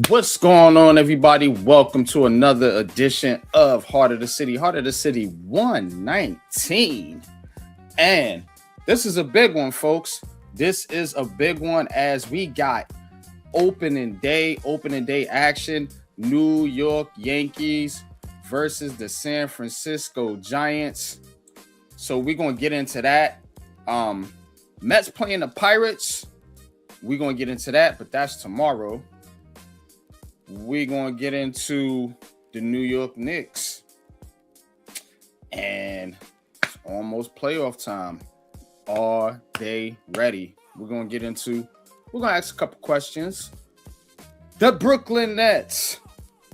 What's going on, everybody? Welcome to another edition of Heart of the City, 119. And this is a big one, folks. This is a big one as we got opening day action. New York Yankees versus the San Francisco Giants. So we're going to get into that. Mets playing the Pirates. We're going to get into that, but that's tomorrow. We're going to get into the New York Knicks. And it's almost playoff time. Are they ready? We're going to ask a couple questions. The Brooklyn Nets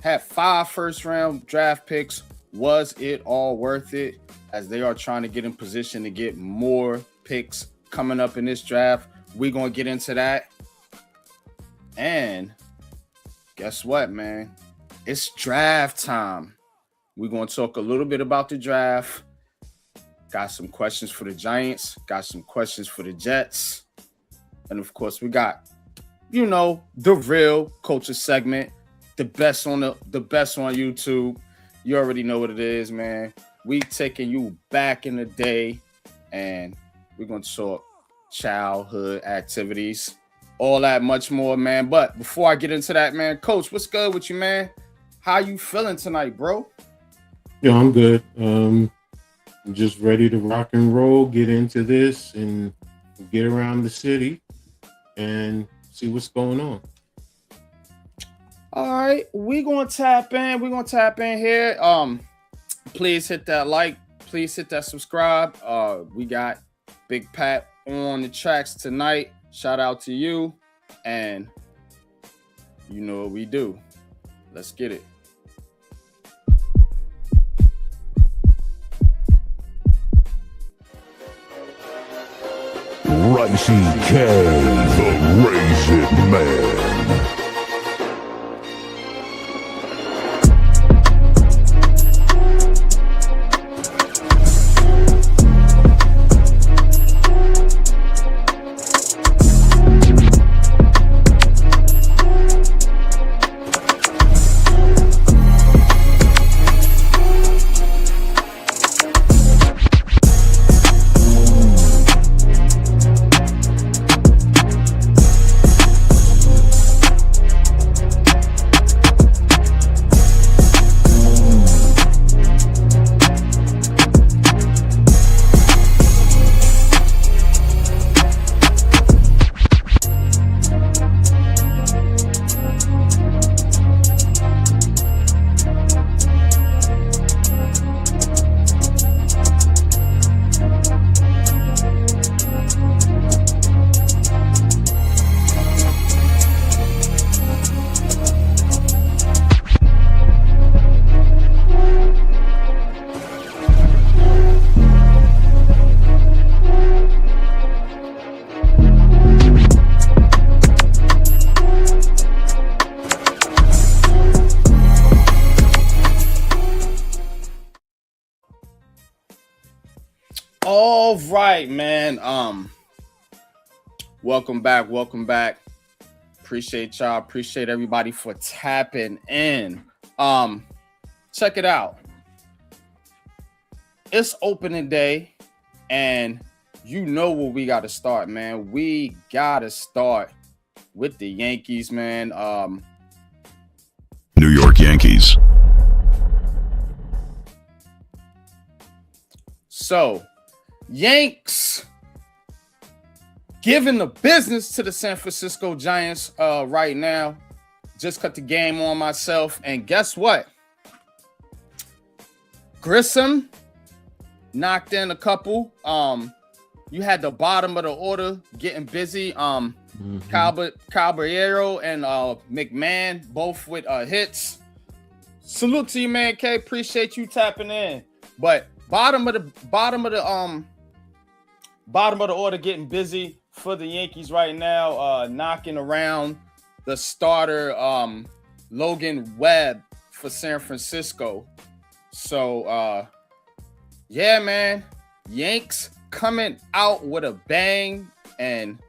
had 5 first-round draft picks. Was it all worth it? As they are trying to get in position to get more picks coming up in this draft. We're going to get into that. And guess what, man? It's draft time. We're going to talk a little bit about the draft. Got some questions for the Giants. Got some questions for the Jets. And, of course, we got, the real culture segment. The best on YouTube. You already know what it is, man. We taking you back in the day. And we're going to talk childhood activities. All that much more, man. But before I get into that, man, Coach, what's good with you, man? How you feeling tonight, bro? Yeah, I'm good. I'm just ready to rock and roll, get into this, and get around the city and see what's going on. All right, we're gonna tap in. We're gonna tap in here. Please hit that like. Please hit that subscribe. We got Big Pat on the tracks tonight. Shout out to you, and you know what we do. Let's get it. Ricey K, the Raisin Man. All right, man. Welcome back. Appreciate y'all. Appreciate everybody for tapping in. Check it out. It's opening day, and you know where we got to start, man. We got to start with the Yankees, man. New York Yankees. So, Yanks giving the business to the San Francisco Giants right now. Just cut the game on myself. And guess what? Grissom knocked in a couple. You had the bottom of the order getting busy. Caballero and McMahon both with hits. Salute to you, man. K, appreciate you tapping in. But bottom of the order getting busy for the Yankees right now, knocking around the starter Logan Webb for San Francisco. So yeah, man, Yanks coming out with a bang, and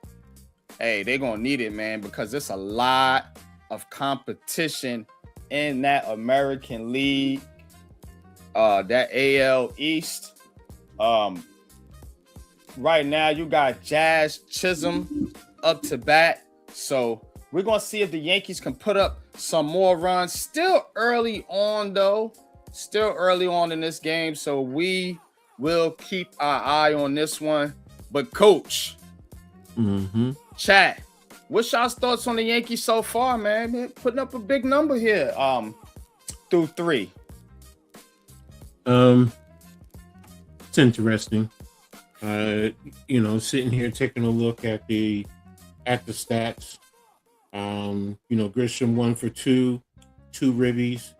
hey, they're gonna need it, man, because it's a lot of competition in that American League, that AL East. Right now, you got Jazz Chisholm up to bat. So we're going to see if the Yankees can put up some more runs. Still early on, though. Still early on in this game. So we will keep our eye on this one. But, Coach, chat, what's y'all's thoughts on the Yankees so far, man? They're putting up a big number here through 3. It's interesting. Sitting here taking a look at the stats. Grisham 1 for 2 ribbies.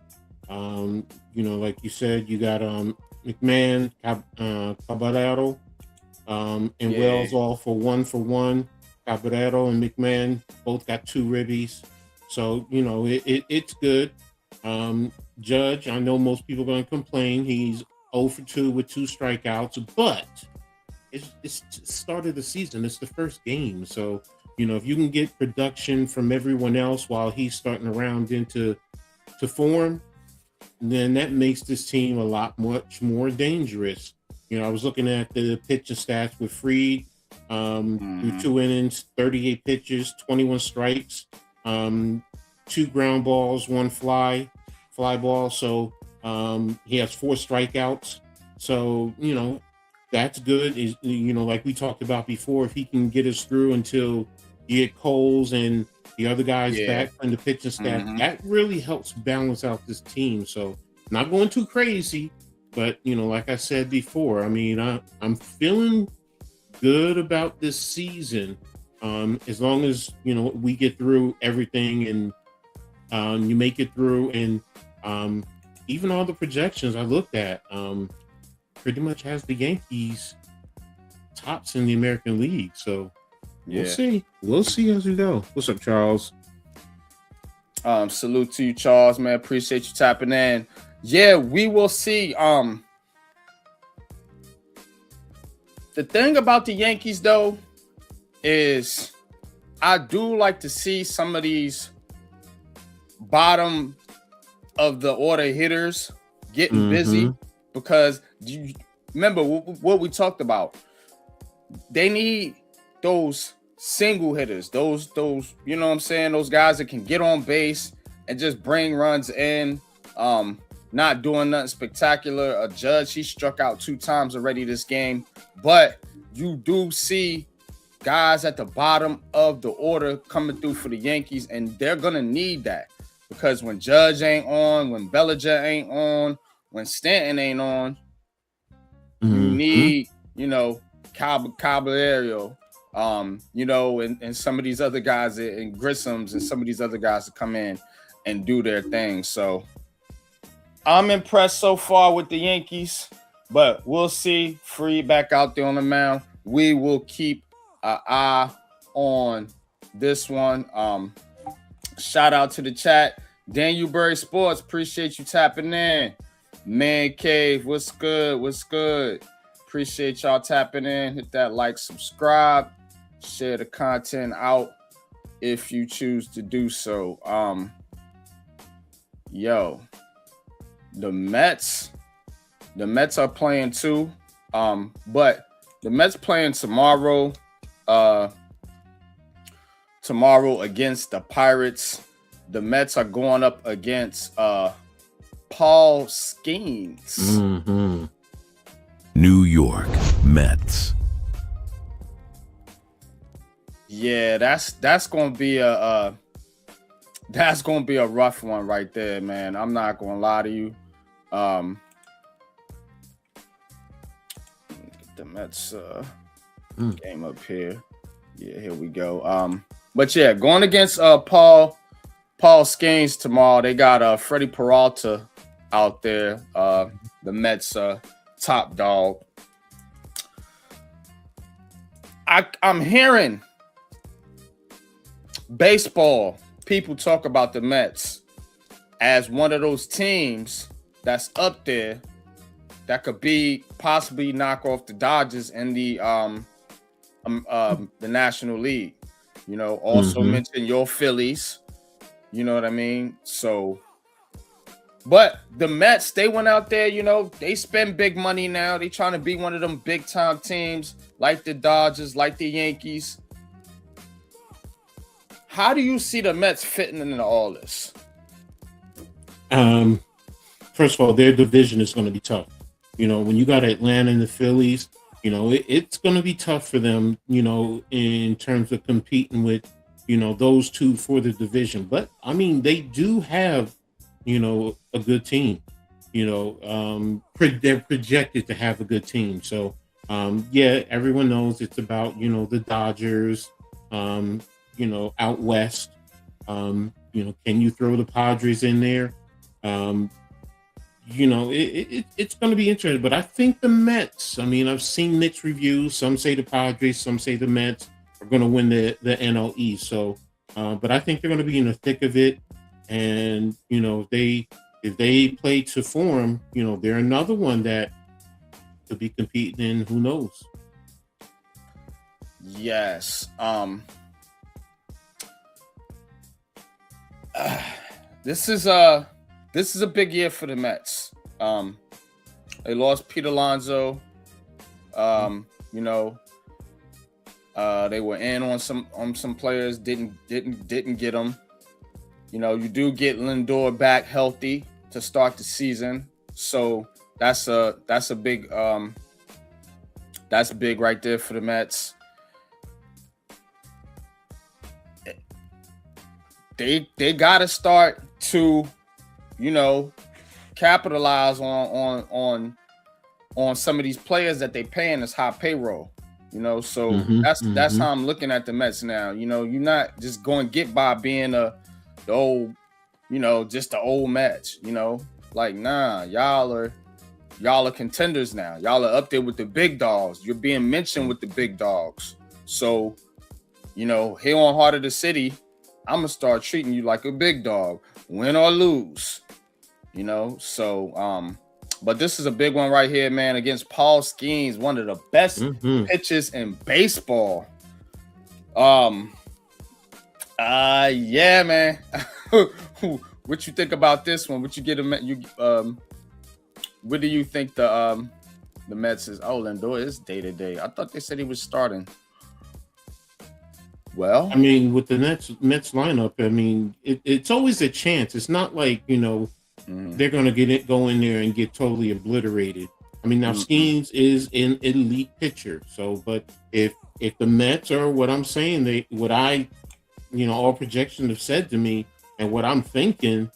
Like you said, you got McMahon, Caballero, and Wells all for 1. Caballero and McMahon both got 2 ribbies. So, it's good. Judge, I know most people are going to complain. He's 0 for 2 with 2 strikeouts, but it's start of the season. It's the first game. So, if you can get production from everyone else while he's starting to round into form, then that makes this team much more dangerous. I was looking at the pitching stats with Fried, through 2 innings, 38 pitches, 21 strikes, 2 ground balls, 1 fly ball. So he has 4 strikeouts. So, that's good. Is like we talked about before, if he can get us through until you get Coles and the other guys back from the pitching staff, that really helps balance out this team. So not going too crazy, but like I said before, I mean, I'm feeling good about this season. As long as we get through everything and you make it through, and even all the projections I looked at, pretty much has the Yankees tops in the American League. So we'll see as we go. What's up, Charles? Salute to you, Charles, man. Appreciate you tapping in. Yeah, we will see. The thing about the Yankees, though, is I do like to see some of these bottom of the order hitters getting busy, because you remember what we talked about. They need those single hitters, those you know what I'm saying, those guys that can get on base and just bring runs in. Not doing nothing spectacular. A Judge, he struck out 2 times already this game, but you do see guys at the bottom of the order coming through for the Yankees, and they're gonna need that, because when Judge ain't on, when Bellinger ain't on, when Stanton ain't on, you need, Caballero, and some of these other guys, and Grissom's, and some of these other guys to come in and do their thing. So I'm impressed so far with the Yankees, but we'll see. Free back out there on the mound. We will keep an eye on this one. Shout out to the chat. Danielbury Sports, appreciate you tapping in. Man Cave, what's good? What's good? Appreciate y'all tapping in. Hit that like, subscribe, share the content out if you choose to do so. The Mets are playing too. But the Mets playing tomorrow. Tomorrow against the Pirates. The Mets are going up against Paul Skeens. New York Mets. Yeah, that's gonna be a rough one right there, man. I'm not gonna lie to you. Get the Mets game up here. Yeah, here we go. But yeah, going against Paul Skeens tomorrow. They got Freddie Peralta out there. The Mets top dog. I'm hearing baseball people talk about the Mets as one of those teams that's up there that could be possibly knock off the Dodgers in the National League. Also mention your Phillies. You know what I mean? So, but the Mets, they went out there, they spend big money now. They trying to be one of them big time teams like the Dodgers, like the Yankees. How do you see the Mets fitting into all this? First of all, their division is going to be tough. When you got Atlanta and the Phillies, it's going to be tough for them, in terms of competing with, those two for the division. But I mean, they do have, a good team. They're projected to have a good team. So, yeah, everyone knows it's about, the Dodgers, out west. Can you throw the Padres in there? It's going to be interesting, but I think the Mets, I've seen mixed reviews. Some say the Padres, some say the Mets are going to win the NL East. So, but I think they're going to be in the thick of it. And, if they play to form, they're another one that could be competing in who knows. Yes. This is a big year for the Mets. They lost Pete Alonso. They were in on some players, didn't get them. You do get Lindor back healthy to start the season, so that's big right there for the Mets. They got to start to, capitalize on some of these players that they paying this high payroll. So that's how I'm looking at the Mets now. You're not just going to get by being the old, just the old Mets. Like, nah, y'all are contenders now. Y'all are up there with the big dogs. You're being mentioned with the big dogs. So, here on Heart of the City, I'm gonna start treating you like a big dog, win or lose. So but this is a big one right here, man, against Paul Skeens, one of the best pitchers in baseball. Yeah, man. What you think about this one? What you get him? What do you think the Mets is? Oh, Lindor is day to day. I thought they said he was starting. Well, with the Mets lineup, it's always a chance. It's not like they're going to go in there and get totally obliterated. Now Skeens is an elite pitcher. So, but if the Mets are what I'm saying, all projections have said to me, and what I'm thinking,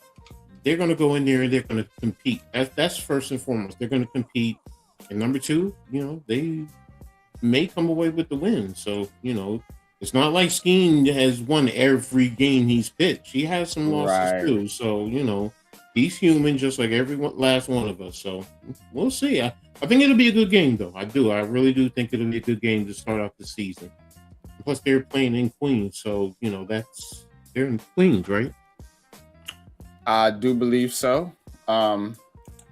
they're going to go in there and they're going to compete. That's first and foremost. They're going to compete, and number two, they may come away with the win. So, it's not like Skeen has won every game he's pitched. He has some losses too. So, he's human just like every last one of us. So we'll see. I think it'll be a good game, though. I do. I really do think it'll be a good game to start off the season. Plus, they're playing in Queens. So, they're in Queens, right? I do believe so. Yeah,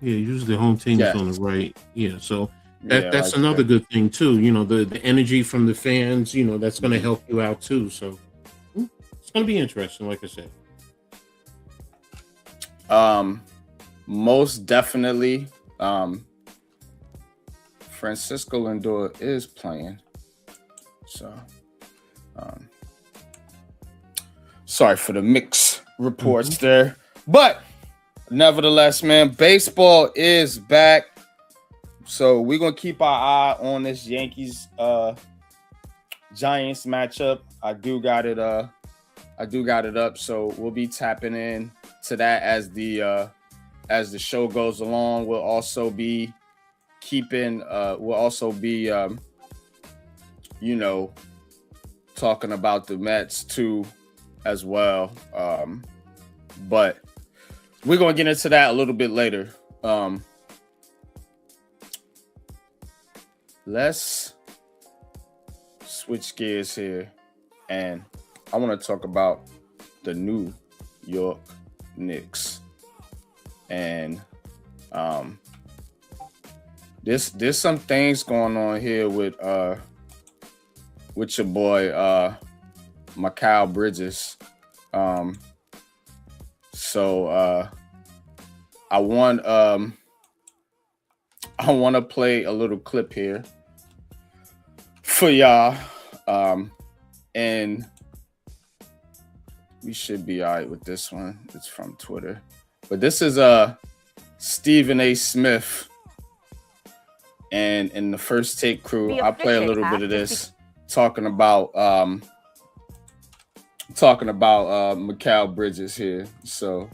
usually the home team is on the right. Yeah, so that's another good thing too. The energy from the fans, that's going to help you out too. So it's going to be interesting, like I said. Most definitely. Francisco Lindor is playing. So, sorry for the mixed reports there, but nevertheless, man, baseball is back. So we're gonna keep our eye on this Yankees Giants matchup. I do got it up, so we'll be tapping in to that as the show goes along. We'll also be keeping talking about the Mets too as well. But we're gonna get into that a little bit later. Let's switch gears here, and I want to talk about the New York Knicks. And there's some things going on here with your boy Mikal Bridges. So I want to play a little clip here for y'all, and we should be all right with this one. It's from Twitter, but this is Stephen A. Smith, and in the First Take crew, I'll play a little bit of this talking about Mikal Bridges here. So,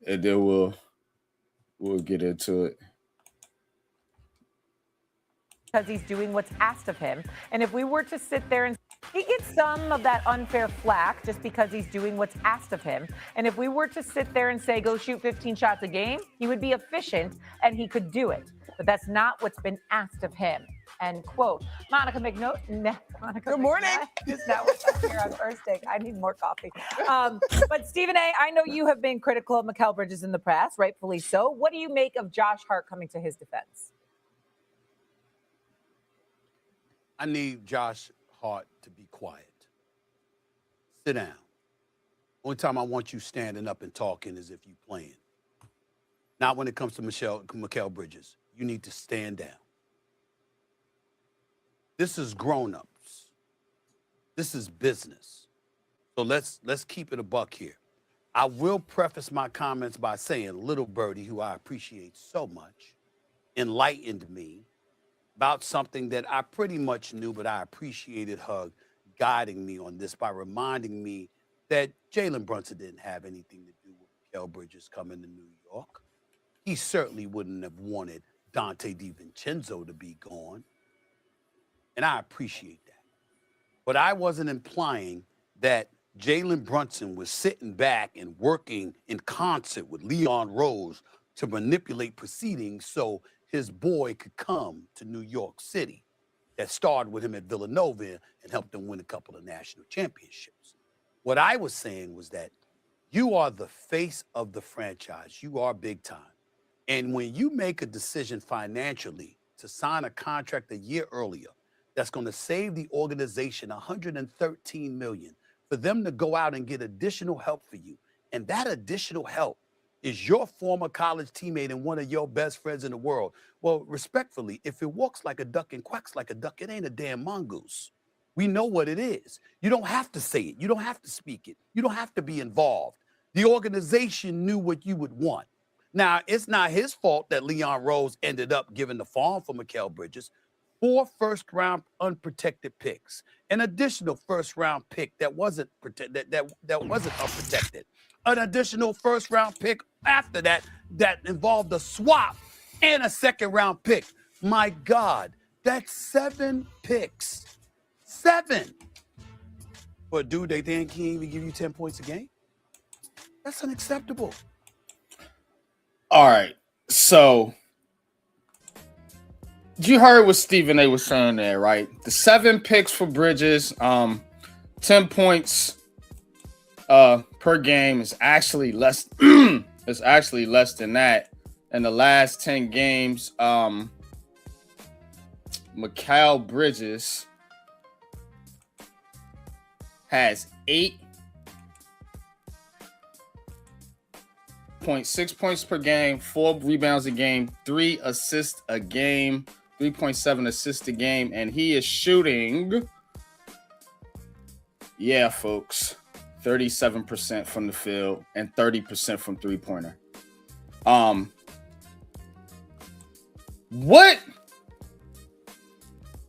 and then we'll get into it. Because he's doing what's asked of him. And if we were to sit there and he gets some of that unfair flack just because he's doing what's asked of him. And if we were to sit there and say, go shoot 15 shots a game, he would be efficient and he could do it. But that's not what's been asked of him. End quote. Monica Monica. Good morning. Just now we're here on First Take. I need more coffee. But Stephen A., I know you have been critical of Mikal Bridges in the past, rightfully so. What do you make of Josh Hart coming to his defense? I need Josh Hart to be quiet. Sit down. Only time I want you standing up and talking is if you're playing. Not when it comes to Mikal Bridges. You need to stand down. This is grown-ups. This is business. So let's keep it a buck here. I will preface my comments by saying Little Birdie, who I appreciate so much, enlightened me about something that I pretty much knew, but I appreciated her guiding me on this by reminding me that Jalen Brunson didn't have anything to do with Mikal Bridges coming to New York. He certainly wouldn't have wanted Dante DiVincenzo to be gone. And I appreciate that. But I wasn't implying that Jalen Brunson was sitting back and working in concert with Leon Rose to manipulate proceedings so his boy could come to New York City. That started with him at Villanova and helped him win a couple of national championships. What I was saying was that you are the face of the franchise. You are big time. And when you make a decision financially to sign a contract a year earlier that's going to save the organization $113 million for them to go out and get additional help for you, and that additional help is your former college teammate and one of your best friends in the world. Well, respectfully, if it walks like a duck and quacks like a duck, it ain't a damn mongoose. We know what it is. You don't have to say it. You don't have to speak it. You don't have to be involved. The organization knew what you would want. Now, it's not his fault that Leon Rose ended up giving the farm for Mikal Bridges. 4 first-round unprotected picks, an additional first-round pick that wasn't unprotected, an additional first-round pick after that involved a swap and a second-round pick. My God, that's 7 picks. 7 for a dude they think can't even give you 10 points a game. That's unacceptable. All right, so you heard what Stephen A was saying there, right? The 7 picks for Bridges, 10 points per game is actually less. It's actually less than that. In the last 10 games, Mikal Bridges has 8.6 points per game, 4 rebounds a game, 3 assists a game, 3.7 assists a game, and he is shooting, yeah, folks, 37% from the field and 30% from three-pointer. What?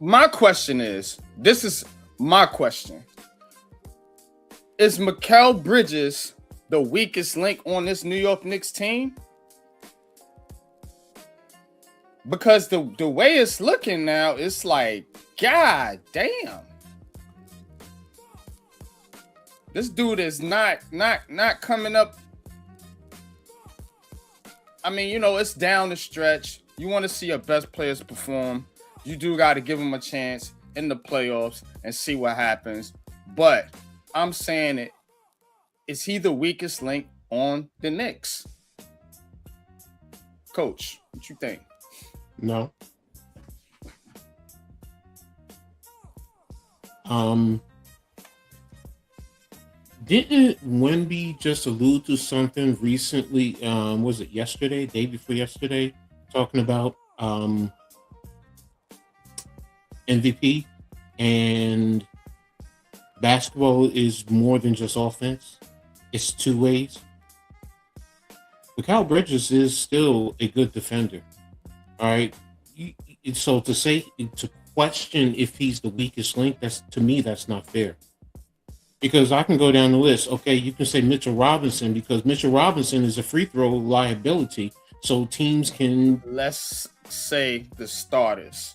My question is, this is my question. Is Mikal Bridges the weakest link on this New York Knicks team? Because the way it's looking now, it's like, God damn. This dude is not coming up. I mean, you know, it's down the stretch. You want to see your best players perform. You do got to give them a chance in the playoffs and see what happens. But I'm saying it. Is he the weakest link on the Knicks? Coach, what you think? No. Didn't Wemby just allude to something recently? Was it yesterday, day before yesterday, talking about MVP and basketball is more than just offense. It's two ways. Mikal Bridges is still a good defender. All right. So to question if he's the weakest link, that's not fair. Because I can go down the list. Okay, you can say Mitchell Robinson because Mitchell Robinson is a free throw liability. So teams can. Let's say the starters.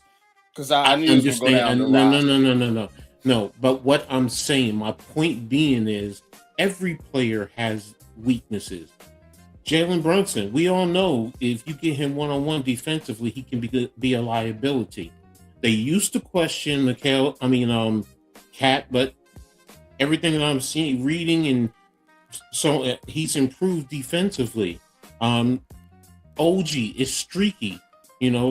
Because I knew I'm this just would go saying, down no. But what I'm saying, my point being is every player has weaknesses. Jalen Brunson, we all know if you get him one-on-one defensively, he can be a liability. They used to question Cat, but everything that I'm seeing, reading, and so he's improved defensively. OG is streaky.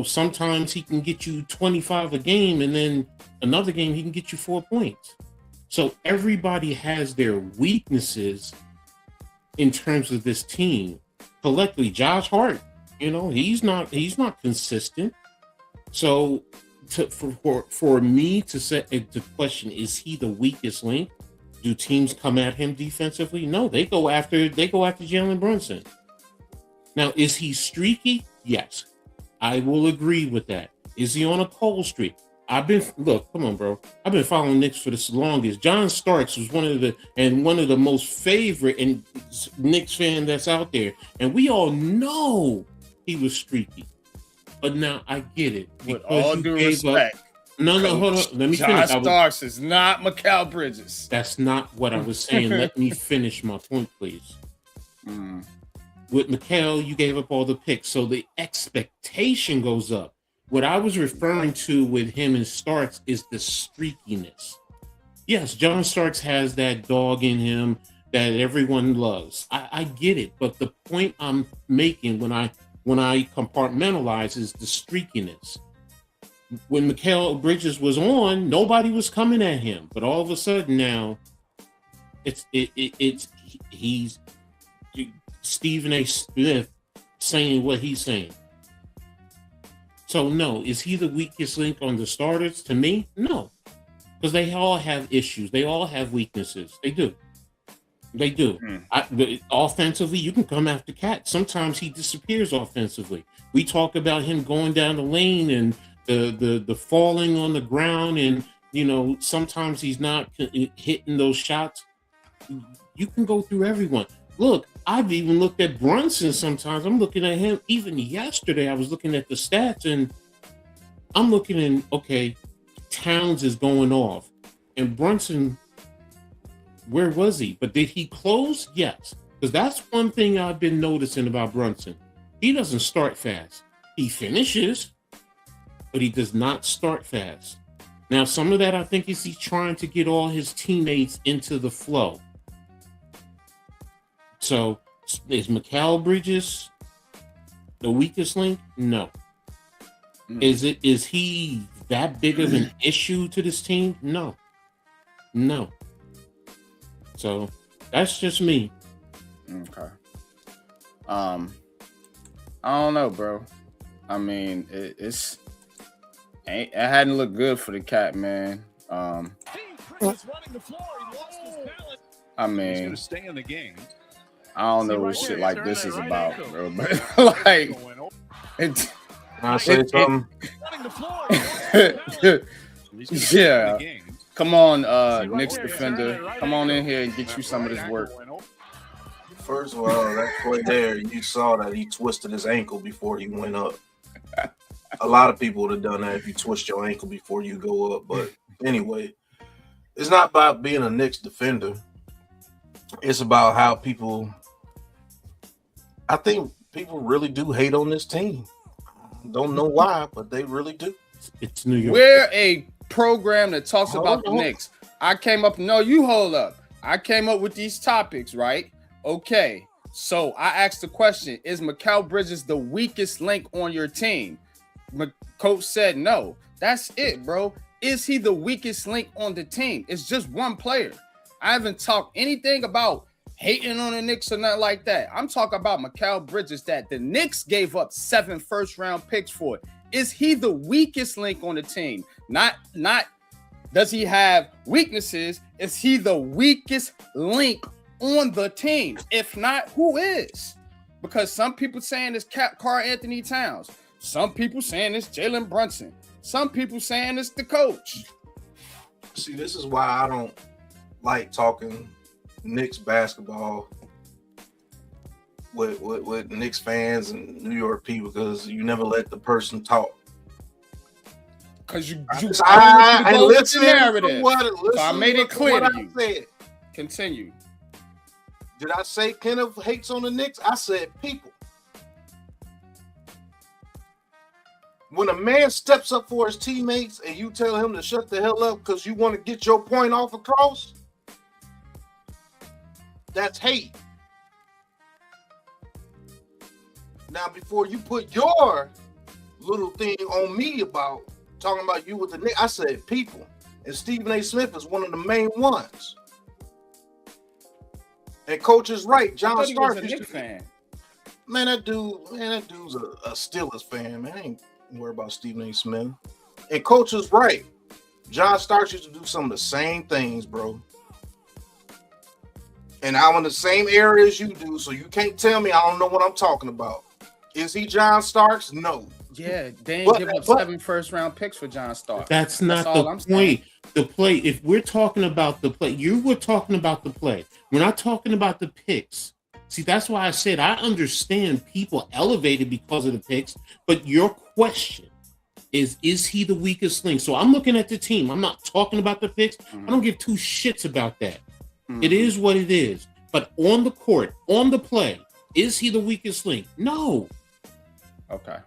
Sometimes he can get you 25 a game, and then another game he can get you 4 points. So everybody has their weaknesses in terms of this team. Collectively, Josh Hart, he's not consistent. So for me to say the question, is he the weakest link? Do teams come at him defensively? No, they go after Jalen Brunson. Now, is he streaky? Yes. I will agree with that. Is he on a cold streak? Come on, bro. I've been following Knicks for the longest. John Starks was one of the most favorite and Knicks fan that's out there. And we all know he was streaky. But now I get it. With all due respect. No, hold on. Let me John finish. Starks is not Mikal Bridges. That's not what I was saying. Let me finish my point, please. With Mikal, you gave up all the picks, so the expectation goes up. What I was referring to with him and Starks is the streakiness. Yes, John Starks has that dog in him that everyone loves. I get it, but the point I'm making when I compartmentalize is the streakiness. When Mikal Bridges was on, nobody was coming at him, but all of a sudden now, he's Stephen A. Smith saying what he's saying. So no, is he the weakest link on the starters? To me, no, because they all have issues. They all have weaknesses. They do. Offensively, you can come after Cat. Sometimes he disappears offensively. We talk about him going down the lane and the falling on the ground, and sometimes he's not hitting those shots. You can go through everyone. Look, I've even looked at Brunson sometimes. I'm looking at him. Even yesterday, I was looking at the stats, and I'm looking okay, Towns is going off. And Brunson, where was he? But did he close? Yes. Because that's one thing I've been noticing about Brunson. He doesn't start fast. He finishes, but he does not start fast. Now, some of that, I think, is he's trying to get all his teammates into the flow. So, is Mikal Bridges the weakest link? No. Is he that big of an issue to this team? No. So, that's just me. Okay. I don't know, bro. I mean, it hadn't looked good for the Cat, man. I mean, he's gonna stay in the game. I don't know what shit like this is about, bro. But like, I say something. Yeah. Come on, Knicks defender. Come on in here and get you some of this work. First of all, that play there, you saw that he twisted his ankle before he went up. A lot of people would have done that if you twist your ankle before you go up. But anyway, it's not about being a Knicks defender. It's about how I think people really do hate on this team. Don't know why, but they really do. It's New York. We're a program that talks about the Knicks. I came up with these topics, right? Okay. So I asked the question, is Mikal Bridges the weakest link on your team? Coach said no. That's it, bro. Is he the weakest link on the team? It's just one player. I haven't talked anything about hating on the Knicks or nothing like that. I'm talking about Mikal Bridges that the Knicks gave up 7 first-round picks for. Is he the weakest link on the team? Not does he have weaknesses? Is he the weakest link on the team? If not, who is? Because some people saying it's Karl Anthony Towns. Some people saying it's Jalen Brunson. Some people saying it's the coach. See, this is why I don't like talking Knicks basketball with Knicks fans and New York people, because you never let the person talk. Because you I listen narrative. So I made it clear to you. Said. Continue. Did I say Kenneth hates on the Knicks? I said people. When a man steps up for his teammates and you tell him to shut the hell up because you want to get your point off across, that's hate. Now, before you put your little thing on me about talking about you with the Knicks, I said people. And Stephen A. Smith is one of the main ones. And coach is right. John Starks is a Knicks fan. Man, that dude's a Steelers fan, man. I ain't worried about Stephen A. Smith. And coach is right. John Starks used to do some of the same things, bro. And I'm in the same area as you do, so you can't tell me I don't know what I'm talking about. Is he John Starks? No. Yeah, they ain't give up 7 first-round picks for John Starks. That's not the point. Saying. The play, if we're talking about the play, you were talking about the play. We're not talking about the picks. See, that's why I said I understand people elevated because of the picks, but your question is he the weakest link? So I'm looking at the team. I'm not talking about the picks. I don't give 2 shits about that. It is what it is. But on the court, on the play, is he the weakest link? No. Okay.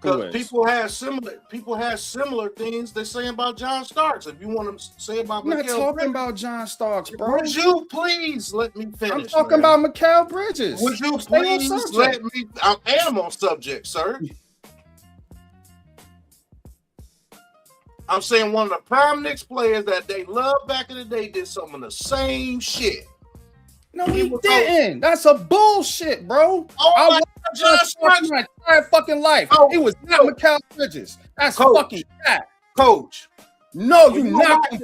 Because people have similar things they say about John Starks. If you want to say about I'm not talking about John Starks, bro. Would you please let me finish? I'm talking about Mikal Bridges. Would you please let me? I am on subject, sir. I'm saying one of the prime Knicks players that they loved back in the day did some of the same shit. No, he didn't. That's a bullshit, bro. Oh, I watched John Starks my entire fucking life. It was not Mikal Bridges. That's fucking bad. Coach. No, you not Coach.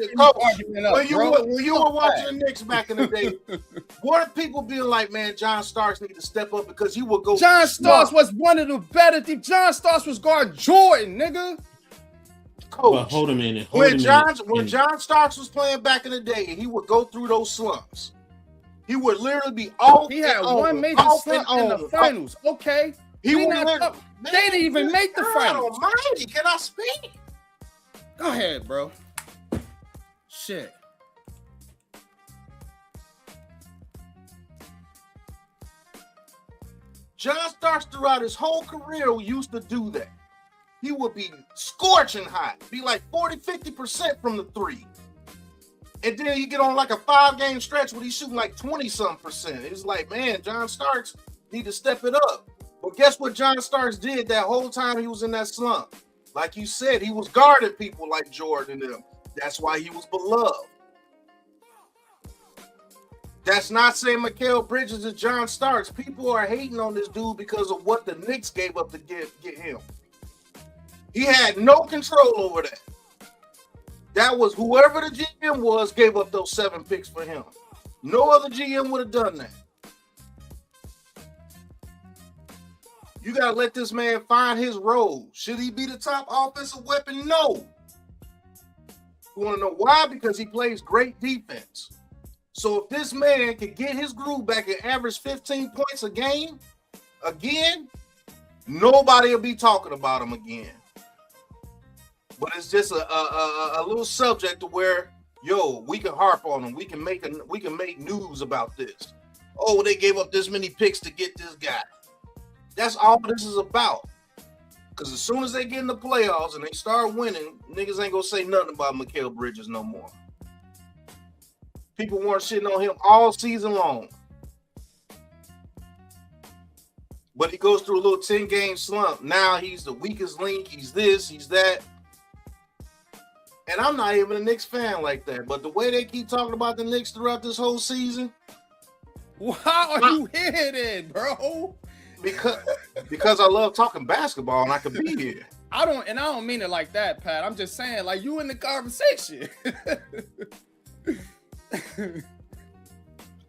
When you were watching the Knicks back in the day, what are people being like, man, John Starks need to step up because he will go. John Starks was one of the better. John Starks was guard Jordan, nigga. Coach. But hold a minute. When John Starks was playing back in the day, he would go through those slumps. He would literally be off. He had one major slump in the finals. Okay. They didn't even make the finals. Almighty, can I speak? Go ahead, bro. Shit. John Starks throughout his whole career used to do that. He would be scorching hot, be like 40-50% from the 3. And then he get on like a 5-game stretch where he's shooting like 20-something%. It's like, man, John Starks need to step it up. But guess what John Starks did that whole time he was in that slump? Like you said, he was guarding people like Jordan and them. That's why he was beloved. That's not saying Mikal Bridges is John Starks. People are hating on this dude because of what the Knicks gave up to get him. He had no control over that. That was whoever the GM was gave up those 7 picks for him. No other GM would have done that. You got to let this man find his role. Should he be the top offensive weapon? No. You want to know why? Because he plays great defense. So if this man can get his groove back and average 15 points a game, again, nobody will be talking about him again. But it's just a little subject to where, we can harp on him. We can make news about this. Oh, they gave up this many picks to get this guy. That's all this is about. Because as soon as they get in the playoffs and they start winning, niggas ain't gonna say nothing about Mikal Bridges no more. People weren't shitting on him all season long. But he goes through a little 10-game slump. Now he's the weakest link. He's this, he's that. And I'm not even a Knicks fan like that. But the way they keep talking about the Knicks throughout this whole season, How are you here then, bro? because I love talking basketball and I could be here. I don't mean it like that, Pat. I'm just saying, like, you in the conversation.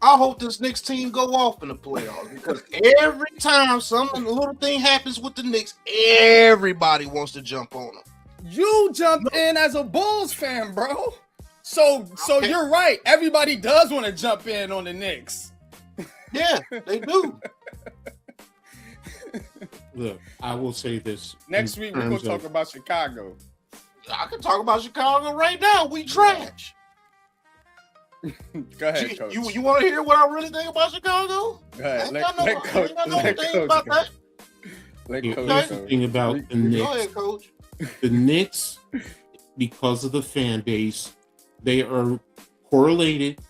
I hope this Knicks team go off in the playoffs because every time some little thing happens with the Knicks, everybody wants to jump on them. You jumped in as a Bulls fan, bro. So Okay. you're right. Everybody does want to jump in on the Knicks. Yeah, they do. Look, I will say this. Next week we're gonna terms talk of- about Chicago. I can talk about Chicago right now. We trash. Go ahead, Coach. You want to hear what I really think about Chicago? Go ahead. I Let ain't got no Coach thing about go. that. Let Here's Coach the go. thing about the Go Knicks. ahead, Coach. The Knicks, because of the fan base, they are correlated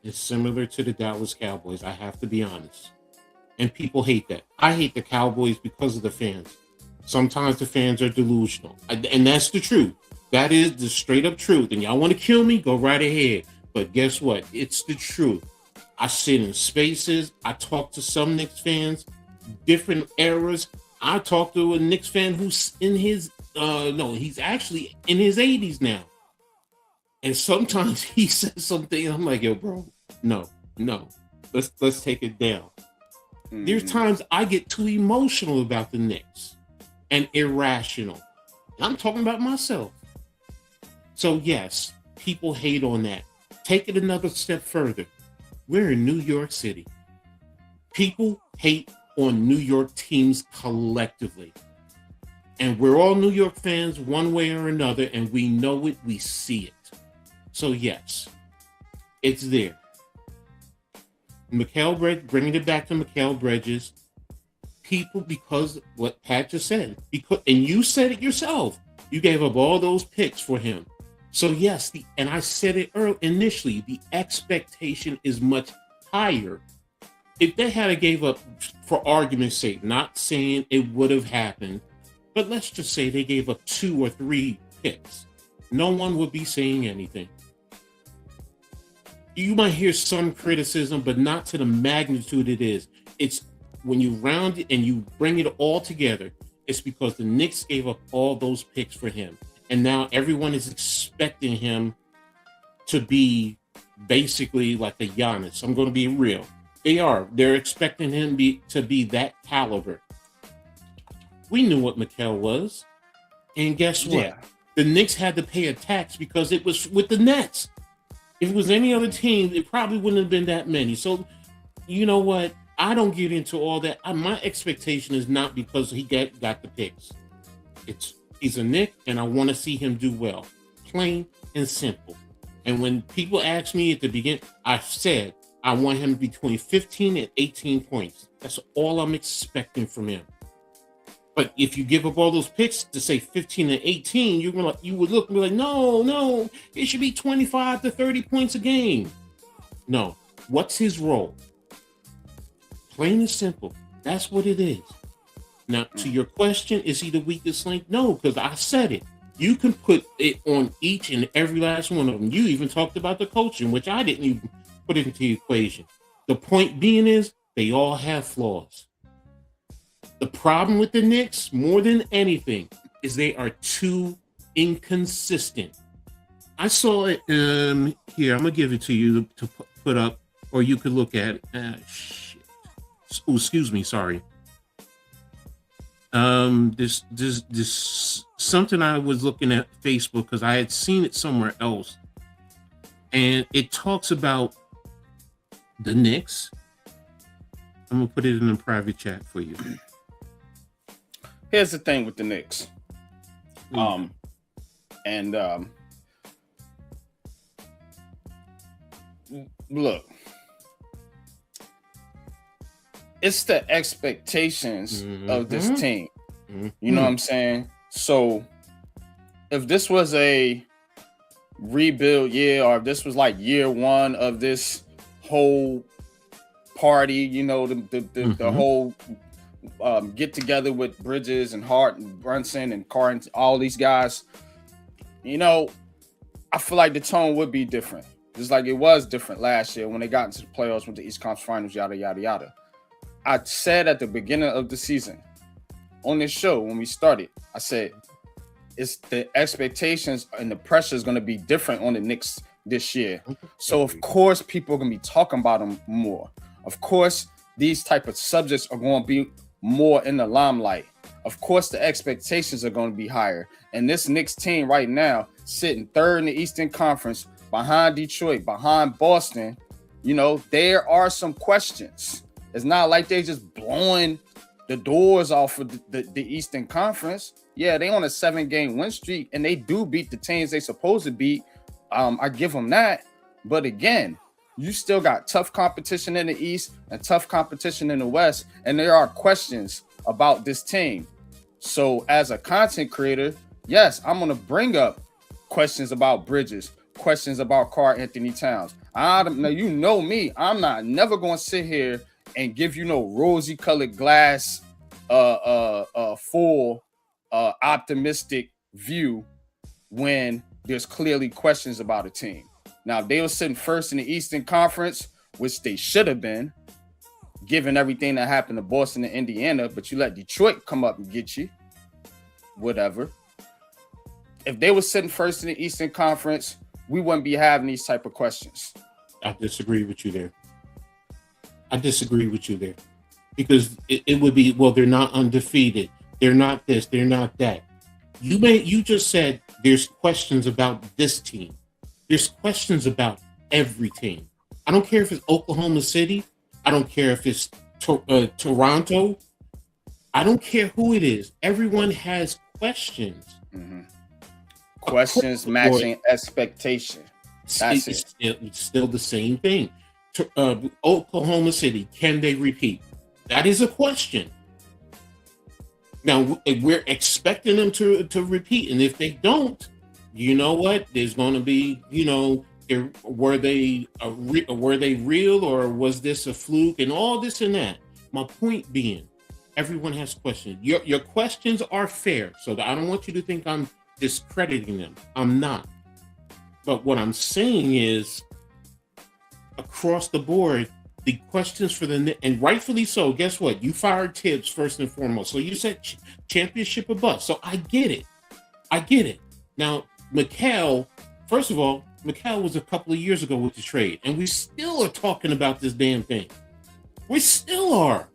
and similar to the Dallas Cowboys. I have to be honest. And people hate that. I hate the Cowboys because of the fans. Sometimes the fans are delusional. And that's the truth. That is the straight up truth. And y'all want to kill me? Go right ahead. But guess what? It's the truth. I sit in spaces. I talk to some Knicks fans, different eras. I talked to a Knicks fan who's in his he's actually in his 80s now. And sometimes he says something, and I'm like, yo, bro, no. Let's take it down. There's times I get too emotional about the Knicks and irrational. I'm talking about myself. So yes, people hate on that. Take it another step further. We're in New York City. People hate on New York teams collectively. And we're all New York fans one way or another, and we know it, we see it. So yes, it's there. Mikal Bridges, bringing it back to Mikal Bridges, people, because what Pat just said, because, and you said it yourself, you gave up all those picks for him. So yes, and I said it initially, the expectation is much higher. If they had gave up, for argument's sake, not saying it would have happened, but let's just say they gave up 2 or 3 picks, no one would be saying anything. You might hear some criticism, but not to the magnitude it is. It's when you round it and you bring it all together, it's because the Knicks gave up all those picks for him. And now everyone is expecting him to be basically like a Giannis. I'm going to be real. They are. They're expecting him to be that caliber. We knew what Mikal was. And guess what? Yeah. The Knicks had to pay a tax because it was with the Nets. If it was any other team, it probably wouldn't have been that many. So, you know what? I don't get into all that. My expectation is not because he got the picks. He's a Knick, and I want to see him do well. Plain and simple. And when people ask me at the beginning, I said I want him between 15 and 18 points. That's all I'm expecting from him. But if you give up all those picks to say 15 and 18, you would look and be like, no, it should be 25 to 30 points a game. No. What's his role? Plain and simple. That's what it is. Now, to your question, is he the weakest link? No, because I said it. You can put it on each and every last one of them. You even talked about the coaching, which I didn't even put into the equation. The point being is they all have flaws. The problem with the Knicks, more than anything, is they are too inconsistent. I saw it here. I'm going to give it to you to put up, or you could look at it. Shit. Oh, excuse me. Sorry. This something I was looking at Facebook because I had seen it somewhere else, and it talks about the Knicks. I'm gonna put it in a private chat for you. Here's the thing with the Knicks. Look, it's the expectations of this team. You know what I'm saying? So if this was a rebuild year, or if this was like year one of this whole party, you know, the whole get together with Bridges and Hart and Brunson and Carr and all these guys, you know, I feel like the tone would be different. Just like it was different last year when they got into the playoffs with the East Conference Finals, yada, yada, yada. I said at the beginning of the season on this show when we started, I said, it's the expectations and the pressure is going to be different on the Knicks this year. So, of course, people are going to be talking about them more. Of course, these type of subjects are going to be more in the limelight. Of course, the expectations are going to be higher. And this Knicks team right now, sitting third in the Eastern Conference, behind Detroit, behind Boston, you know, there are some questions. It's not like they just blowing the doors off of the Eastern Conference. Yeah, they on a 7-game win streak, and they do beat the teams they supposed to beat. I give them that. But again, you still got tough competition in the East and tough competition in the West, and there are questions about this team. So as a content creator, yes, I'm going to bring up questions about Bridges, questions about Karl-Anthony Towns. Now, you know me, I'm not never going to sit here and give you no rosy colored glass, full optimistic view when there's clearly questions about a team. Now, if they were sitting first in the Eastern Conference, which they should have been, given everything that happened to Boston and Indiana, but you let Detroit come up and get you, whatever. If they were sitting first in the Eastern Conference, we wouldn't be having these type of questions. I disagree with you there. Because it would be, well, they're not undefeated. They're not this, they're not that. You just said there's questions about this team. There's questions about every team. I don't care if it's Oklahoma City. I don't care if it's Toronto. I don't care who it is. Everyone has questions. Mm-hmm. Questions matching expectation. That's It's still the same thing. Oklahoma City, can they repeat? That is a question. Now, we're expecting them to repeat. And if they don't, you know what? There's going to be, you know, were they real, or was this a fluke, and all this and that. My point being, everyone has questions. Your questions are fair. So I don't want you to think I'm discrediting them. I'm not. But what I'm saying is, across the board, the questions for and rightfully so, guess what? You fired Tibbs first and foremost. So you said championship or bust. So I get it. Now, Mikal, first of all, Mikal was a couple of years ago with the trade, and we still are talking about this damn thing. We still are.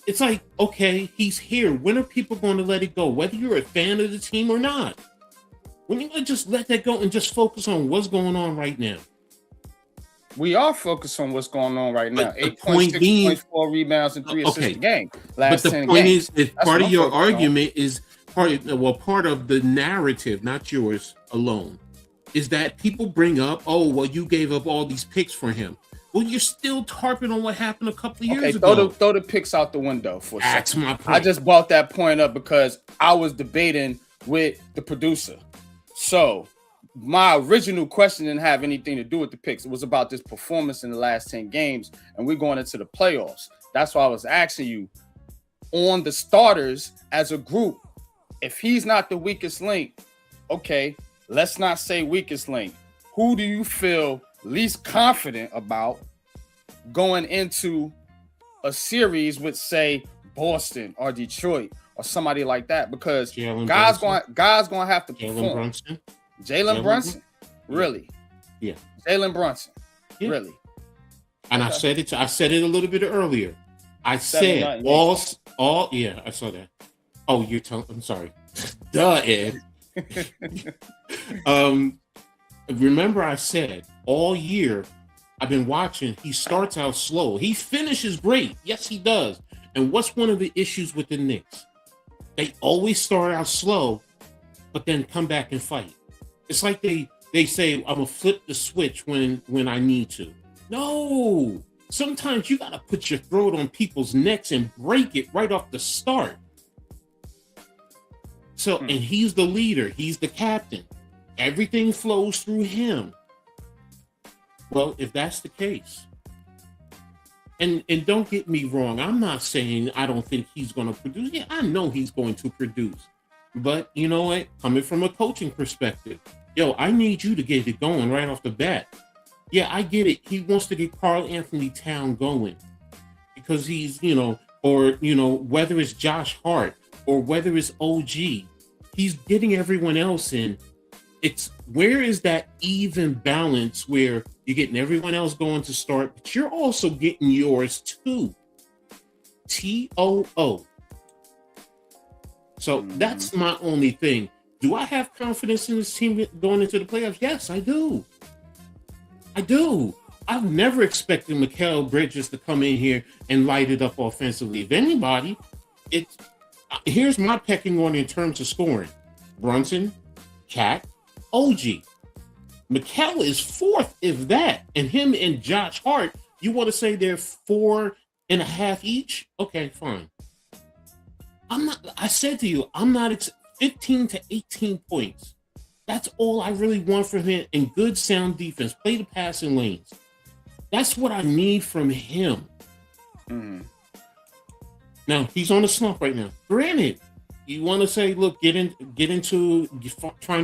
It's like, okay, he's here. When are people going to let it go? Whether you're a fan of the team or not. When you just let that go and just focus on what's going on right now. We are focused on what's going on right now. 8.6, 8.4 rebounds and 3 assists a game. But the point is, part of your argument is part of the narrative, not yours alone, is that people bring up, oh, well, you gave up all these picks for him. Well, you're still tarping on what happened a couple of years ago. Throw the picks out the window for a That's second. my point. I just brought that point up because I was debating with the producer. So my original question didn't have anything to do with the picks. It was about this performance in the last 10 games, and we're going into the playoffs. That's why I was asking you on the starters as a group. If he's not the weakest link, okay, let's not say weakest link. Who do you feel least confident about going into a series with, say, Boston or Detroit or somebody like that? Because guys going to have to perform. Jalen Brunson, really? Yeah. Jalen Brunson, really? And okay. I said it a little bit earlier. I said all. Yeah, I saw that. Oh, I'm sorry. Duh, Ed. Remember, I said all year I've been watching. He starts out slow. He finishes great. Yes, he does. And what's one of the issues with the Knicks? They always start out slow, but then come back and fight. It's like they say, I'm gonna flip the switch when I need to. No, sometimes you gotta put your throat on people's necks and break it right off the start. So, and he's the leader, he's the captain. Everything flows through him. Well, if that's the case, and don't get me wrong, I'm not saying I don't think he's gonna produce. Yeah, I know he's going to produce. But you know what? Coming from a coaching perspective, yo, I need you to get it going right off the bat. Yeah, I get it. He wants to get Karl Anthony Town going because he's, or, whether it's Josh Hart or whether it's OG, he's getting everyone else in. It's where is that even balance where you're getting everyone else going to start, but you're also getting yours too. TOO. So that's my only thing. Do I have confidence in this team going into the playoffs? Yes, I do. I've never expected Mikal Bridges to come in here and light it up offensively. If anybody, here's my pecking order in terms of scoring. Brunson, Cat, OG. Mikal is fourth, if that. And him and Josh Hart, you want to say they're 4.5 each? Okay, fine. I said to you, I'm not 15 to 18 points. That's all I really want from him, and good sound defense. Play the passing lanes. That's what I need from him. Now, he's on a slump right now. Granted, you want to say, look, try and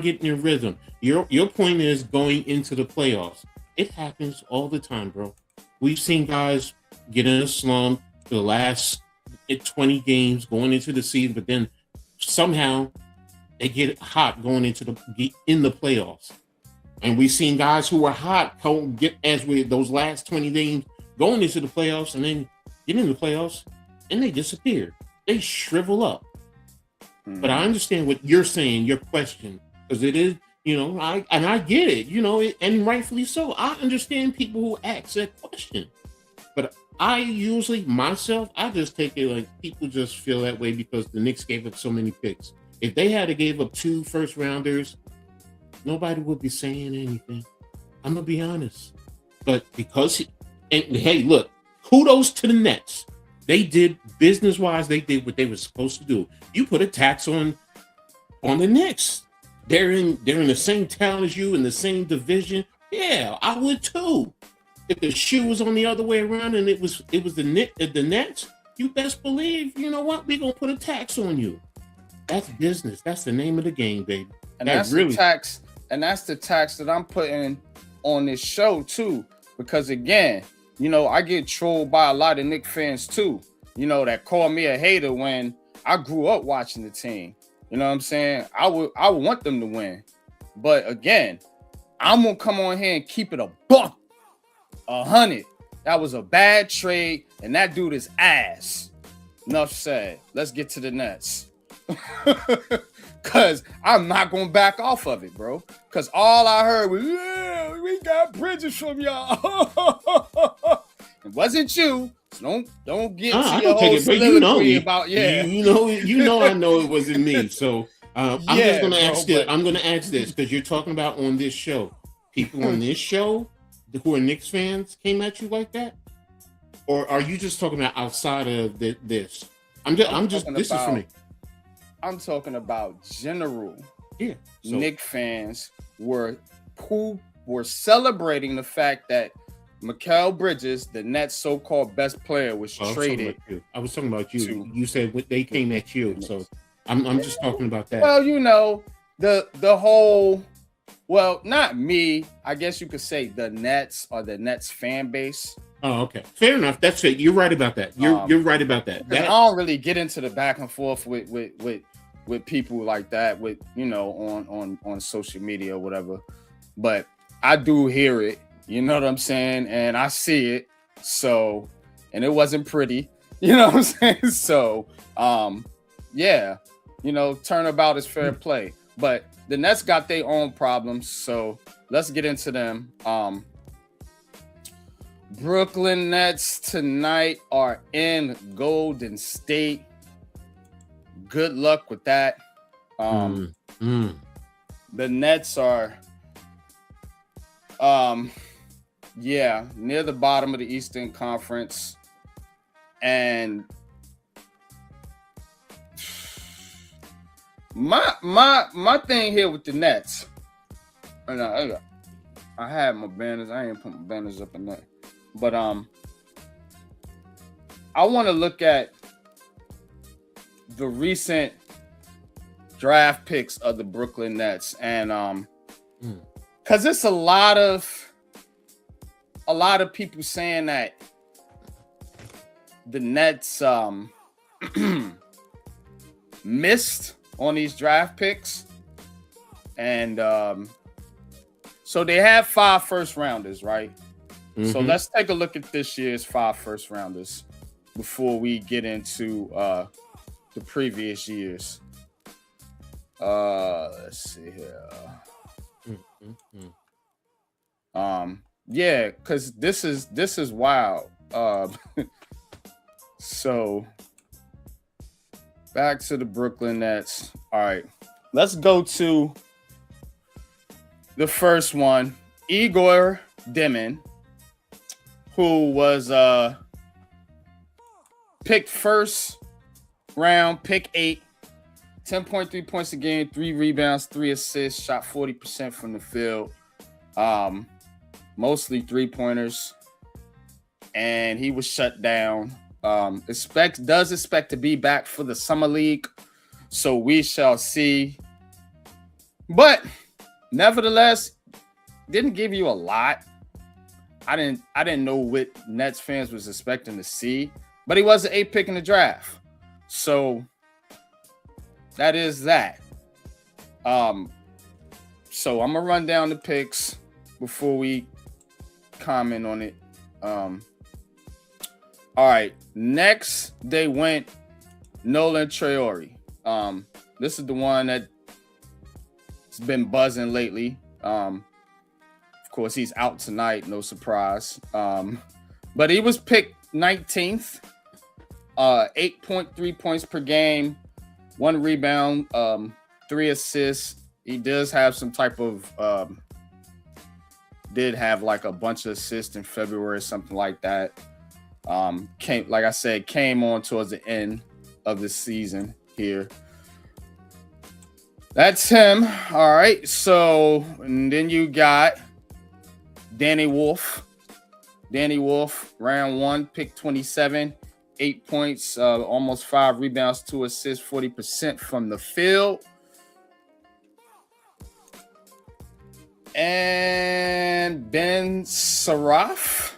get in your rhythm. Your point is going into the playoffs. It happens all the time, bro. We've seen guys get in a slump for the last 20 games going into the season, but then somehow they get hot going into the playoffs. And we've seen guys who are hot get as with those last 20 games going into the playoffs and then get in the playoffs and they disappear. They shrivel up. But I understand what you're saying, your question, because it is, I get it, and rightfully so. I understand people who ask that question. But I usually, myself, I just take it like people just feel that way because the Knicks gave up so many picks. If they had to give up 2 first rounders, nobody would be saying anything. I'm going to be honest. But hey, look, kudos to the Nets. They did, business-wise, they did what they were supposed to do. You put a tax on the Knicks. They're in the same town as you, in the same division. Yeah, I would too. If the shoe was on the other way around and it was the Nets, you best believe, you know what? We're going to put a tax on you. That's business. That's the name of the game, baby. And that's the tax. And that's the tax that I'm putting on this show too. Because again, I get trolled by a lot of Knicks fans too. That call me a hater when I grew up watching the team. You know what I'm saying? I would want them to win. But again, I'm gonna come on here and keep it $100. That was a bad trade, and that dude is ass. Enough said. Let's get to the Nets. Cause I'm not gonna back off of it, bro. Cause all I heard was, yeah, we got Bridges from y'all. It wasn't you. So don't get to your whole soliloquy about I know it wasn't me. So I'm just gonna ask this. I'm gonna ask this because you're talking about on this show. People on this show who are Knicks fans came at you like that, or are you just talking about outside of this? This is for me. I'm talking about general. Yeah. So, Knicks fans were celebrating the fact that Mikal Bridges, the Nets' so-called best player, was traded. I was talking about you. You said they came at you, so I'm just talking about that. Well, the whole. Well, not me. I guess you could say the Nets or the Nets fan base. Oh, okay. Fair enough. That's it. You're right about that. You're right about that. I don't really get into the back and forth with people like that, on social media or whatever. But I do hear it. You know what I'm saying? And I see it. So, and it wasn't pretty. You know what I'm saying? So, turnabout is fair play. But the Nets got their own problems. So let's get into them. Brooklyn Nets tonight are in Golden State. Good luck with that. The Nets are near the bottom of the Eastern Conference. And my thing here with the Nets, and I had my banners. I ain't put my banners up in there. But I want to look at the recent draft picks of the Brooklyn Nets. And Because it's a lot of people saying that the Nets missed on these draft picks. And so they have 5 first rounders, right? So let's take a look at this year's 5 first rounders before we get into the previous years. Let's see here. Yeah, because this is wild. So back to the Brooklyn Nets. All right, let's go to the first one, Igor Demon, who was picked first round, pick 8, 10.3 points a game, 3 rebounds, 3 assists, shot 40% from the field, mostly 3-pointers, and he was shut down. Expect to be back for the summer league, so we shall see. But nevertheless, didn't give you a lot. I didn't know what Nets fans was expecting to see, but he was an 8th pick in the draft, so that is that. So I'm gonna run down the picks before we comment on it. All right, next they went Nolan Traore. This is the one that's been buzzing lately. Of course, he's out tonight, no surprise. But he was picked 19th, 8.3 points per game, 1 rebound, 3 assists. He does have some type of did have like a bunch of assists in February, something like that. Came on towards the end of the season here. That's him. All right. So, and then you got Danny Wolf. Danny Wolf, round 1, pick 27, 8 points, almost 5 rebounds, 2 assists, 40% from the field. And Ben Saraf,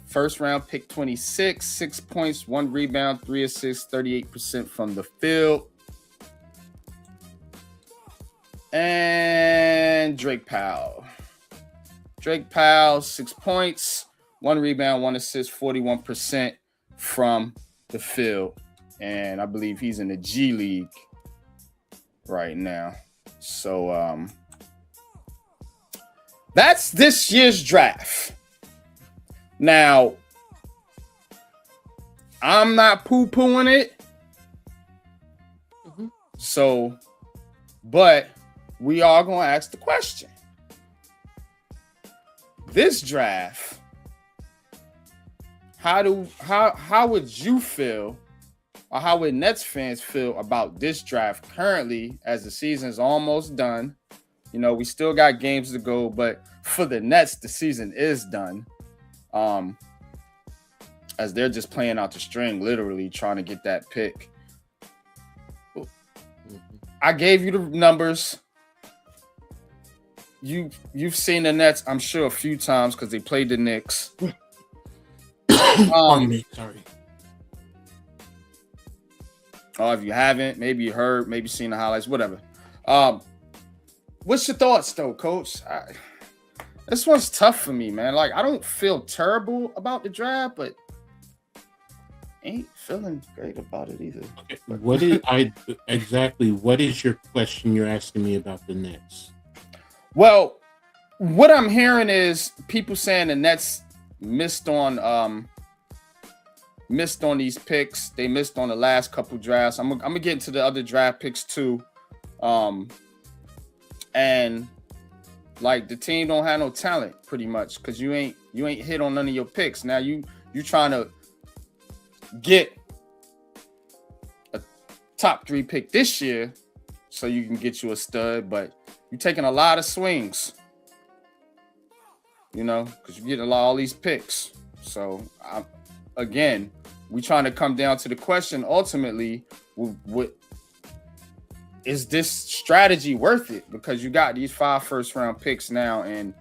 first round, pick 26, 6 points, 1 rebound, 3 assists, 38% from the field. And Drake Powell. 6 points, 1 rebound, 1 assist, 41% from the field. And I believe he's in the G League right now. So that's this year's draft. Now, I'm not poo-pooing it. So, but we are going to ask the question. This draft, how would you feel, or how would Nets fans feel about this draft currently as the season's almost done? You know, we still got games to go, but for the Nets, the season is done. As they're just playing out the string, literally trying to get that pick. I gave you the numbers. You've seen the Nets, I'm sure, a few times because they played the Knicks. Pardon me, sorry. Or if you haven't, maybe you heard, maybe seen the highlights, whatever. What's your thoughts, though, Coach? This one's tough for me, man. Like, I don't feel terrible about the draft, but ain't feeling great about it either. Okay. What is your question you're asking me about the Nets? Well, what I'm hearing is people saying the Nets missed on these picks. They missed on the last couple drafts. I'm gonna get into the other draft picks too. And like the team don't have no talent pretty much because you ain't hit on none of your picks. Now you trying to get a top 3 pick this year so you can get you a stud, but you're taking a lot of swings, you know, because you get all these picks. So we trying to come down to the question ultimately, what is this strategy worth it? Because you got these 5 first-round picks now, and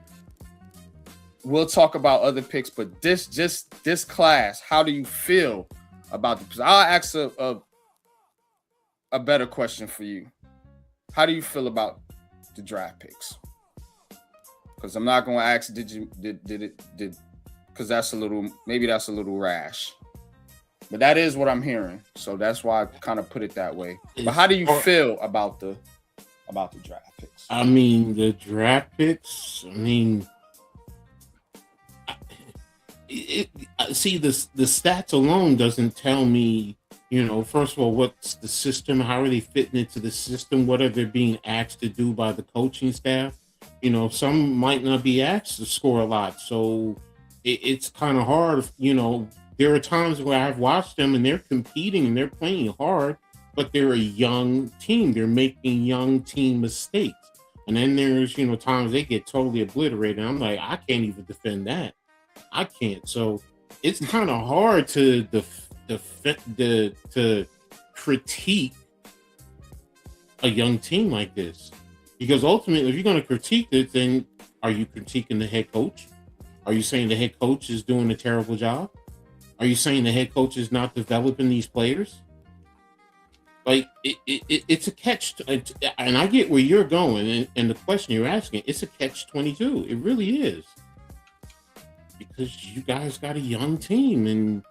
we'll talk about other picks, but this class, how do you feel about the? I'll ask a better question for you. How do you feel about the draft picks? Because I'm not going to ask, did because that's a little rash. But that is what I'm hearing. So that's why I kind of put it that way. But how do you feel about the draft picks? I mean, the draft picks, see, the stats alone doesn't tell me, first of all, what's the system? How are they fitting into the system? What are they being asked to do by the coaching staff? Some might not be asked to score a lot. So it's kind of hard. There are times where I've watched them and they're competing and they're playing hard, but they're a young team. They're making young team mistakes. And then there's, times they get totally obliterated. And I'm like, I can't even defend that. I can't. So it's kind of hard to critique a young team like this, because ultimately, if you're going to critique it, then are you critiquing the head coach? Are you saying the head coach is doing a terrible job? Are you saying the head coach is not developing these players? Like it's a catch, and I get where you're going, and the question you're asking, it's a catch-22. It really is. Because you guys got a young team, and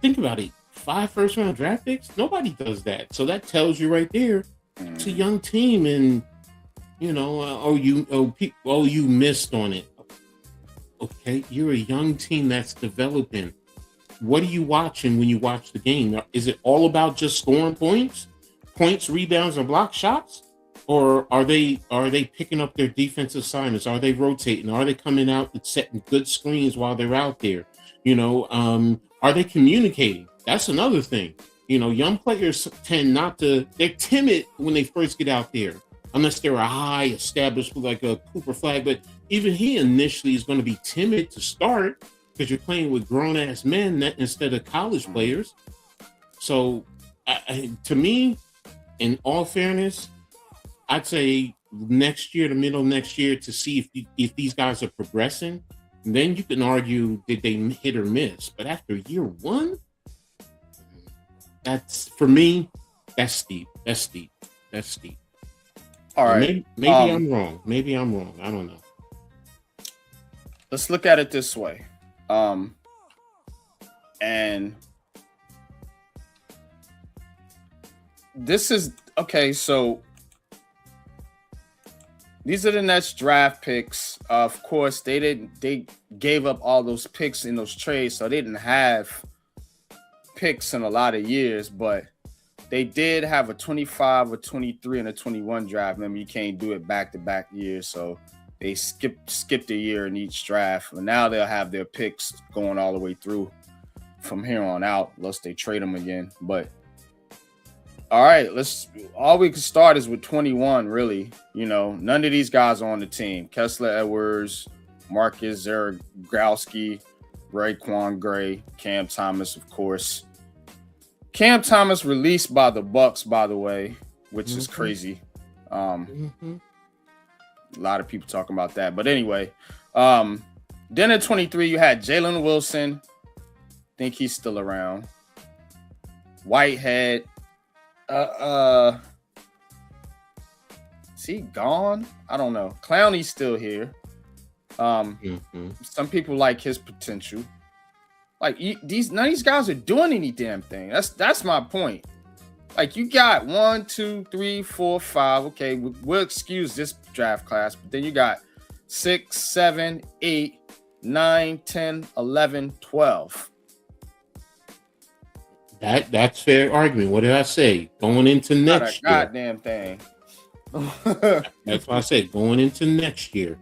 think about it. 5 first-round draft picks, nobody does that. So that tells you right there, it's a young team, and you missed on it. Okay, you're a young team that's developing. What are you watching when you watch the game? Is it all about just scoring points, rebounds, and block shots? Or are they picking up their defensive assignments? Are they rotating? Are they coming out and setting good screens while they're out there? Are they communicating? That's another thing. Young players tend they're timid when they first get out there, unless they're a high established like a Cooper Flag. But even he initially is going to be timid to start because you're playing with grown-ass men instead of college players. So to me, in all fairness, I'd say next year, the middle of next year, to see if these guys are progressing. And then you can argue, did they hit or miss? But after year 1, that's, for me, that's steep. All right. Maybe I'm wrong. I don't know. Let's look at it this way. And this is okay. So these are the Nets draft picks. Of course, they gave up all those picks in those trades, so they didn't have picks in a lot of years, but they did have a 25, a 23, and a 21 draft. Remember, you can't do it back-to-back years, so they skipped a year in each draft. And now they'll have their picks going all the way through from here on out, unless they trade them again. But all right, all we can start is with 21, really. None of these guys are on the team. Kessler Edwards, Marcus Zagorowski, Raekwon Gray, Cam Thomas, of course. Cam Thomas released by the Bucks, by the way, which is crazy. A lot of people talking about that. But anyway, then at 23, you had Jalen Wilson. Think he's still around. Whitehead. Is he gone? I don't know. Clowney's still here. Some people like his potential. Like none of these guys are doing any damn thing. That's my point. Like you got 1, 2, 3, 4, 5. Okay, we'll excuse this draft class, but then you got 6, 7, 8, 9, 10, 11, 12. That's fair argument. What did I say? Going into next year. Goddamn thing. That's why I said going into next year.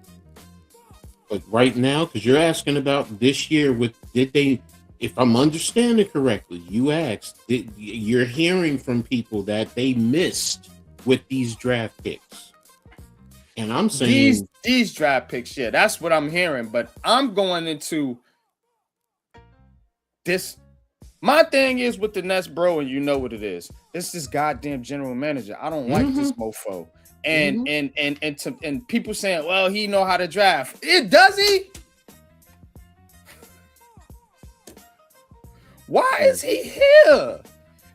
But right now, because you're asking about this year, if I'm understanding correctly, you asked, you're hearing from people that they missed with these draft picks. And I'm saying these draft picks, yeah, that's what I'm hearing. But I'm going into this My thing is with the Nets, bro, and you know what it is. It's this goddamn general manager. I don't like this mofo. And people saying, well, he know how to draft. Does he? Why is he here?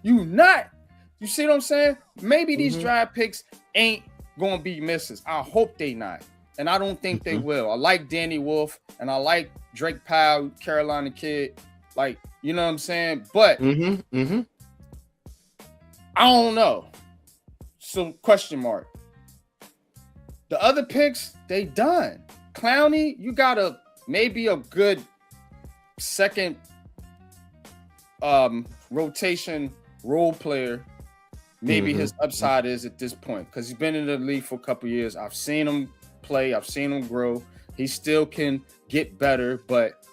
You see what I'm saying? Maybe these draft picks ain't gonna be misses. I hope they not. And I don't think they will. I like Danny Wolf and I like Drake Powell, Carolina kid. Like, you know what I'm saying? But I don't know. So question mark. The other picks, they done. Clowney, you got maybe a good second rotation role player. Maybe his upside is at this point because he's been in the league for a couple years. I've seen him play. I've seen him grow. He still can get better, but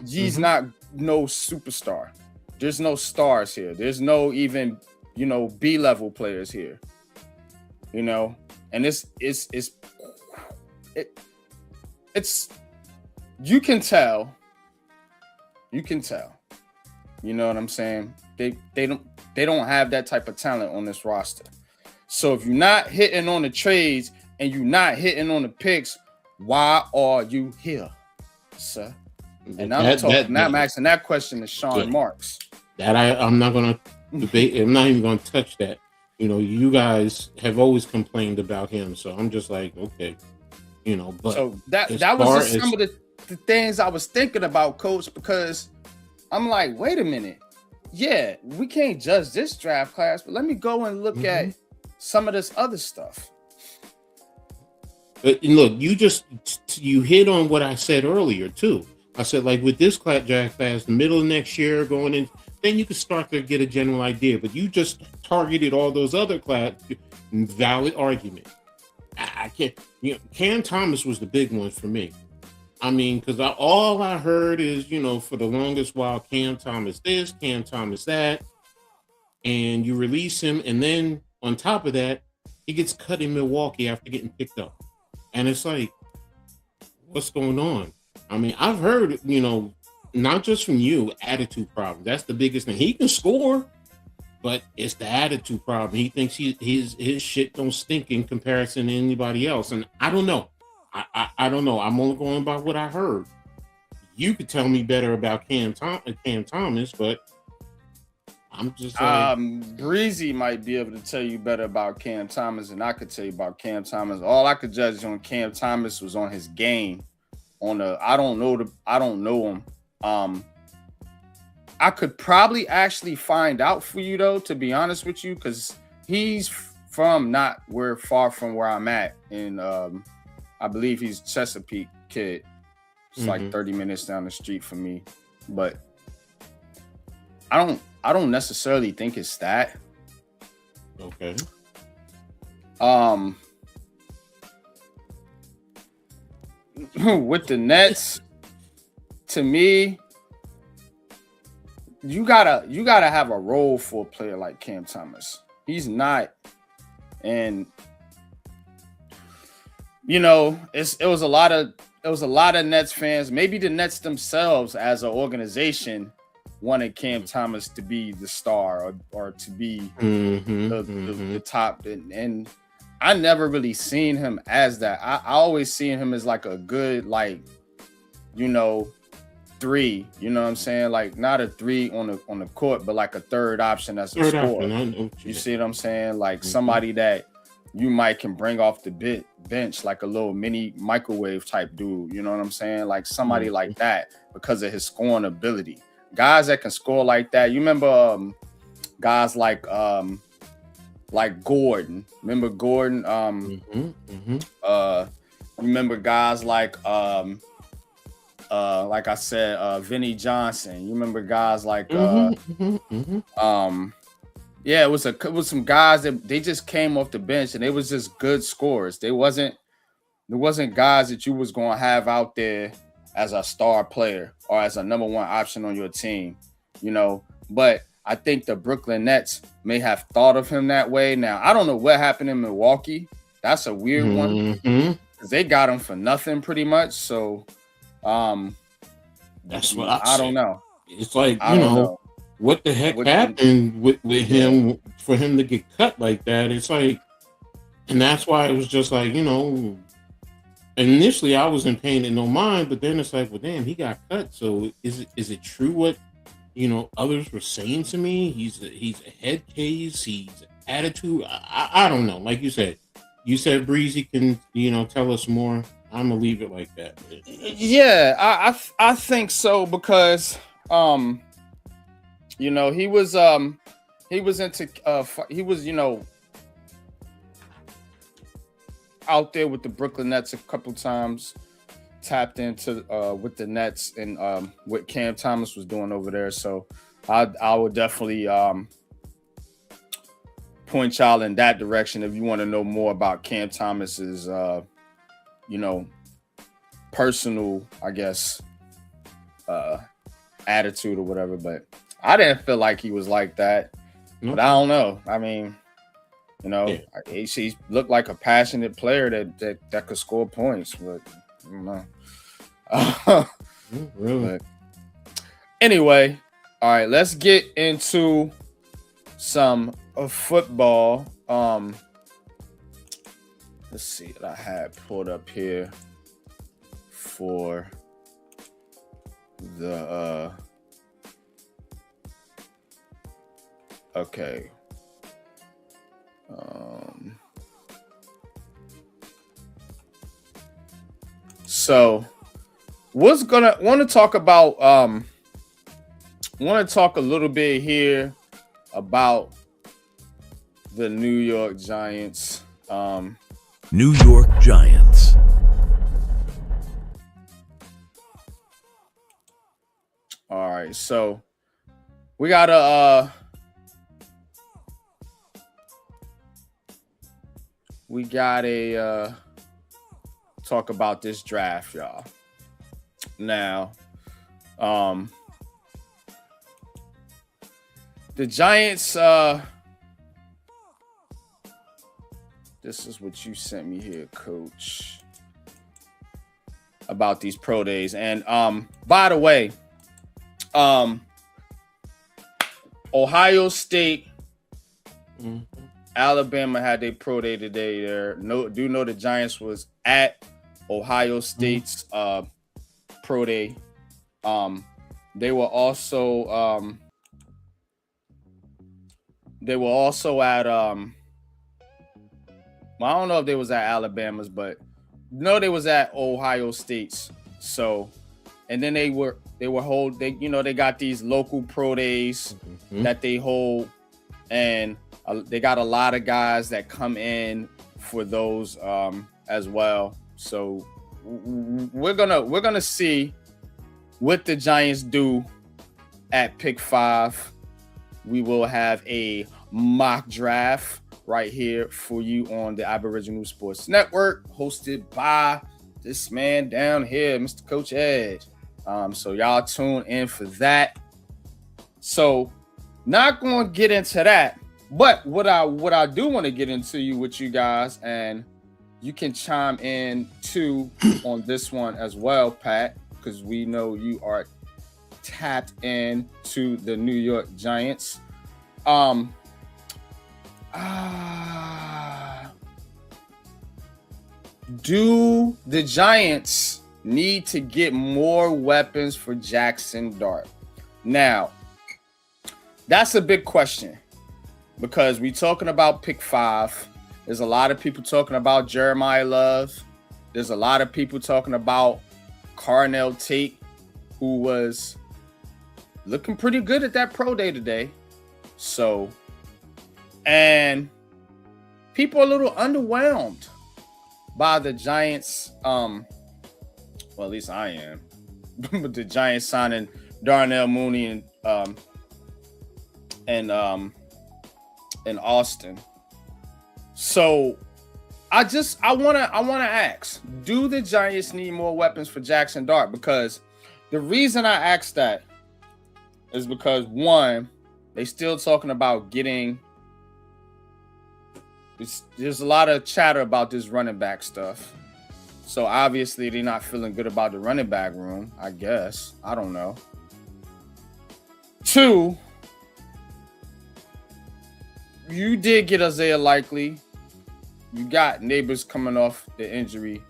he's not no superstar. There's no stars here. There's no even, B-level players here. And it's you can tell. You know what I'm saying? They don't have that type of talent on this roster. So if you're not hitting on the trades and you're not hitting on the picks, why are you here, sir? And I'm asking that question to Sean Marks. That I'm not gonna debate. I'm not even gonna touch that. You guys have always complained about him, so I'm just like, okay, But so that was just some of the things I was thinking about, Coach, because I'm like, wait a minute. Yeah, we can't judge this draft class, but let me go and look at some of this other stuff. But look, you hit on what I said earlier too. I said, like, with this draft class, middle of next year going in, then you can start to get a general idea. But you just targeted all those other class. Valid argument. I can't. Cam Thomas was the big one for me. I mean, because all I heard is, for the longest while, Cam Thomas this, Cam Thomas that, and you release him, and then on top of that, he gets cut in Milwaukee after getting picked up, and it's like, what's going on? I mean, I've heard, not just from you, attitude problem. That's the biggest thing. He can score, but it's the attitude problem. He thinks his shit don't stink in comparison to anybody else, and I don't know. I don't know. I'm only going by what I heard. You could tell me better about Cam Thomas, but I'm just like... Breezy might be able to tell you better about Cam Thomas than I could tell you about Cam Thomas. All I could judge on Cam Thomas was on his game. I don't know him. I could probably actually find out for you though, to be honest with you, because he's from far from where I'm at in I believe he's Chesapeake kid. It's like 30 minutes down the street from me. But I don't necessarily think it's that. Okay. With the Nets, to me, you gotta have a role for a player like Cam Thomas. He's not, and it was a lot of Nets fans. Maybe the Nets themselves as an organization wanted Cam Thomas to be the star or to be the top. And I never really seen him as that. I always seen him as like a good, three. You know what I'm saying? Like not a three on the court, but like a third option as a scorer. You see what I'm saying? Like somebody that you might can bring off the bench like a little mini microwave type dude. You know what I'm saying? Like somebody like that because of his scoring ability. Guys that can score like that. You remember guys like Gordon. Remember Gordon? You remember guys like I said, Vinny Johnson. You remember guys like yeah, it was some guys that they just came off the bench and they was just good scorers. There wasn't guys that you was gonna have out there as a star player or as a number one option on your team, But I think the Brooklyn Nets may have thought of him that way. Now I don't know what happened in Milwaukee. That's a weird one because they got him for nothing pretty much. So that's what I don't know. It's like I don't know. what the heck What- happened with him for him to get cut like that? It's like, and that's why it was just like, initially I wasn't paying it no mind, but then it's like, well, damn, he got cut. So is it true what others were saying to me? He's a head case. He's attitude. I don't know. Like you said Breezy can tell us more. I'm gonna leave it like that. Yeah, I think so because he was into he was out there with the Brooklyn Nets a couple times, tapped into with the Nets and what Cam Thomas was doing over there. So I would definitely point y'all in that direction if you want to know more about Cam Thomas's personal, I guess, attitude or whatever. But I didn't feel like he was like that. But I don't know. I mean, he looked like a passionate player that could score points, but I don't know. Really? But anyway, all right, let's get into some football. Let's see what I had pulled up here for the okay. So want to talk a little bit here about the New York Giants. New York Giants. All right, so we gotta talk about this draft, y'all. Now, the Giants, this is what you sent me here, Coach, about these pro days. And by the way, Ohio State, Alabama had their pro day today. Do know the Giants was at Ohio State's pro day. They were also at I don't know if they was at Alabama's, but no, they was at Ohio State's. So, and then they got these local pro days that they hold, and they got a lot of guys that come in for those as well. So we're gonna see what the Giants do at pick 5. We will have a mock draft right here for you on the Aboriginal Sports Network, hosted by this man down here, Mr. Coach Ed. So y'all tune in for that. So not going to get into that, but what I do want to get into with you guys, and you can chime in too on this one as well, Pat, because we know you are tapped in to the New York Giants. Do the Giants need to get more weapons for Jackson Dart? Now, that's a big question because we're talking about pick 5. There's a lot of people talking about Jeremiah Love. There's a lot of people talking about Carnell Tate, who was looking pretty good at that pro day today. So, and people are a little underwhelmed by the Giants. Well, at least I am. But the Giants signing Darnell Mooney and Austin. So I want to ask, do the Giants need more weapons for Jackson Dart? Because the reason I asked that is because, one, they still talking about getting. There's a lot of chatter about this running back stuff. So obviously they're not feeling good about the running back room, I guess. I don't know. 2, you did get Isaiah Likely. You got Neighbors coming off the injury.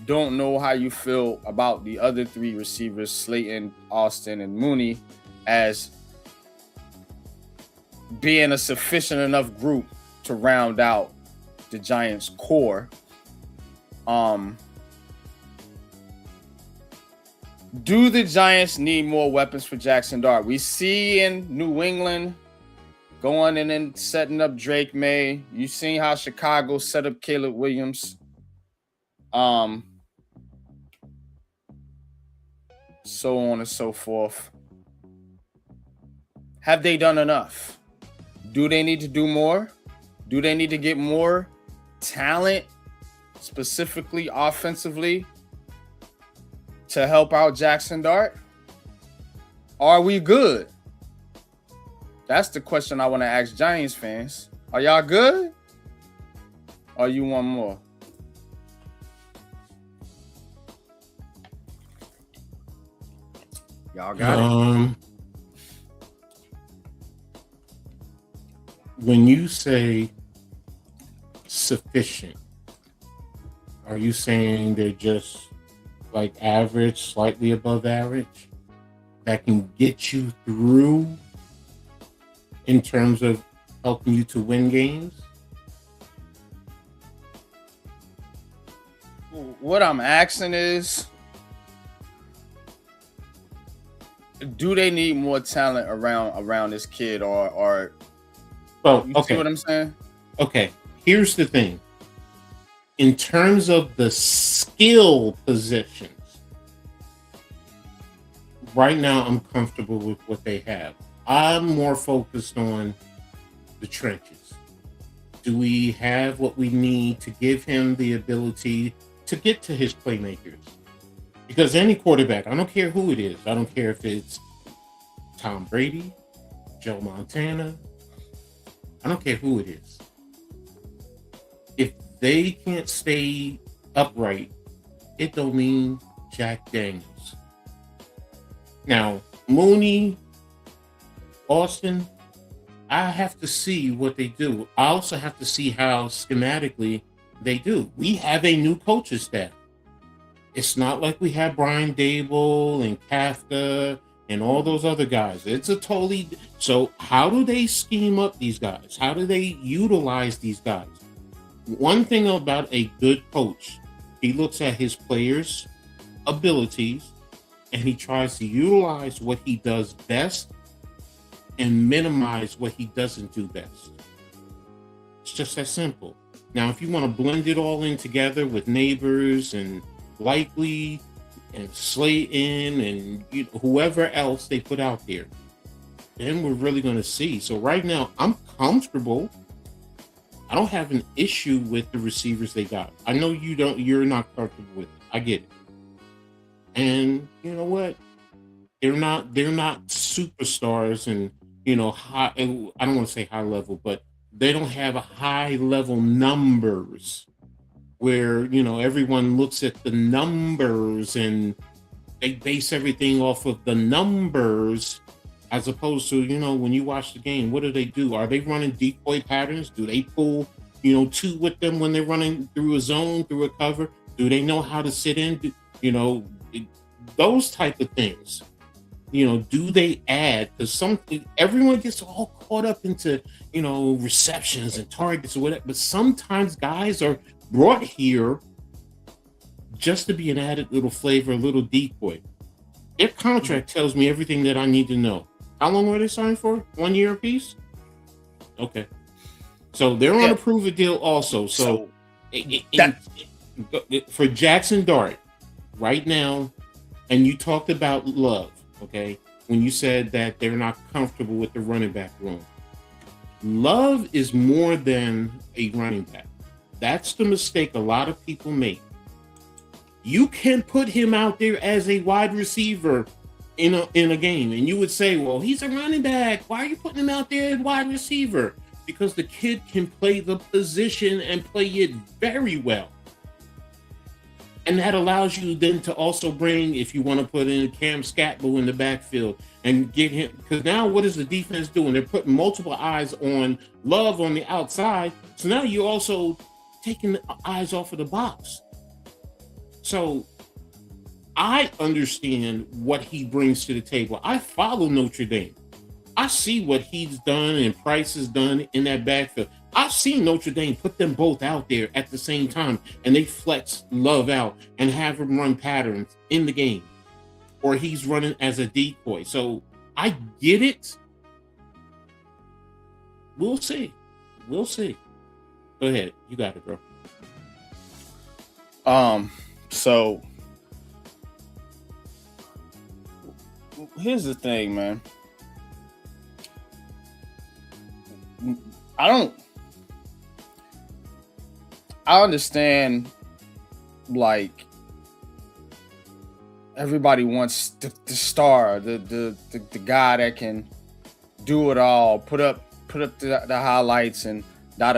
Don't know how you feel about the other three receivers, Slayton, Austin, and Mooney, as being a sufficient enough group to round out the Giants' core. Do the Giants need more weapons for Jackson Dart? We see in New England going and then setting up Drake May. You seen how Chicago set up Caleb Williams. So on and so forth. Have they done enough? Do they need to do more? Do they need to get more talent, specifically offensively, to help out Jackson Dart? Are we good? That's the question I want to ask Giants fans. Are y'all good? Or you want more? Y'all got it. When you say sufficient, are you saying they're just like average, slightly above average, that can get you through in terms of helping you to win games? What I'm asking is, do they need more talent around this kid, or well, you okay. see what I'm saying? Okay, here's the thing. In terms of the skill positions, right now I'm comfortable with what they have. I'm more focused on the trenches. Do we have what we need to give him the ability to get to his playmakers? Because any quarterback, I don't care who it is. I don't care if it's Tom Brady, Joe Montana. I don't care who it is. If they can't stay upright, it don't mean Jack Daniels. Now, Mooney, Austin, I have to see what they do. I also have to see how schematically they do. We have a new coaching staff. It's not like we have Brian Dable and Kafka and all those other guys. It's a totally... So how do they scheme up these guys? How do they utilize these guys? One thing about a good coach, he looks at his players' abilities and he tries to utilize what he does best and minimize what he doesn't do best. It's just that simple. Now, if you want to blend it all in together with Neighbors and Likely and Slayton and whoever else they put out there, then we're really going to see. So right now, I'm comfortable. I don't have an issue with the receivers they got. I know you're not comfortable with it. I get it. And you know what? They're not superstars and high. I don't want to say high level, but they don't have a high level numbers where everyone looks at the numbers and they base everything off of the numbers, as opposed to when you watch the game, what do? Are they running decoy patterns? Do they pull two with them when they're running through a zone, through a cover? Do they know how to sit in? Those type of things. Do they add? Because everyone gets all caught up into receptions and targets or whatever, but sometimes guys are brought here just to be an added little flavor, a little decoy. Their contract tells me everything that I need to know. How long were they signed for? 1 year apiece? Okay. So they're on a prove-it deal also. So for Jackson Dart, right now, and you talked about Love, okay, when you said that they're not comfortable with the running back room. Love is more than a running back. That's the mistake a lot of people make. You can put him out there as a wide receiver in a game, and you would say, well, he's a running back. Why are you putting him out there as wide receiver? Because the kid can play the position and play it very well. And that allows you then to also bring, if you want to put in Cam Scatbo in the backfield and get him, because now what is the defense doing? They're putting multiple eyes on Love on the outside. So now you're also taking the eyes off of the box. So I understand what he brings to the table. I follow Notre Dame. I see what he's done and Price has done in that backfield. I've seen Notre Dame put them both out there at the same time, and they flex Love out and have him run patterns in the game, or he's running as a decoy. So I get it. We'll see. We'll see. Go ahead. You got it, bro. So here's the thing, man. I understand, like, everybody wants the star, the guy that can do it all, put up the highlights and da.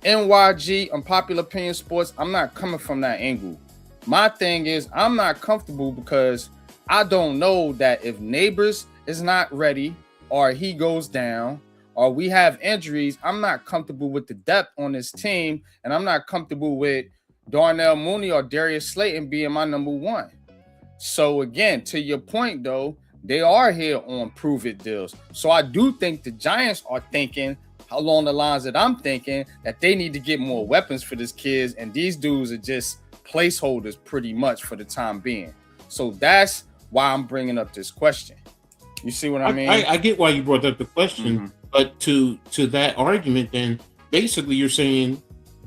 NYG, Unpopular Opinion Sports, I'm not coming from that angle. My thing is, I'm not comfortable because I don't know that if Neighbors is not ready or he goes down or we have injuries, I'm not comfortable with the depth on this team, and I'm not comfortable with Darnell Mooney or Darius Slayton being my number one. So again, to your point though, they are here on prove-it deals. So I do think the Giants are thinking along the lines that I'm thinking, that they need to get more weapons for these kids, and these dudes are just placeholders pretty much for the time being. So that's why I'm bringing up this question. You see what I mean? I get why you brought up the question, but to that argument, then basically you're saying,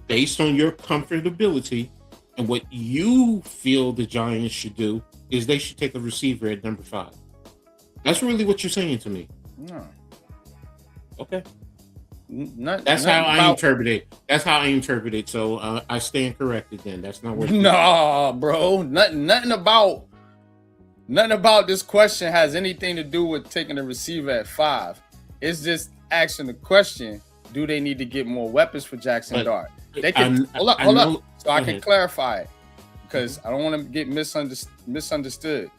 based on your comfortability and what you feel the Giants should do, is they should take a receiver at number 5. That's really what you're saying to me. No. Okay. That's how I interpret it. That's how I interpret it. So I stand corrected then. That's not what. No, bro. Nothing about this question has anything to do with taking a receiver at 5. It's just asking the question: do they need to get more weapons for Jackson Dart? They can hold up, so I can clarify it, because I don't want to get misunderstood.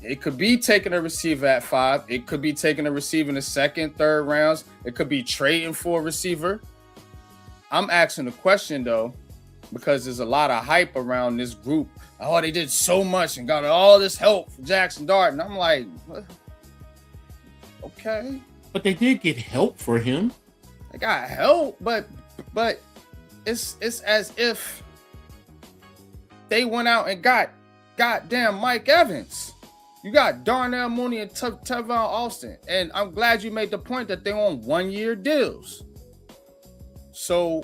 It could be taking a receiver at 5. It could be taking a receiver in the second, third rounds. It could be trading for a receiver. I'm asking the question, though, because there's a lot of hype around this group. Oh, they did so much and got all this help for Jackson Dart. And I'm like, what? Okay. But they did get help for him. They got help, but it's as if they went out and got goddamn Mike Evans. You got Darnell Mooney and Tavon Austin. And I'm glad you made the point that they're on 1-year deals. So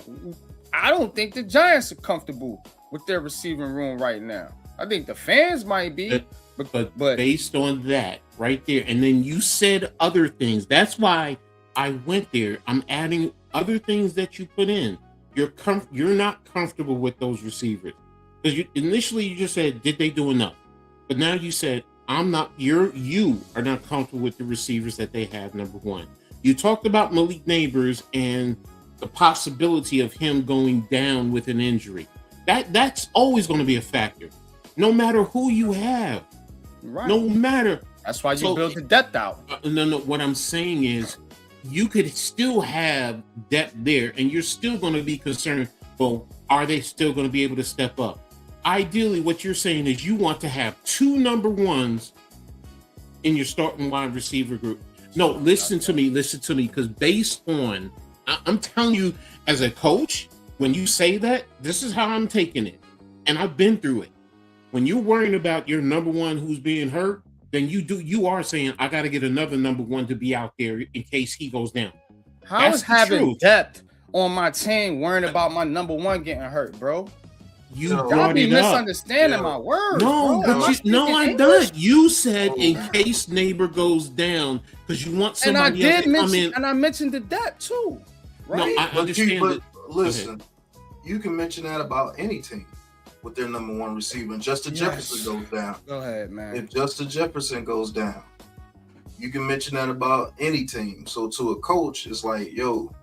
I don't think the Giants are comfortable with their receiving room right now. I think the fans might be. But based on that right there, and then you said other things. That's why I went there. I'm adding other things that you put in. You're not comfortable with those receivers. Because initially you just said, did they do enough? But now you said, you are not comfortable with the receivers that they have, number 1. You talked about Malik Neighbors and the possibility of him going down with an injury. That's always going to be a factor, no matter who you have. Right. No matter. That's why you build the depth out. No. What I'm saying is, you could still have depth there, and you're still going to be concerned. Well, are they still going to be able to step up? Ideally, what you're saying is you want to have 2 number 1s in your starting wide receiver group. No, listen to me, because based on, I'm telling you, as a coach, when you say that, this is how I'm taking it. And I've been through it. When you're worrying about your number 1 who's being hurt, then you are saying, I got to get another number 1 to be out there in case he goes down. How is having depth on my team worrying about my number 1 getting hurt, bro? Y'all be misunderstanding my words. No, bro. but I'm done. You said in case Neighbor goes down, because you want somebody else to come in. And I mentioned the depth too, right? No, I understand. But listen, you can mention that about any team with their number 1 receiver. And Justin Jefferson goes down. Go ahead, man. If Justin Jefferson goes down, you can mention that about any team. So to a coach, it's like, yo,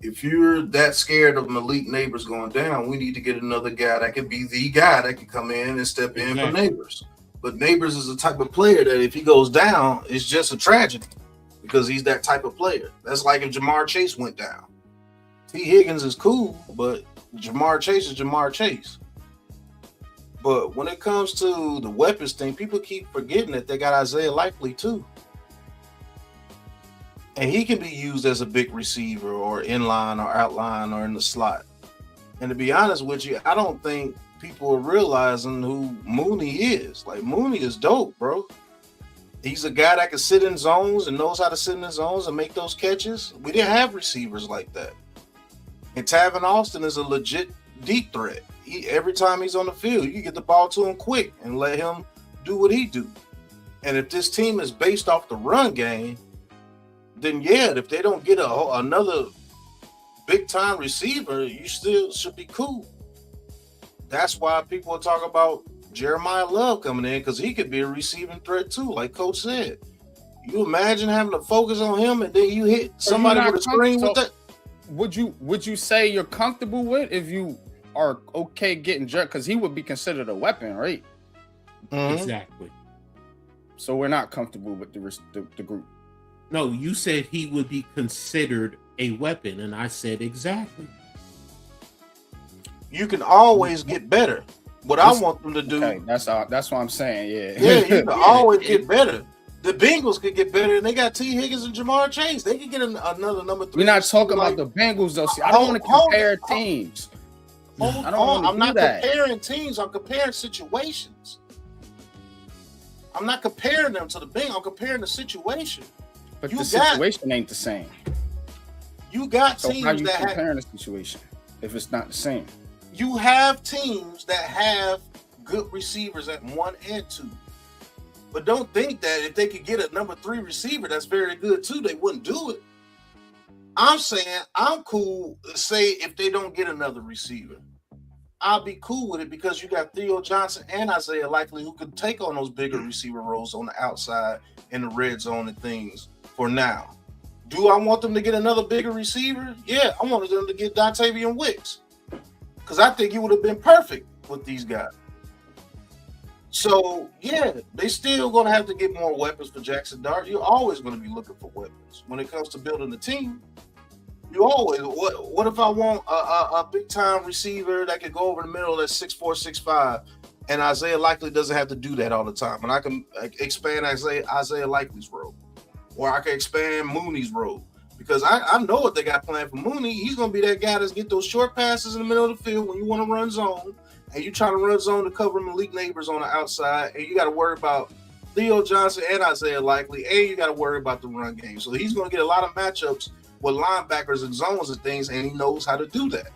if you're that scared of Malik Neighbors going down, we need to get another guy that could be the guy that can come in and step in for Neighbors. But Neighbors is the type of player that if he goes down, it's just a tragedy because he's that type of player. That's like if Jamar Chase went down. T. Higgins is cool, but Jamar Chase is Jamar Chase. But when it comes to the weapons thing, people keep forgetting that they got Isaiah Likely too. And he can be used as a big receiver or inline or outline or in the slot. And to be honest with you, I don't think people are realizing who Mooney is. Like, Mooney is dope, bro. He's a guy that can sit in zones and knows how to sit in the zones and make those catches. We didn't have receivers like that. And Tavon Austin is a legit deep threat. Every time he's on the field, you get the ball to him quick and let him do what he do. And if this team is based off the run game, then yeah, if they don't get another big-time receiver, you still should be cool. That's why people are talking about Jeremiah Love coming in, because he could be a receiving threat too, like Coach said. You imagine having to focus on him and then you hit somebody with a screen with that? Would you say you're comfortable with if you are okay getting jerked? Because he would be considered a weapon, right? Mm-hmm. Exactly. So we're not comfortable with the group. No, you said he would be considered a weapon, and I said exactly. You can always get better. What I want them to do. Okay, that's what I'm saying. Yeah. Yeah, you can always get better. The Bengals could get better, and they got T. Higgins and Jamar Chase. They could get another number 3. We're not talking about the Bengals, though. See, I don't want to compare teams. I'm not comparing teams. I'm comparing situations. I'm not comparing them to the Bengals. I'm comparing the situation. But the situation ain't the same. You got so teams how you that comparing the situation if it's not the same? You have teams that have good receivers at 1 and 2. But don't think that if they could get a number 3 receiver that's very good too, they wouldn't do it. I'm saying I'm cool, say, if they don't get another receiver. I'll be cool with it because you got Theo Johnson and Isaiah Likely who could take on those bigger receiver roles on the outside in the red zone and things for now. Do I want them to get another bigger receiver? Yeah, I wanted them to get Dontavian Wicks because I think he would have been perfect with these guys. So, yeah, they still going to have to get more weapons for Jackson Dart. You're always going to be looking for weapons. When it comes to building a team, you always, what if I want a big-time receiver that can go over the middle that's 6'4", 6'5", and Isaiah Likely doesn't have to do that all the time, and I can expand Isaiah Likely's role, or I can expand Mooney's role, because I know what they got planned for Mooney. He's going to be that guy that's get those short passes in the middle of the field when you want to run zone, and you trying to run zone to cover Malik Neighbors on the outside, and you got to worry about Theo Johnson and Isaiah Likely, and you got to worry about the run game. So he's going to get a lot of matchups with linebackers and zones and things, and he knows how to do that.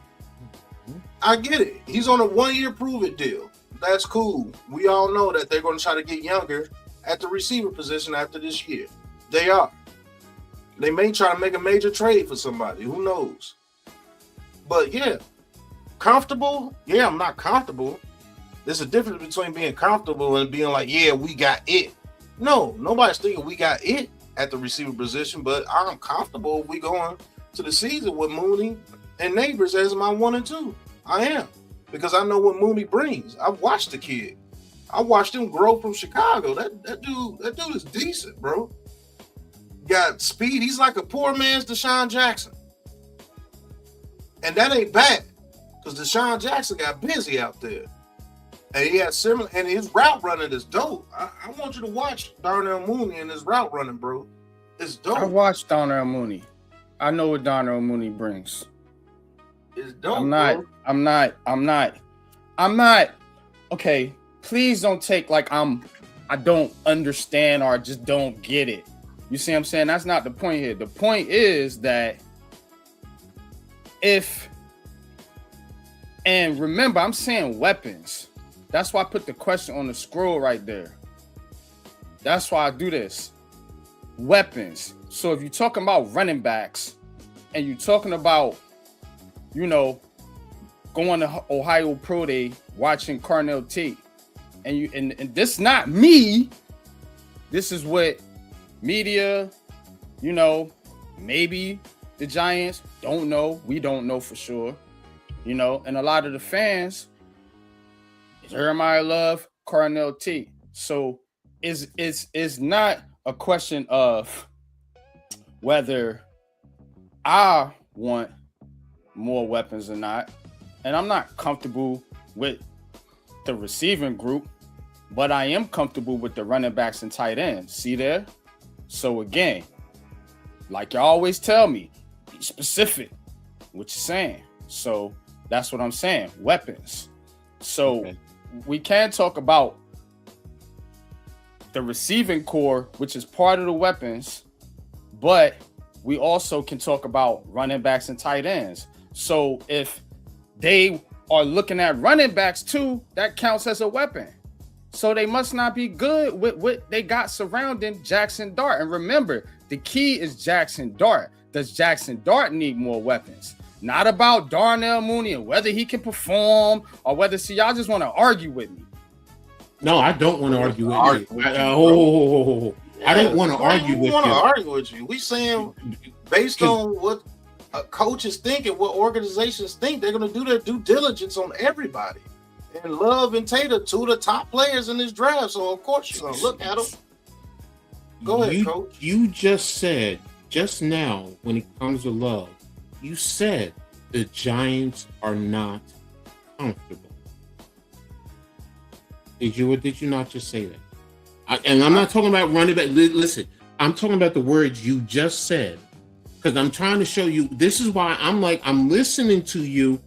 I get it. He's on a 1-year prove-it deal. That's cool. We all know that they're going to try to get younger at the receiver position after this year. They are. They may try to make a major trade for somebody. Who knows? But, yeah, comfortable? Yeah, I'm not comfortable. There's a difference between being comfortable and being like, yeah, we got it. No, nobody's thinking we got it at the receiver position, but I'm comfortable if we going to the season with Mooney and Neighbors as my 1 and 2. I am, because I know what Mooney brings. I've watched the kid. I watched him grow from Chicago. That dude is decent, bro. Got speed. He's like a poor man's Deshaun Jackson. And that ain't bad, because Deshaun Jackson got busy out there. And he had similar, and his route running is dope. I want you to watch Darnell Mooney and his route running, bro. It's dope. I watched Darnell Mooney. I know what Darnell Mooney brings. It's dope. I'm not. Okay, please don't take like I don't understand or just don't get it. You see what I'm saying? That's not the point here. The point is that and remember, I'm saying weapons. That's why I put the question on the scroll right there. That's why I do this. Weapons. So if you're talking about running backs and you're talking about, going to Ohio Pro Day, watching Carnell Tate, and this not me. This is what media, maybe the Giants. Don't know. We don't know for sure. You know, and a lot of the fans, Jeremiah Love, Cornell T. So it's not a question of whether I want more weapons or not. And I'm not comfortable with the receiving group, but I am comfortable with the running backs and tight ends. See there? So again, like you always tell me, be specific what you're saying. So that's what I'm saying. Weapons. So we can talk about the receiving core, which is part of the weapons, but we also can talk about running backs and tight ends. So if they are looking at running backs too, that counts as a weapon. So they must not be good with what they got surrounding Jackson Dart. And remember, the key is Jackson Dart. Does Jackson Dart need more weapons? Not about Darnell Mooney and whether he can perform or whether, see, y'all just want to argue with me. No, I don't want to argue with you. I don't want to argue with you. We want to argue with you. We saying based on what coaches think and what organizations think, they're going to do their due diligence on everybody. And Love and Tater, two of the top players in this draft. So, of course, you're going to look at them. Go ahead, Coach. You just said, just now, when it comes to Love, you said the Giants are not comfortable. Did you or did you not just say that? And I'm not talking about running back. Listen, I'm talking about the words you just said. Because I'm trying to show you, this is why I'm listening to you.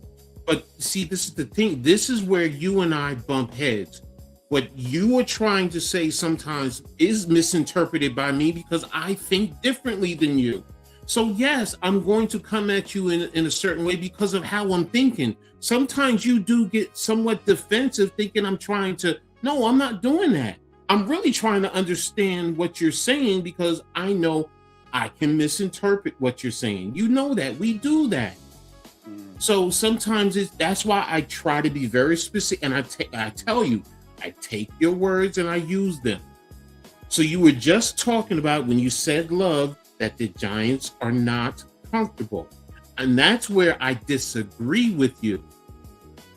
But see, this is the thing. This is where you and I bump heads. What you are trying to say sometimes is misinterpreted by me because I think differently than you. So yes, I'm going to come at you in a certain way because of how I'm thinking. Sometimes you do get somewhat defensive thinking I'm trying to, no, I'm not doing that. I'm really trying to understand what you're saying because I know I can misinterpret what you're saying. You know that, we do that. So sometimes that's why I try to be very specific and I tell you, I take your words and I use them. So you were just talking about when you said Love, that the Giants are not comfortable. And that's where I disagree with you.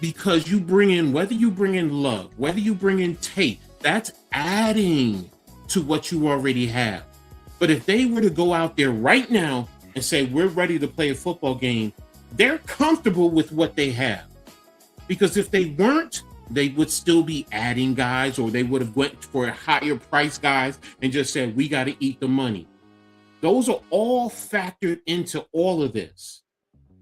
Because you bring in, whether you bring in Love, whether you bring in Tate, that's adding to what you already have. But if they were to go out there right now and say, we're ready to play a football game, they're comfortable with what they have. Because if they weren't, they would still be adding guys, or they would have went for higher price guys and just said, we got to eat the money. Those are all factored into all of this.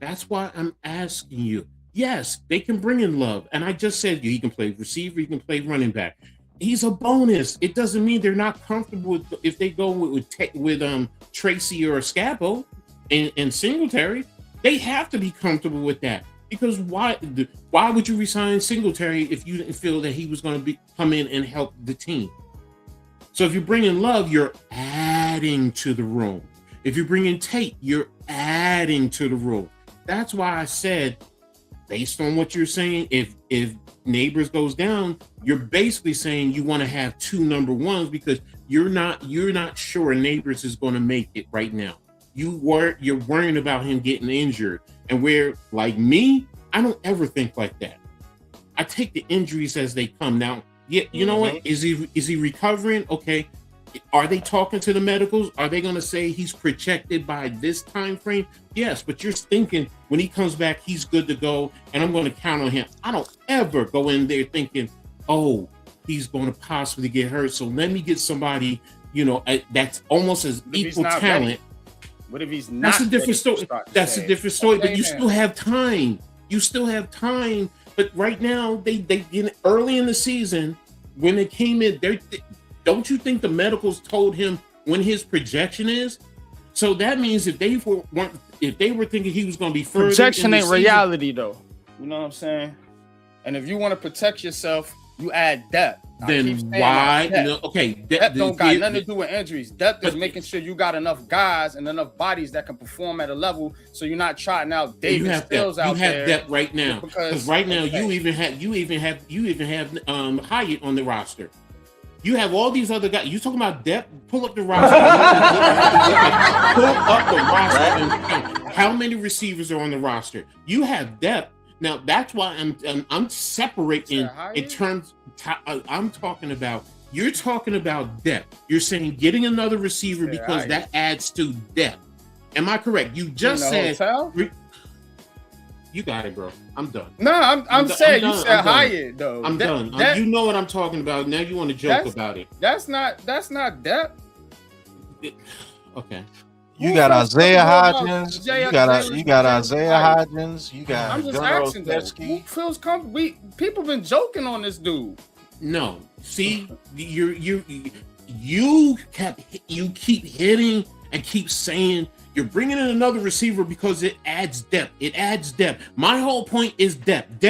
That's why I'm asking you. Yes, they can bring in Love. And I just said he can play receiver, he can play running back. He's a bonus. It doesn't mean they're not comfortable with, if they go with Tracy or Scabo and Singletary. They have to be comfortable with that. Because why would you resign Singletary if you didn't feel that he was going to come in and help the team? So if you bring in Love, you're adding to the room. If you bring in Tate, you're adding to the room. That's why I said, based on what you're saying, if Neighbors goes down, you're basically saying you want to have two number ones because you're not sure Neighbors is going to make it right now. You're worrying about him getting injured. And where, like me, I don't ever think like that. I take the injuries as they come. Now, yeah, you know what? Is he recovering? Okay. Are they talking to the medicals? Are they going to say he's projected by this time frame? Yes, but you're thinking when he comes back, he's good to go, and I'm going to count on him. I don't ever go in there thinking, oh, he's going to possibly get hurt, so let me get somebody, that's almost as equal talent. Ready? What if he's not? That's a different story. That's a different story, but you still have time. But right now, they get early in the season when they came in. Don't you think the medicals told him when his projection is? So that means if they were thinking he was going to be further, projection ain't reality though. You know what I'm saying? And if you want to protect yourself, you add depth. Then why? Depth don't got nothing to do with injuries. Depth is making sure you got enough guys and enough bodies that can perform at a level, so you're not trotting out David Stills out there. You have depth right now because right now you even have Hyatt on the roster. You have all these other guys. You talking about depth? Pull up the roster. Pull up the roster. How many receivers are on the roster? You have depth. Now that's why I'm separating in terms. I'm talking about. You're talking about depth. You're saying getting another receiver because that adds to depth. Am I correct? You just said. You got it, bro. I'm done. No, I'm saying you said Hyatt though. I'm done. You know what I'm talking about. Now you want to joke about it. That's not depth. Okay. You got Isaiah Hodgins. You got Isaiah Hodgins. You got. I'm just asking. Who feels comfortable? People been joking on this dude. No, see, you keep hitting and keep saying you're bringing in another receiver because it adds depth. It adds depth. My whole point is depth.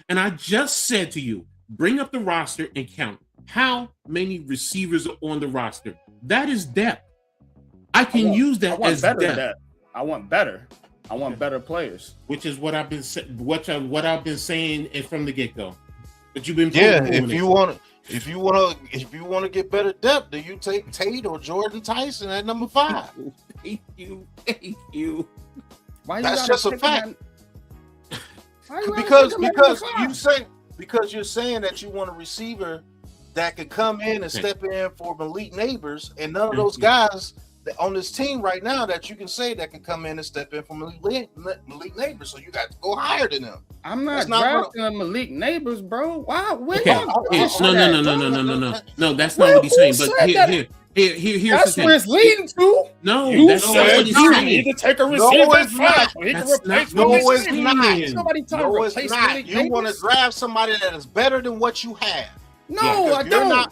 And I just said to you, bring up the roster and count how many receivers are on the roster. That is depth. I can use that as depth. I want better. I want better players, which is what I've been saying from the get-go. But you've been if you want to get better depth, do you take Tate or Jordan Tyson at number 5? Thank you. That's just a fact. Because you're saying that you want a receiver that could come in and step in for Malik Neighbors, and none of those guys on this team right now that you can say that can come in and step in for Malik Neighbors. So you got to go higher than them. I'm not drafting Malik Neighbors, bro. Why? No, that's not what he's saying. But here's that's the thing. Where it's leading to. No, that's not what he's saying. You need to take a receiver at 5. He can replace it's not. Somebody trying to replace Malik You want to draft somebody that is better than what you have. No, I don't.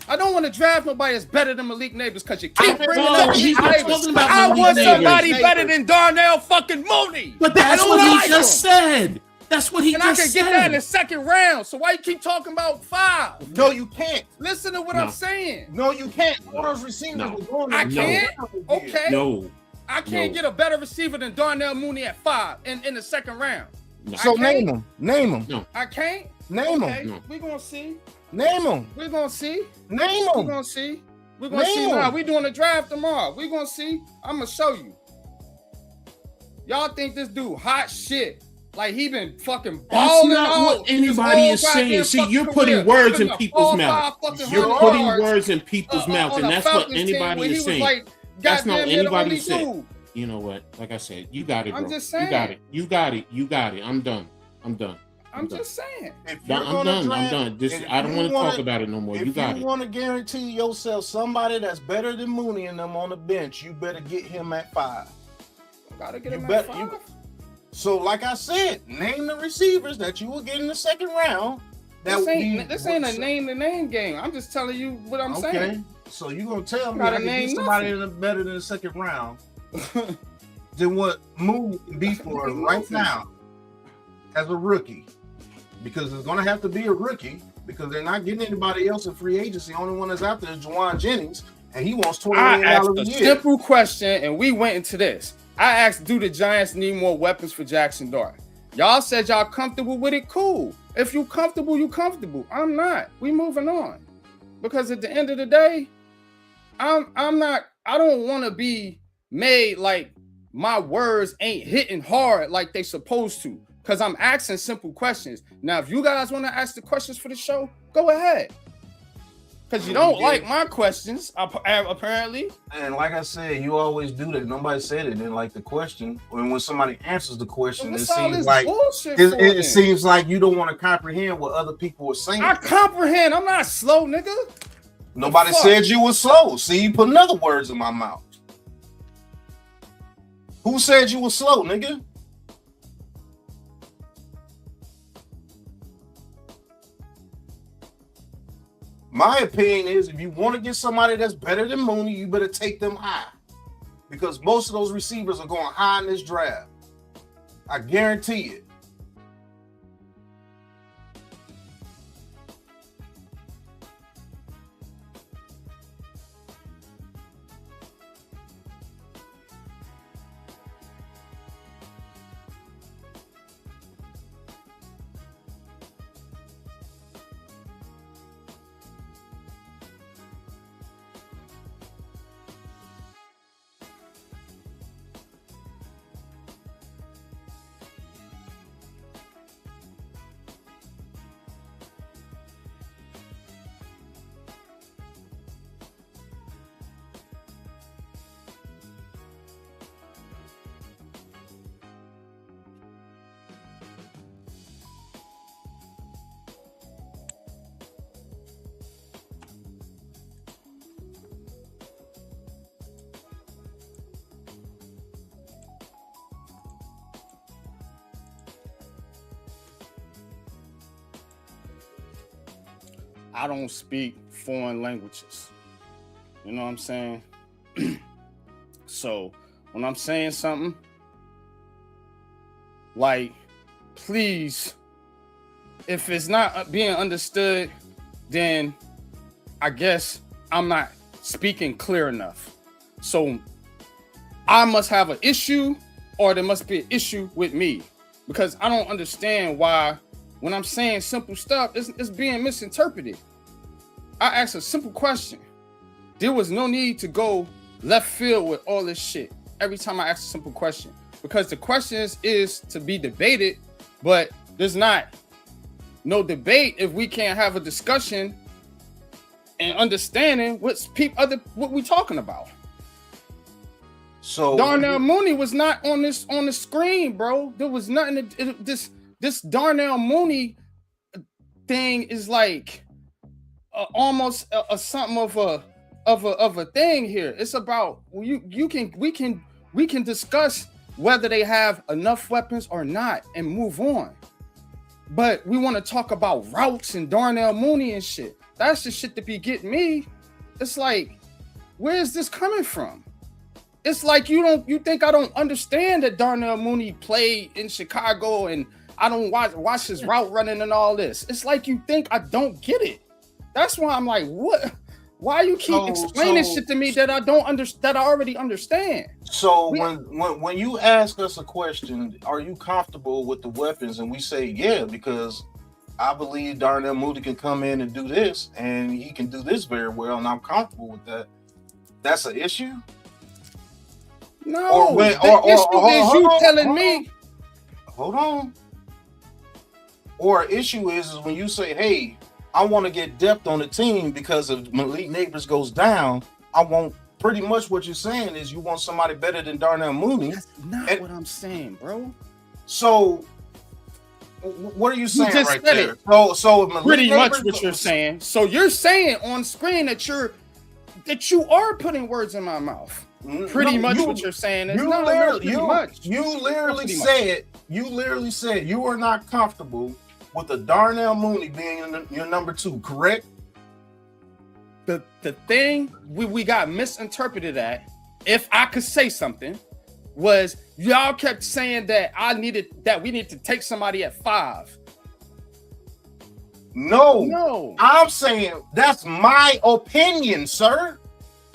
I don't want to draft nobody that's better than Malik Neighbors because you keep bringing up I want somebody better than Darnell fucking Mooney. But that's what he just said. That's what he just said. And I can get that in the second round. So why you keep talking about 5? No, you can't. Listen to what I'm saying. No, you can't. All those receivers are going. I can't. Okay. No. I can't get a better receiver than Darnell Mooney at 5 in the second round. No. So name him. No. I can't. Name him. No. We're gonna see. Name him. We're gonna see. Name him. We're gonna see. We're gonna see now. We're doing a draft tomorrow. We're gonna see. I'm gonna show you. Y'all think this dude hot shit? Like he been fucking balling out. That's not what anybody is saying. See, you're putting words in people's mouth. You're putting words in people's mouth, and that's what anybody is saying. That's not what anybody said. You know what? Like I said, you got it, bro. I'm just saying. You got it. I'm done. I'm just saying. I'm done. I don't want to talk about it no more. You got it. If you want to guarantee yourself somebody that's better than Mooney and them on the bench, you better get him at 5. Gotta get him at 5. So, like I said, name the receivers that you will get in the second round. This ain't a name game. I'm just telling you what I'm saying. Okay. So you gonna tell me I can get somebody better than the second round than what Mooney can be for right now as a rookie? Because it's going to have to be a rookie because they're not getting anybody else in free agency. The only one that's out there is Juwan Jennings, and he wants $20 million a year. Simple question, and we went into this. I asked, do the Giants need more weapons for Jackson Dart? Y'all said y'all comfortable with it. Cool. If you comfortable, you comfortable. I'm not. We moving on. Because at the end of the day, I'm not. I don't want to be made like my words ain't hitting hard like they supposed to. Because I'm asking simple questions. Now, if you guys want to ask the questions for the show, go ahead. Because you don't like my questions, apparently. And like I said, you always do that. Nobody said it didn't like the question. When somebody answers the question, it seems like you don't want to comprehend what other people are saying. I comprehend. I'm not slow, nigga. Nobody said you were slow. See, you put another words in my mouth. Who said you were slow, nigga? My opinion is if you want to get somebody that's better than Mooney, you better take them high. Because most of those receivers are going high in this draft. I guarantee it. I don't speak foreign languages. You know what I'm saying? So when I'm saying something, like, please, if it's not being understood, then I guess I'm not speaking clear enough. So I must have an issue, or there must be an issue with me, because I don't understand why when I'm saying simple stuff, it's being misinterpreted. I asked a simple question. There was no need to go left field with all this shit every time I ask a simple question, because the question is to be debated, but there's not no debate if we can't have a discussion and understanding what we talking about. So Darnell Mooney was not on the screen, bro. There was nothing. This Darnell Mooney thing is like almost something of a thing here. It's about we can discuss whether they have enough weapons or not and move on. But we want to talk about routes and Darnell Mooney and shit. That's the shit that be getting me. It's like, where is this coming from? It's like you think I don't understand that Darnell Mooney played in Chicago and I don't watch his route running and all this. It's like you think I don't get it. That's why I'm like, what? Why you keep explaining shit to me that I don't understand, that I already understand? So when you ask us a question, are you comfortable with the weapons? And we say, yeah, because I believe Darnell Mooney can come in and do this, and he can do this very well, and I'm comfortable with that. That's an issue? No, the issue is you telling me. Hold on. Or an issue is when you say, hey, I want to get depth on the team because if Malik Neighbors goes down, I want pretty much what you're saying is you want somebody better than Darnell Mooney. That's not what I'm saying, bro. So what are you saying right there? It. So pretty much what you're saying. So you're saying on screen that you are putting words in my mouth. Pretty much what you're saying is you literally said you are not comfortable with the Darnell Mooney being your number 2, correct? The thing we got misinterpreted at, if I could say something, was y'all kept saying that we need to take somebody at 5. No. I'm saying that's my opinion, sir.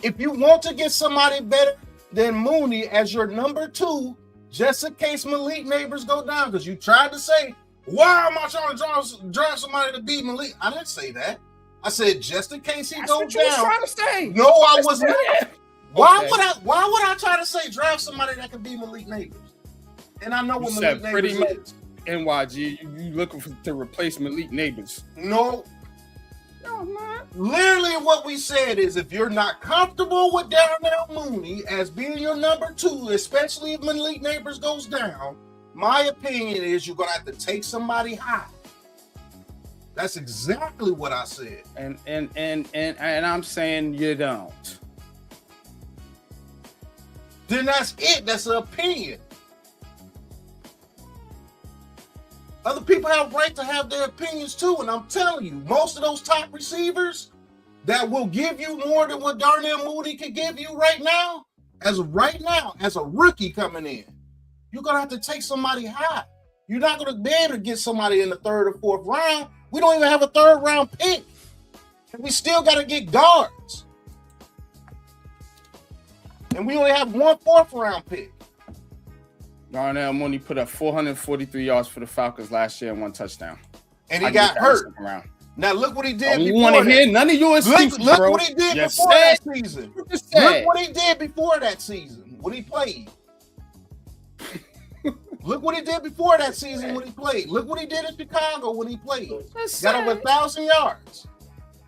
If you want to get somebody better than Mooney as your number 2, just in case Malik Neighbors go down, because you tried to say, why am I trying to draft somebody to beat Malik? I didn't say that. I said just in case he goes down. Trying to say. No, I was not. Why would I try to say draft somebody that can beat Malik Neighbors? And I know what Malik Neighbors is. NYG, you looking to replace Malik Neighbors? No, I'm not. Literally, what we said is if you're not comfortable with Darnell Mooney as being your number 2, especially if Malik Neighbors goes down, my opinion is you're gonna have to take somebody high. That's exactly what I said. And I'm saying you don't. Then that's it. That's an opinion. Other people have right to have their opinions too, and I'm telling you, most of those top receivers that will give you more than what Darnell Mooney can give you right now, as a rookie coming in, you're gonna have to take somebody high. You're not gonna be able to get somebody in the 3rd or 4th round. We don't even have a 3rd round pick, and we still gotta get guards, and we only have 1 4th round pick. Darnell Mooney put up 443 yards for the Falcons last year and 1 touchdown. And he got hurt. Now look what he did before that. Hear none of your excuses, look bro. What he did before that season. Look what he did before that season when he played. Look what he did before that season when he played. Look what he did in Chicago when he played. Got over 1,000 yards.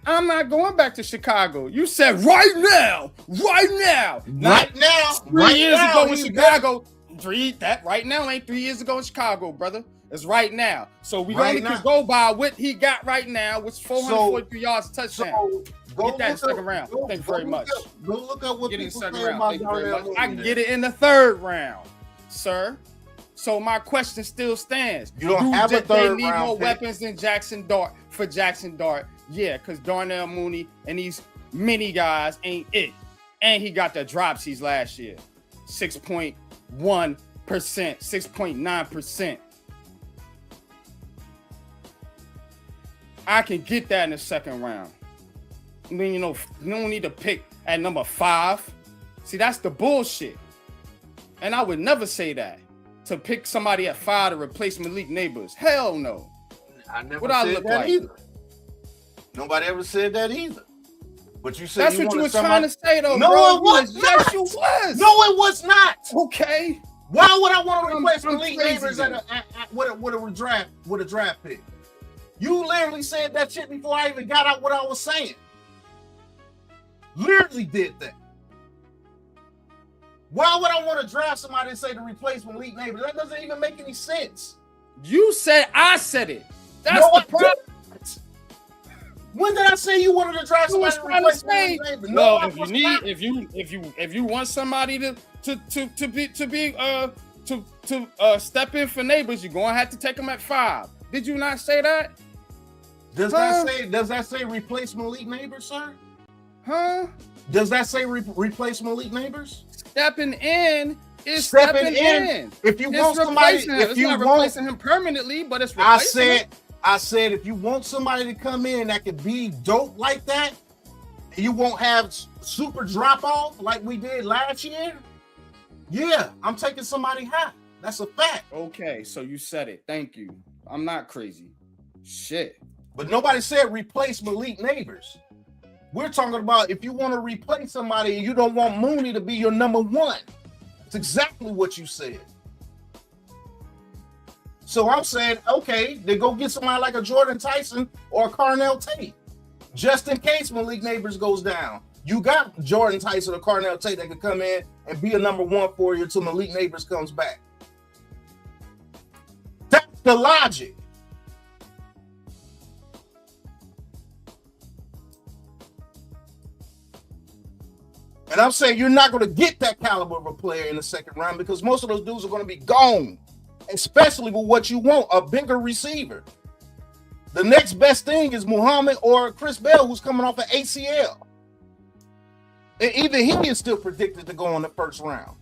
I'm not going back to Chicago. You said right now. Right now. 3 years ago in Chicago. Right now ain't 3 years ago in Chicago, brother. It's right now. So we only can go by what he got right now, which 443 yards touchdown. Get that in the 2nd round. Thank you very much. Go look up what get in people the 2nd say round. about Thank you very much. Darnell I can get it in the 3rd round, sir. So my question still stands. You don't have a 3rd They need round more pick. weapons than Jackson Dart for Jackson Dart Yeah, because Darnell Mooney and these mini guys ain't it. And he got the dropsies last year. 6.1%, 6.9%. I can get that in the second round. I mean, you don't need to pick at number 5. See, that's the bullshit. And I would never say that. To pick somebody at 5 to replace Malik Neighbors. Hell no. I never What I said look that like? either. Nobody ever said that either. But you said That's what you were trying to say, though, No, bro. it was not. Yes, you was. No, it was not. Okay. Why would I want to replace I'm Malik crazy Neighbors then. with a draft pick? You literally said that shit before I even got out what I was saying. Literally did that. Why would I want to draft somebody and say to replace Malik Neighbors? That doesn't even make any sense. You said I said it. That's No, the problem. When did I say you wanted to draft You was somebody to trying to replace say, Malik Neighbors? well, I if you was need, not. if you want somebody to step in for Neighbors, you're gonna have to take them at 5. Did you not say that? Does that say replace Malik Neighbors, sir? Huh? Does that say replace Malik Neighbors? Stepping in is Stepping stepping in. in. If you It's want somebody, replacing him. if It's you not want, replacing him permanently, but it's replacing him. I said, if you want somebody to come in that could be dope like that, and you won't have super drop off like we did last year. Yeah, I'm taking somebody high. That's a fact. Okay, so you said it. Thank you. I'm not crazy. Shit. But nobody said replace Malik Neighbors. We're talking about if you want to replace somebody and you don't want Mooney to be your number 1. It's exactly what you said. So I'm saying, okay, then go get somebody like a Jordan Tyson or a Carnell Tate. Just in case Malik Neighbors goes down. You got Jordan Tyson or Carnell Tate that could come in and be a number 1 for you until Malik Neighbors comes back. That's the logic. And I'm saying you're not going to get that caliber of a player in the second round because most of those dudes are going to be gone, especially with what you want, a bigger receiver. The next best thing is Muhammad or Chris Bell, who's coming off an ACL. And even he is still predicted to go in the first round.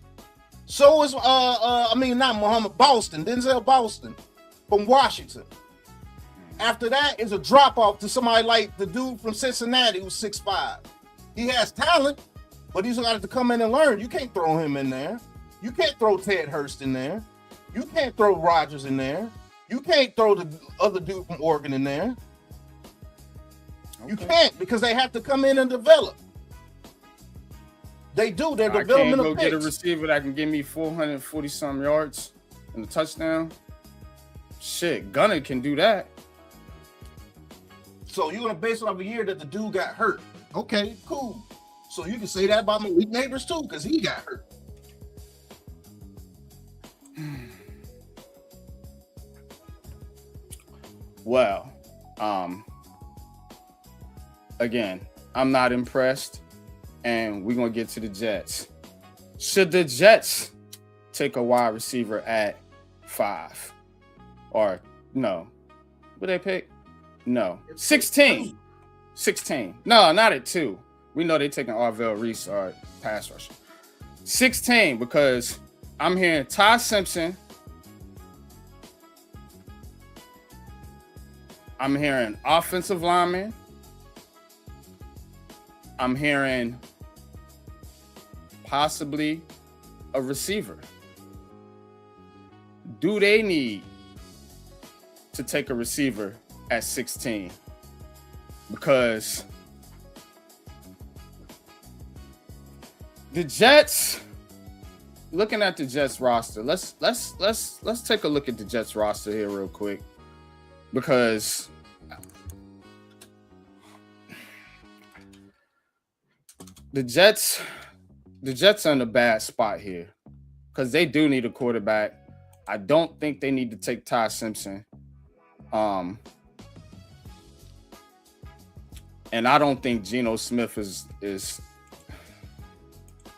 So is, not Muhammad, Denzel Boston from Washington. After that is a drop-off to somebody like the dude from Cincinnati who's 6'5". He has talent, but he's got to come in and learn. You can't throw him in there. You can't throw Ted Hurst in there. You can't throw Rodgers in there. You can't throw the other dude from Oregon in there. Okay. You can't because they have to come in and develop. They do. They're developmental picks. I can't go get a receiver that can give me 440-some yards and a touchdown. Shit, Gunner can do that. So you're going to base it off a year that the dude got hurt. Okay, cool. So you can say that about Malik Neighbors too, because he got hurt. Well, again, I'm not impressed, and we're gonna get to the Jets. Should the Jets take a wide receiver at 5? Or no? Would they pick? No. 16. 16. No, not at 2. We know they're taking Arvell Reese or pass rusher. 16, because I'm hearing Ty Simpson. I'm hearing offensive lineman. I'm hearing possibly a receiver. Do they need to take a receiver at 16? Because the Jets, looking at the Jets roster, let's take a look at the Jets roster here real quick, because the Jets are in a bad spot here because they do need a quarterback. I don't think they need to take Ty Simpson. And I don't think Geno Smith is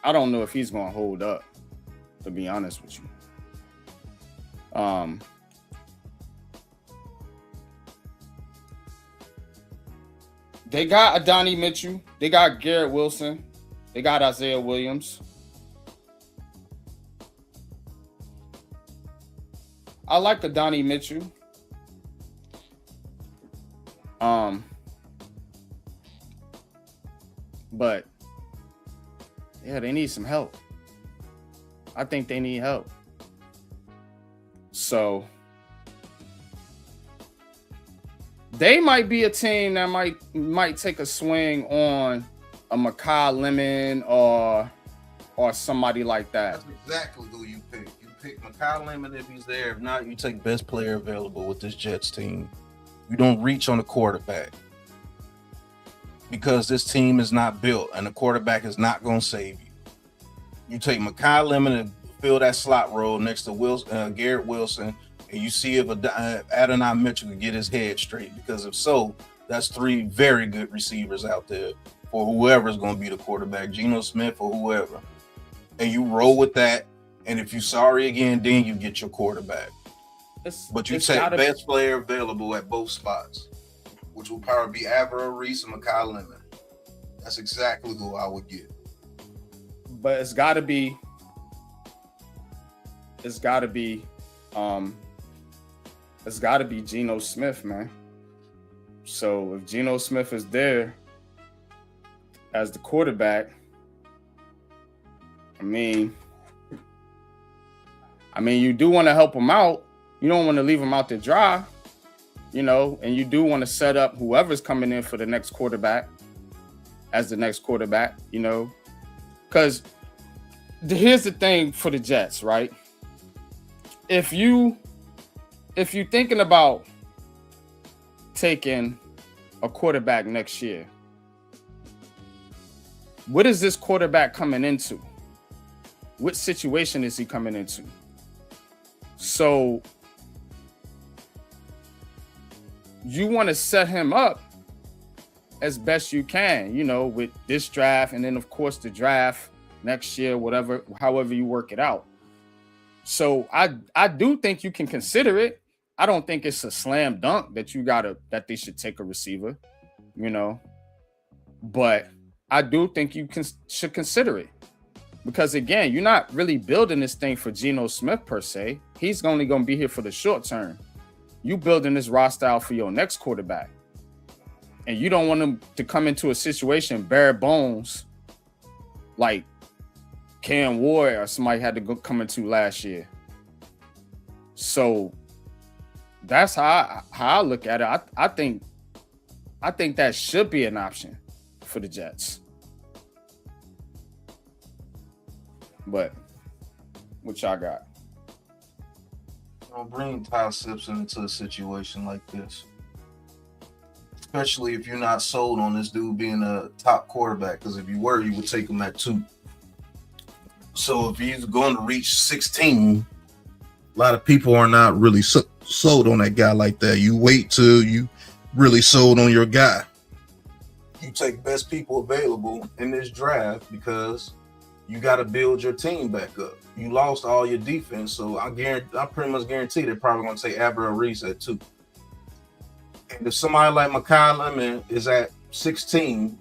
I don't know if he's going to hold up, to be honest with you. They got Adonai Mitchell. They got Garrett Wilson. They got Isaiah Williams. I like Adonai Mitchell. But yeah, they need some help. I think they need help. So they might be a team that might take a swing on a Mikal Lemon or somebody like that. That's exactly who you pick. You pick Mikal Lemon if he's there. If not, you take best player available with this Jets team. You don't reach on the quarterback because this team is not built and the quarterback is not going to save you. You take Mikal Lemon and fill that slot role next to Garrett Wilson, and you see if Adonai Mitchell can get his head straight, because if so, that's 3 very good receivers out there for whoever's going to be the quarterback, Geno Smith or whoever. And you roll with that, and if you're sorry again, then you get your quarterback. But you take best player available at both spots, which will probably be Averill Reese and Mikal Lemon. That's exactly who I would get. But it's got to be Geno Smith, man. So if Geno Smith is there as the quarterback, I mean, you do want to help him out. You don't want to leave him out to dry, and you do want to set up whoever's coming in for the next quarterback as the next quarterback, because here's the thing for the Jets, right? If you're thinking about taking a quarterback next year, what is this quarterback coming into? What situation is he coming into? So you want to set him up as best you can, with this draft, and then of course the draft next year, however you work it out. So I do think you can consider it. I don't think it's a slam dunk that they should take a receiver, but I do think you should consider it, because again, you're not really building this thing for Geno Smith per se. He's only going to be here for the short term. You building this roster out for your next quarterback, and you don't want him to come into a situation bare bones like Cam Ward or somebody had to come into last year. So that's how I look at it. I think that should be an option for the Jets. But what y'all got? Don't bring Ty Simpson into a situation like this, especially if you're not sold on this dude being a top quarterback. Because if you were, you would take him at 2. So if he's going to reach 16, a lot of people are not really sold on that guy like that. You wait till you really sold on your guy. You take best people available in this draft because you got to build your team back up. You lost all your defense, so I pretty much guarantee they're probably going to take Averill Reese at 2. And if somebody like Mikal Lemon is at 16,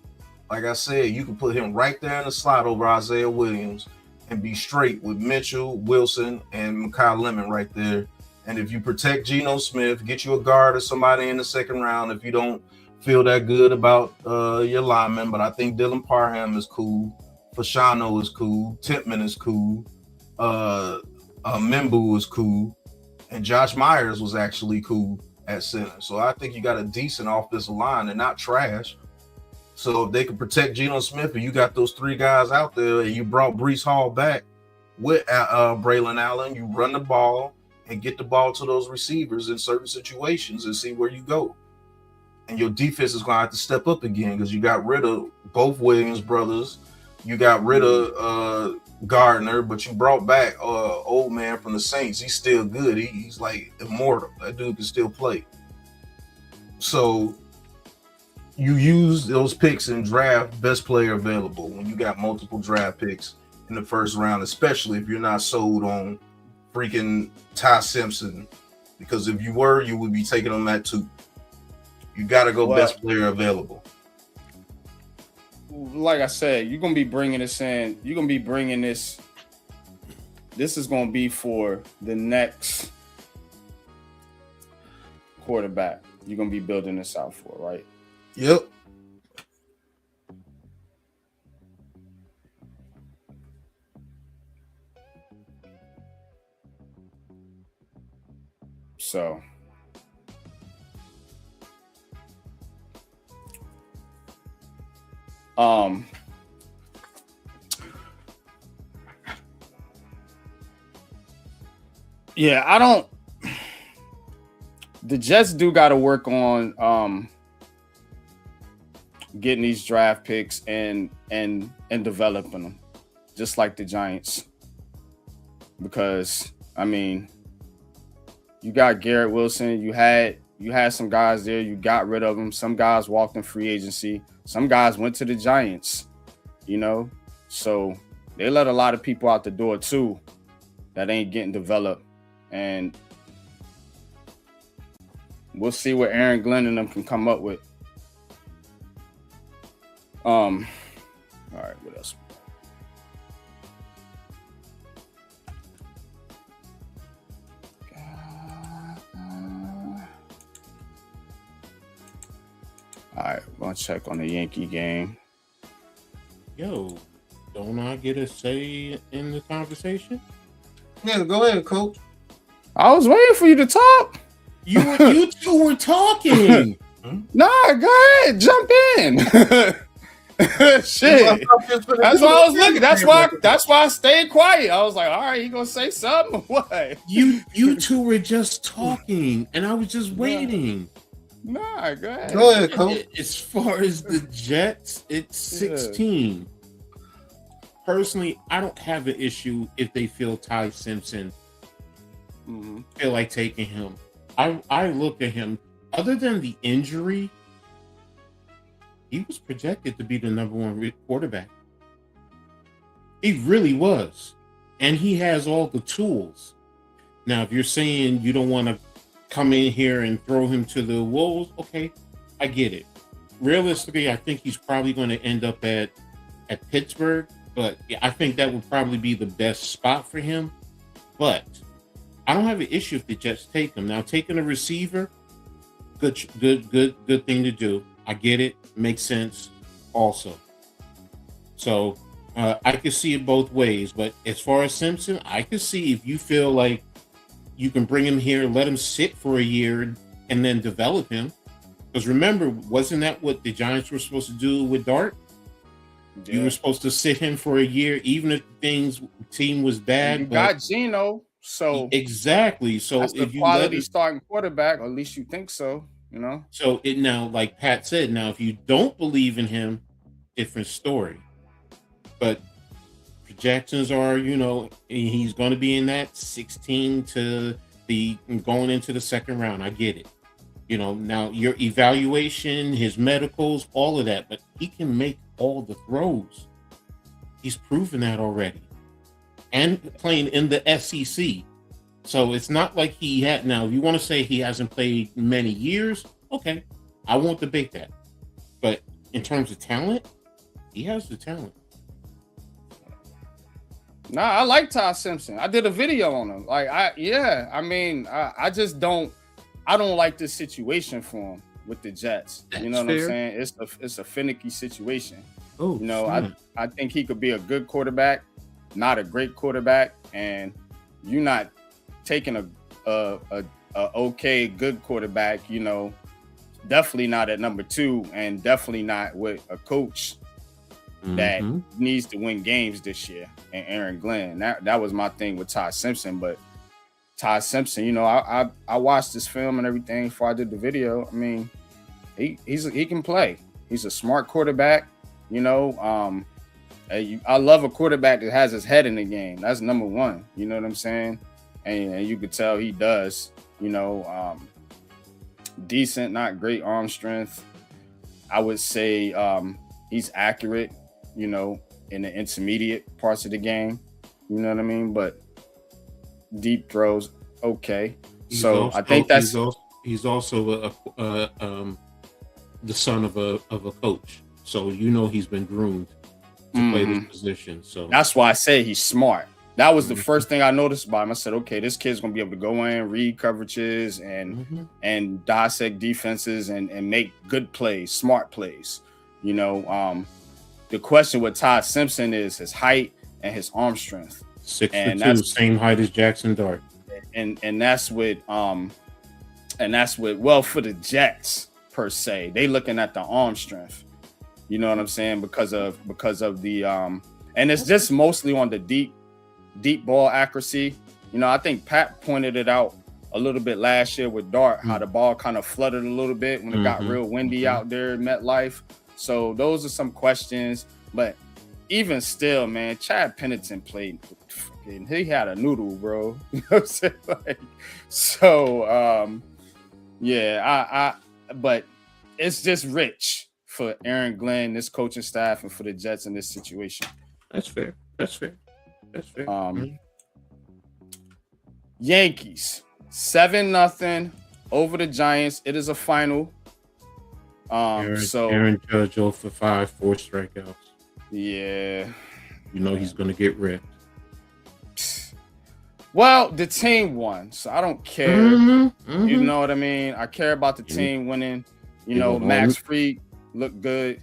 like I said, you can put him right there in the slot over Isaiah Williams and be straight with Mitchell, Wilson, and Mikal Lemon right there. And if you protect Geno Smith, get you a guard or somebody in the second round if you don't feel that good about your lineman. But I think Dylan Parham is cool. Fashano is cool. Tippmann is cool. Mimbu is cool. And Josh Myers was actually cool at center. So I think you got a decent offensive line and not trash. So if they can protect Geno Smith and you got those 3 guys out there and you brought Breece Hall back with Braylon Allen, you run the ball and get the ball to those receivers in certain situations and see where you go. And your defense is going to have to step up again because you got rid of both Williams brothers. You got rid of Gardner, but you brought back old man from the Saints. He's still good. He's like immortal. That dude can still play. So you use those picks and draft best player available when you got multiple draft picks in the first round, especially if you're not sold on freaking Ty Simpson, because if you were, you would be taking him at 2. You got to go best player available. like I said, you're gonna be bringing this in. You're gonna be bringing this. This is gonna be for the next quarterback. You're gonna be building this out for, right? Yep. So. Yeah, I don't. The Jets do got to work on getting these draft picks and developing them, just like the Giants. Because I mean, you got Garrett Wilson, you had some guys there, you got rid of them. Some guys walked in free agency. Some guys went to the Giants. You know, so they let a lot of people out the door too that ain't getting developed. And we'll see what Aaron Glenn and them can come up with. All right, what else? All right, we're gonna check on the Yankee game. Yo, don't I get a say in the conversation? Yeah, go ahead, coach. I was waiting for you to talk. You two were talking. Nah, go ahead, jump in. Shit. That's why I was looking. That's why I stayed quiet. I was like, all right, he gonna say something? What? You two were just talking, and I was just waiting. Nah, go ahead. Go ahead, coach. As far as the Jets, it's 16. Personally, I don't have an issue if they feel Ty Simpson feel like taking him. I look at him, other than the injury, he was projected to be the number one quarterback. He really was. And he has all the tools. Now, if you're saying you don't want to come in here and throw him to the wolves, okay, I get it. Realistically, I think he's probably going to end up at Pittsburgh, but I think that would probably be the best spot for him. But I don't have an issue if the Jets take him. Now, taking a receiver, good thing to do. I get it. Makes sense also. So I could see it both ways. But as far as Simpson, I could see if you feel like you can bring him here, let him sit for a year, and then develop him. Because remember, wasn't that what the Giants were supposed to do with Dart? Yeah. You were supposed to sit him for a year, even if team was bad. You got Geno, so exactly. So that's if the you quality starting quarterback, or at least you think so. You know. So it now, like Pat said, now if you don't believe in him, different story. But projections are, he's going to be in that 16 to the going into the second round. I get it. Now your evaluation, his medicals, all of that, but he can make all the throws. He's proven that already. And playing in the SEC. So it's not like he had, now if you want to say he hasn't played many years, okay, I won't debate that. But in terms of talent, he has the talent. Nah, I like Ty Simpson. I did a video on him. I just don't like this situation for him with the Jets. That's you know what fair. I'm saying? It's a finicky situation. Oh, I think he could be a good quarterback, not a great quarterback, and you're not taking a okay good quarterback. Definitely not at number 2, and definitely not with a coach that needs to win games this year, and Aaron Glenn. That was my thing with Ty Simpson. But Ty Simpson, I watched this film and everything before I did the video. I mean, he can play. He's a smart quarterback. I love a quarterback that has his head in the game. That's number 1. You know what I'm saying? And you could tell he does. Decent, not great arm strength. I would say he's accurate. In the intermediate parts of the game. You know what I mean? But deep throws, okay. I think that's he's also the son of a coach. So he's been groomed to play this position. So that's why I say he's smart. That was the first thing I noticed about him. I said, okay, this kid's gonna be able to go in, read coverages, and dissect defenses and make good plays, smart plays. The question with Todd Simpson is his height and his arm strength. 6'2", same height as Jackson Dart. And that's with for the Jets per se. They looking at the arm strength. You know what I'm saying? Because of the and it's just mostly on the deep ball accuracy. I think Pat pointed it out a little bit last year with Dart, how the ball kind of fluttered a little bit when it got real windy out there at MetLife. So those are some questions. But even still, man, Chad Pennington played. He had a noodle, bro. You know what I'm saying? But it's just rich for Aaron Glenn, this coaching staff, and for the Jets in this situation. That's fair. Yankees 7-0 over the Giants. It is a final. Aaron Judge 0 for 5, 4 strikeouts. Yeah. He's gonna get ripped. Well, the team won, so I don't care. You know what I mean? I care about the team winning. Max Fried looked good.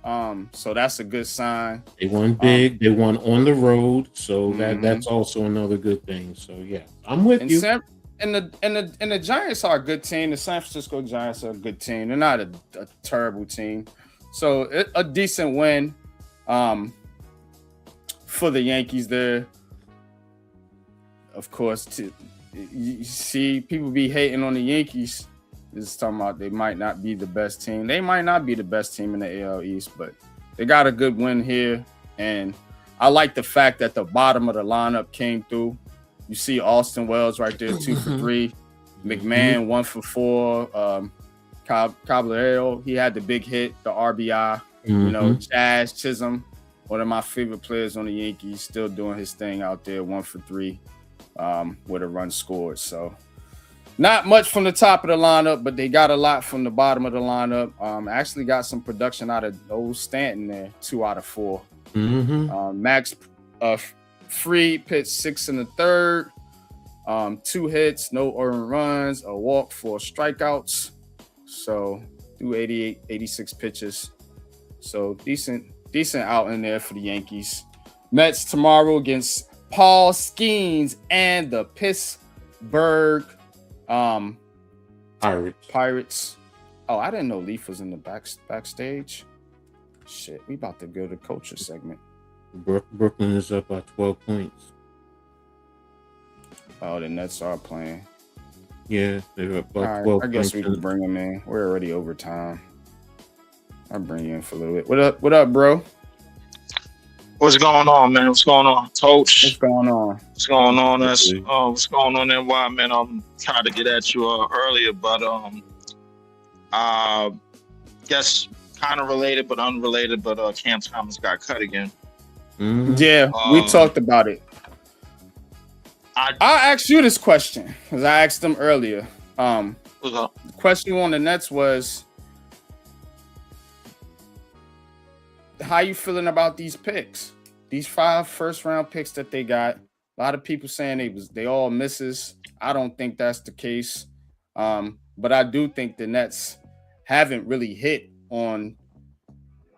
So that's a good sign. They won big. They won on the road, so that's also another good thing. So yeah, I'm with you. And the Giants are a good team. The San Francisco Giants are a good team. They're not a terrible team. So a decent win for the Yankees there. Of course, you see people be hating on the Yankees. This is talking about they might not be the best team. They might not be the best team in the AL East, but they got a good win here. And I like the fact that the bottom of the lineup came through. You see Austin Wells right there, 2 for 3. McMahon, 1 for 4. Caballero, he had the big hit, the RBI. Jazz Chisholm, one of my favorite players on the Yankees, still doing his thing out there, 1 for 3 with a run scored. So not much from the top of the lineup, but they got a lot from the bottom of the lineup. Actually got some production out of old Stanton there, 2 out of 4. Max Fried pitched 6 in the third, 2 hits, no earned runs, a walk, 4 strikeouts. So through 86 pitches. So decent out in there for the Yankees. Mets tomorrow against Paul Skeens and the Pittsburgh Pirates. Oh, I didn't know Leaf was in the backstage. Shit, we about to go to culture segment. Brooklyn is up by 12 points. Oh, the Nets are playing. Yeah, they're up by 12 I guess we can bring them in. We're already overtime. I'll bring you in for a little bit. What up, bro? What's going on, man? What's going on, Coach? What's going on? What's going on? What's going on, NY, man? I'm trying to get at you earlier, but guess kind of related but unrelated. But Cam Thomas got cut again. Yeah, we talked about it. I'll ask you this question because I asked them earlier. The question on the Nets was, how you feeling about these picks? These 5 first-round picks that they got. A lot of people saying they all misses. I don't think that's the case. But I do think the Nets haven't really hit on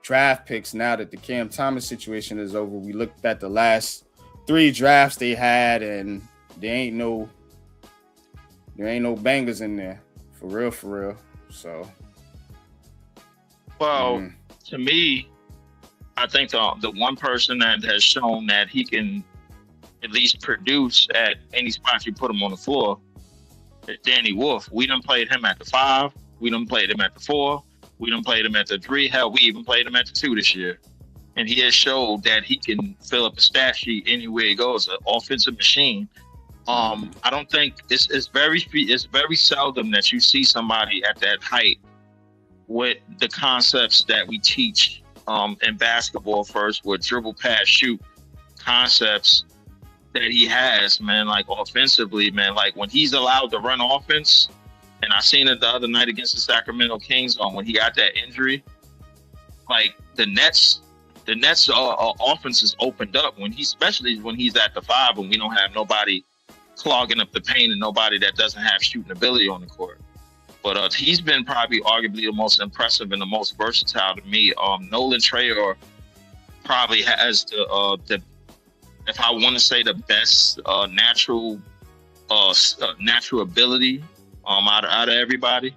draft picks now that the Cam Thomas situation is over. We looked at the last 3 drafts they had, and there ain't no bangers in there. For real. So to me, I think the one person that has shown that he can at least produce at any spot you put him on the floor is Danny Wolf. We done played him at the 5. We done played him at the 4. We done played him at the 3. Hell, we even played him at the 2 this year. And he has showed that he can fill up a stat sheet anywhere he goes, an offensive machine. I don't think it's very seldom that you see somebody at that height with the concepts that we teach in basketball first, with dribble, pass, shoot concepts that he has, man. Like offensively, man, like when he's allowed to run offense, and I seen it the other night against the Sacramento Kings when he got that injury, like the Nets offense is opened up especially when he's at the 5 and we don't have nobody clogging up the paint and nobody that doesn't have shooting ability on the court. But he's been probably arguably the most impressive and the most versatile to me. Nolan Trayor probably has the if I want to say the best natural ability out of everybody.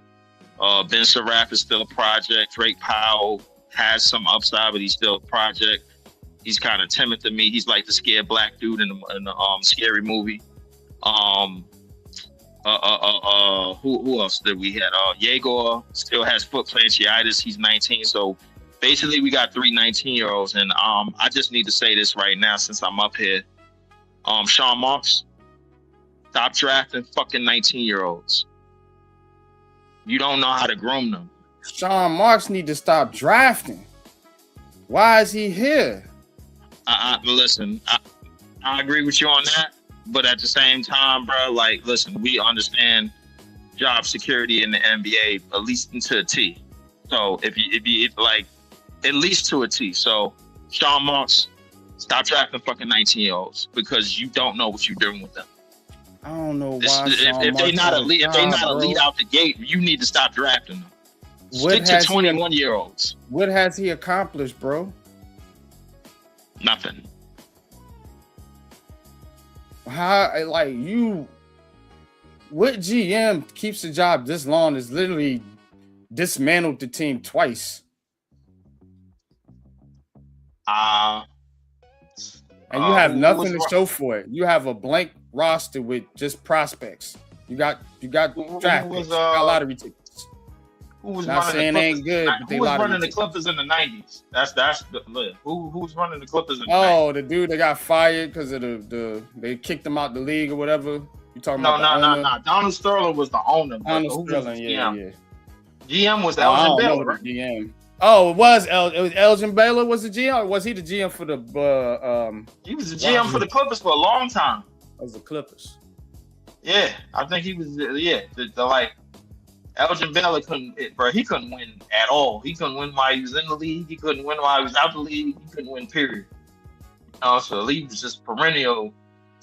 Ben Seraph is still a project. Drake Powell has some upside, but he's still a project. He's kind of timid to me. He's like the scared black dude in the Scary Movie. Who else did we had? Yegor still has foot fasciitis. He's 19. So basically we got 3 19-year-olds. And I just need to say this right now since I'm up here. Sean Marks, stop drafting fucking 19-year-olds. You don't know how to groom them. Sean Marks need to stop drafting. Why is he here? Listen, I agree with you on that. But at the same time, bro, like, listen, we understand job security in the NBA, at least to a T. So if you like, at least to a T. So Sean Marks, stop drafting fucking 19-year-olds because you don't know what you're doing with them. I don't know why. If they're not elite out the gate, you need to stop drafting them. Stick to 21-year-olds. What has he accomplished, bro? Nothing. How, like, what GM keeps the job this long is literally dismantled the team twice. And you have nothing to show for it. You have a blank roster with just prospects. You got draft picks. You got lottery tickets. Who was not saying they ain't good, but they who was running the Clippers in the 90s? That's the who's running the Clippers in the 90s? The dude that got fired because of they kicked him out the league or whatever. You talking about? No. Donald Sterling was the owner. Donald Sterling, yeah. GM was Elgin Baylor, right? GM. Oh, it was Elgin Baylor was the GM, or was he the GM for the? He was the GM for the Clippers for a long time. That was the Clippers. Yeah, I think he was. Yeah, the like Elgin Baylor he couldn't win at all. He couldn't win while he was in the league. He couldn't win while he was out the league. He couldn't win, period. So he was just perennial.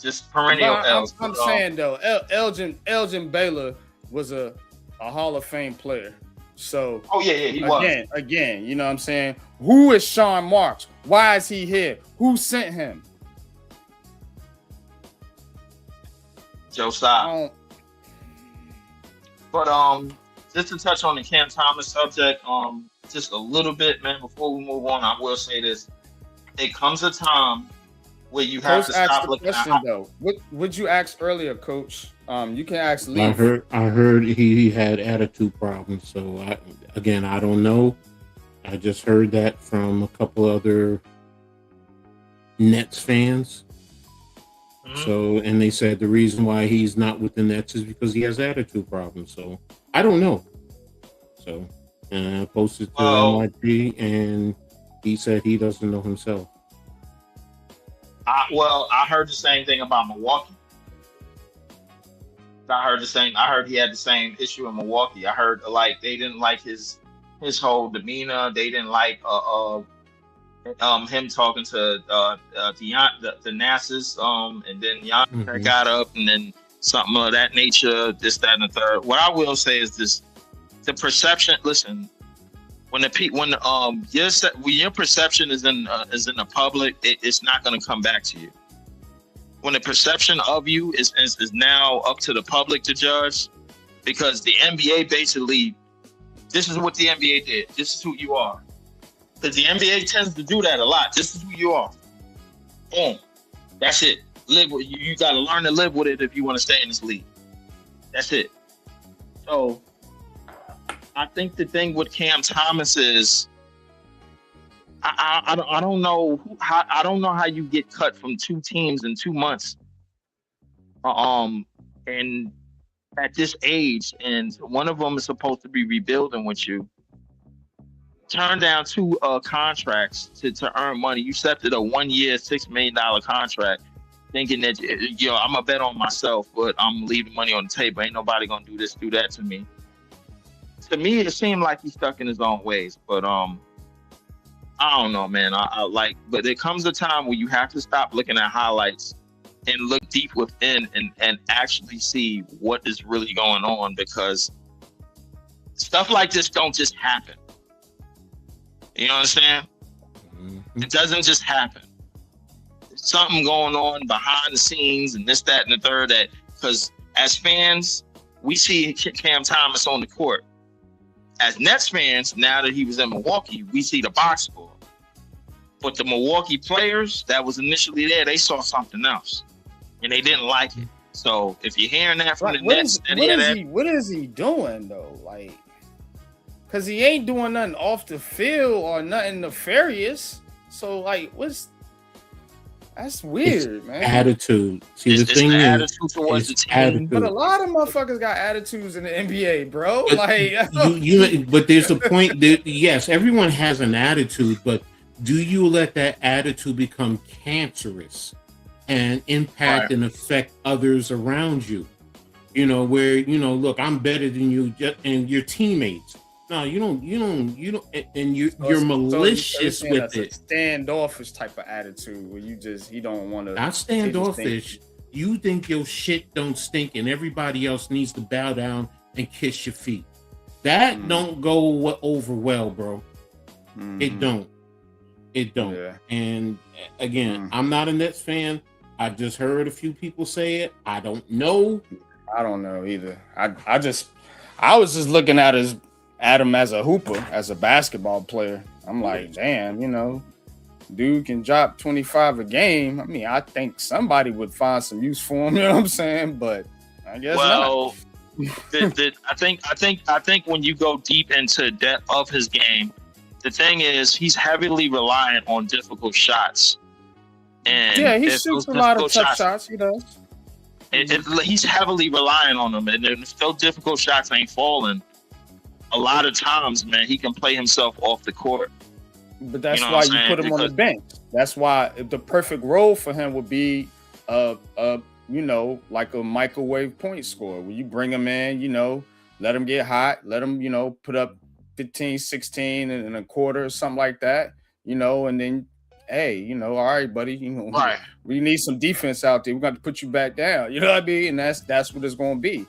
I'm saying though, Elgin Baylor was a Hall of Fame player. So he was. Again, you know what I'm saying? Who is Sean Marks? Why is he here? Who sent him? Joe Tsai. But just to touch on the Cam Thomas subject, just a little bit, man, before we move on, I will say this. It comes a time where you have to stop looking at though. What would you ask earlier, Coach? You can ask Lee. I heard he had attitude problems. So I don't know. I just heard that from a couple other Nets fans. Mm-hmm. So, and they said the reason why he's not with the Nets is because he has attitude problems. So I don't know. So, and I posted to NYG, and he said he doesn't know himself. I heard the same thing about Milwaukee. I heard he had the same issue in Milwaukee. I heard like they didn't like his whole demeanor. They didn't like him talking to the Nassus, and then Jan got up, and then something of that nature, this, that, and the third. What I will say is this: the perception. Listen, when your perception is in the public, it's not going to come back to you. When the perception of you is now up to the public to judge, because the NBA basically, this is what the NBA did. This is who you are. Because the NBA tends to do that a lot. This is who you are. Boom. That's it. Live with you got to learn to live with it if you want to stay in this league. That's it. So I think the thing with Cam Thomas is I don't know how you get cut from 2 teams in 2 months. And at this age, and one of them is supposed to be rebuilding with you. Turn down 2 contracts to earn money. You accepted a 1-year, $6 million contract, thinking that I'm gonna bet on myself, but I'm leaving money on the table. Ain't nobody gonna do this, do that to me. To me, it seemed like he's stuck in his own ways. But I don't know, man. I like, but there comes a time where you have to stop looking at highlights and look deep within and actually see what is really going on, because stuff like this don't just happen. You know what I'm saying? Mm-hmm. It doesn't just happen. There's something going on behind the scenes and this, that, and the third. That because as fans, we see Cam Thomas on the court. As Nets fans, now that he was in Milwaukee, we see the box score. But the Milwaukee players that was initially there, they saw something else, and they didn't like it. So if you're hearing that from the Nets, what is he doing though? Like, because he ain't doing nothing off the field or nothing nefarious. So like, that's weird, man. Attitude. See, the thing the is, attitude towards the team. attitude. But a lot of motherfuckers got attitudes in the NBA, bro. But Like, but there's a point that yes, everyone has an attitude, but do you let that attitude become cancerous and impact and affect others around you? You know, where look, I'm better than you, and your teammates. No, you don't, and you're malicious with it. Standoffish type of attitude where he don't want to. Not standoffish. You think your shit don't stink and everybody else needs to bow down and kiss your feet. That don't go over well, bro. It don't. Yeah. And again, I'm not a Nets fan. I just heard a few people say it. I don't know. I don't know either. I was just looking at him as a hooper, as a basketball player. I'm like, damn, dude can drop 25 a game. I mean, I think somebody would find some use for him. You know what I'm saying? But I guess not. I think when you go deep into depth of his game, the thing is he's heavily reliant on difficult shots. And yeah, he shoots a lot of tough shots. He does. He's heavily relying on them, and if those difficult shots ain't falling, a lot of times, man, he can play himself off the court. But that's why you put him on the bench. That's why the perfect role for him would be, like a microwave point scorer, where you bring him in, let him get hot, let him, put up 15, 16 and a quarter or something like that, and then, hey, all right, buddy, right. We need some defense out there. We're going to put you back down. You know what I mean? And that's what it's going to be.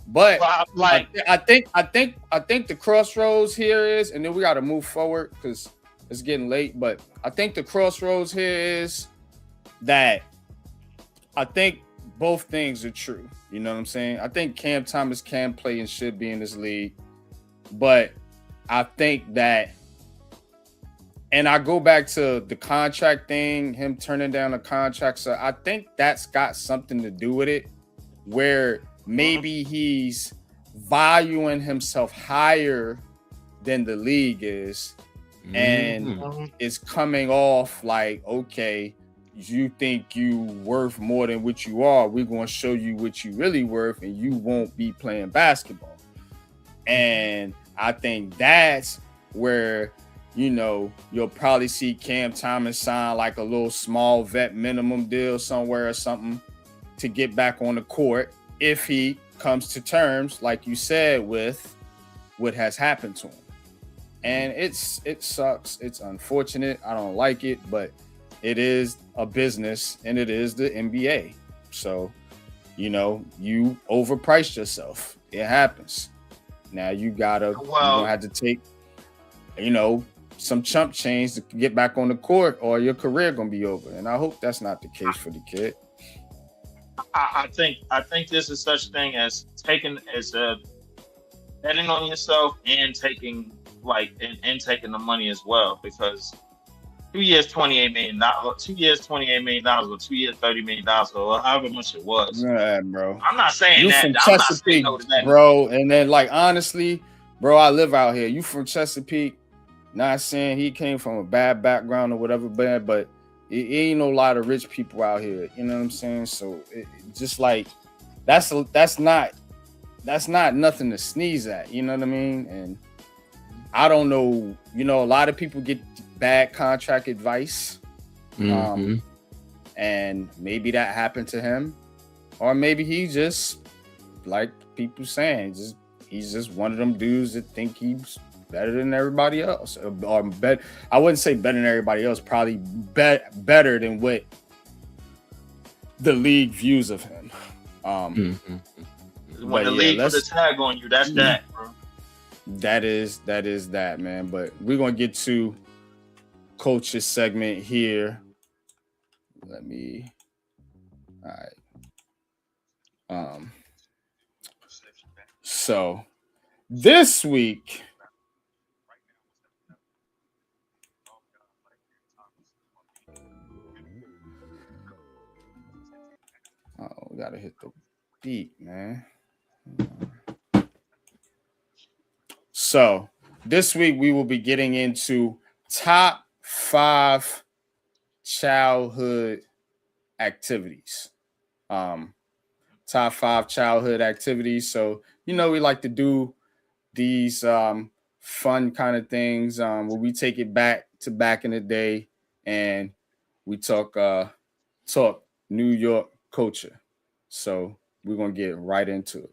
But like I think the crossroads here is, and then we got to move forward because it's getting late. But I think the crossroads here is that I think both things are true. You know what I'm saying? I think Cam Thomas can play and should be in this league, but I think that, and I go back to the contract thing, him turning down a contract. So I think that's got something to do with it, where maybe he's valuing himself higher than the league is, and it's coming off like, okay, you think you worth more than what you are. We're going to show you what you really worth, and you won't be playing basketball. And I think that's where, you'll probably see Cam Thomas sign like a little small vet minimum deal somewhere or something to get back on the court if he comes to terms, like you said, with what has happened to him. And it sucks. It's unfortunate. I don't like it, but it is a business and it is the NBA. So, you overpriced yourself. It happens. Now you're gonna have to take, some chump change to get back on the court, or your career gonna be over. And I hope that's not the case for the kid. I think this is such thing as betting on yourself and taking taking the money as well, because 2 years, $28 million, 2 years, $28 million, or 2 years, $30 million, or however much it was. Yeah, bro. I'm not saying you that. From I'm Chesapeake, not saying no to that, bro. And then, honestly, bro, I live out here. You from Chesapeake? Not saying he came from a bad background or whatever, but it ain't no lot of rich people out here. You know what I'm saying? So it just that's not nothing to sneeze at. You know what I mean? And I don't know. A lot of people get bad contract advice, and maybe that happened to him, or maybe he just, like people saying, he's just one of them dudes that think he's better than everybody else. Or I wouldn't say better than everybody else, probably better than what the league views of him. When the league puts a tag on you, that's that, bro. That is that, man. But we're gonna get to coach's segment here. All right. So this week, we gotta hit the beat, man. So this week we will be getting into top 5 childhood activities. Top 5 childhood activities. So, we like to do these fun kind of things where we take it back to back in the day and we talk New York culture. So we're going to get right into it.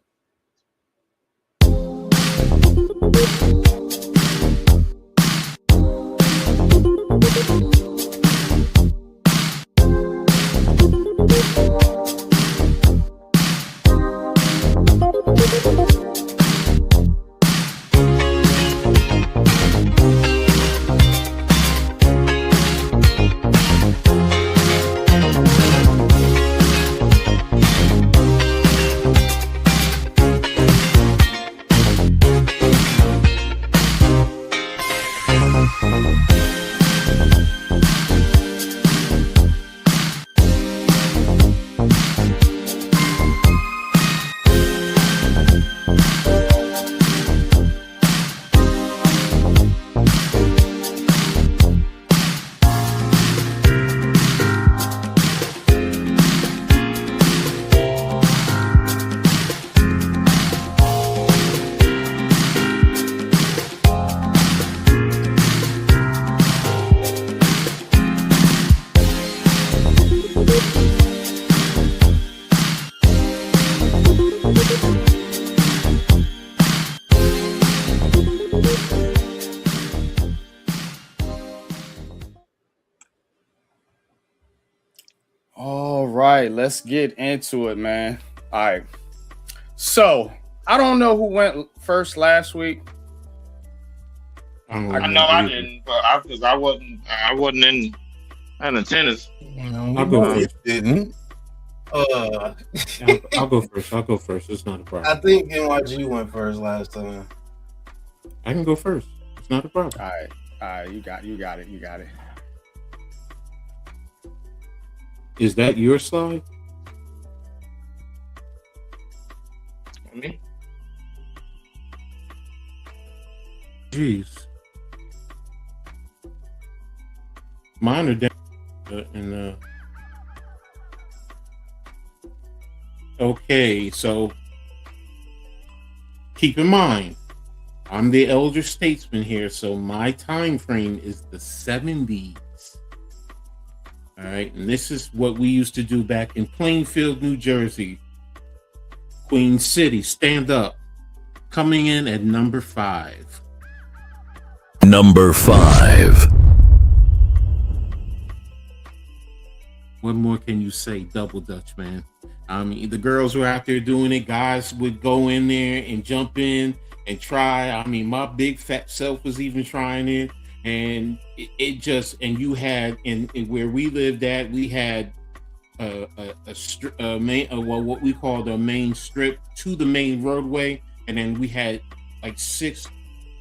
All right, let's get into it, man. All right. So, I don't know who went first last week. I know I didn't, but I wasn't in attendance. I'll go first. Didn't. I'll go first. It's not a problem. I think NYG went first last time. I can go first. It's not a problem. All right. You got it. Is that your slide? Me? Jeez. Mine are down in the. Okay, so keep in mind, I'm the elder statesman here, so my time frame is the 70s. All right, and this is what we used to do back in Plainfield, New Jersey. Queen City, stand up. Coming in at number 5. Number 5. What more can you say? Double Dutch, man. I mean, the girls were out there doing it. Guys would go in there and jump in and try. I mean, my big fat self was even trying it. And it just, and you had, in where we lived at, we had what we called a main strip to the main roadway. And then we had like 6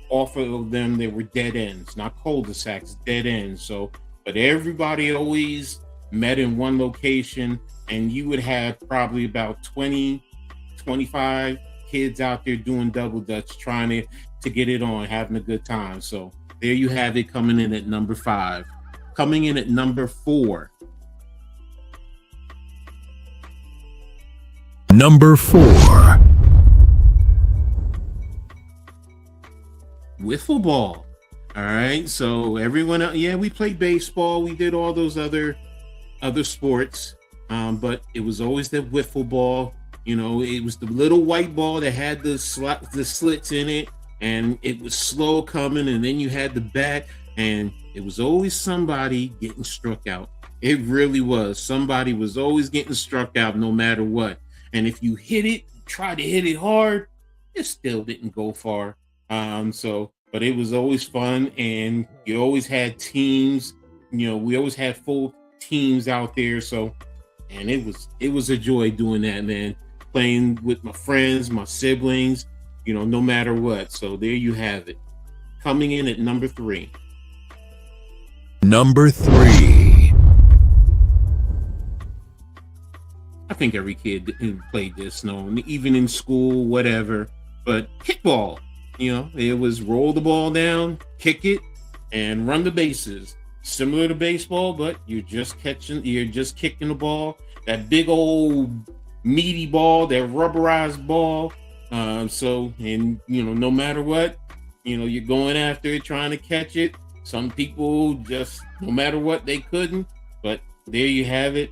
off of them. They were dead ends, not cul-de-sacs, dead ends. So, but everybody always met in one location, and you would have probably about 20, 25 kids out there doing double dutch, trying to get it on, having a good time. So there you have it, coming in at number 5. Coming in at number 4. Number 4. Wiffle ball. All right. So everyone, we played baseball. We did all those other sports. But it was always the wiffle ball. You know, it was the little white ball that had the slits in it, and it was slow coming, and then you had the bat, and it was always somebody getting struck out. It really was. Somebody was always getting struck out no matter what. And if you hit it, try to hit it hard, it still didn't go far. But it was always fun, and you always had teams. We always had full teams out there. So, and it was a joy doing that, man. Playing with my friends, my siblings, no matter what. So there you have it. Coming in at number 3. Number 3. I think every kid who played this, even in school, whatever. But kickball, it was roll the ball down, kick it, and run the bases. Similar to baseball, but you're just kicking the ball. That big old meaty ball, that rubberized ball. No matter what, you're going after it, trying to catch it. Some people just, no matter what, they couldn't. But there you have it,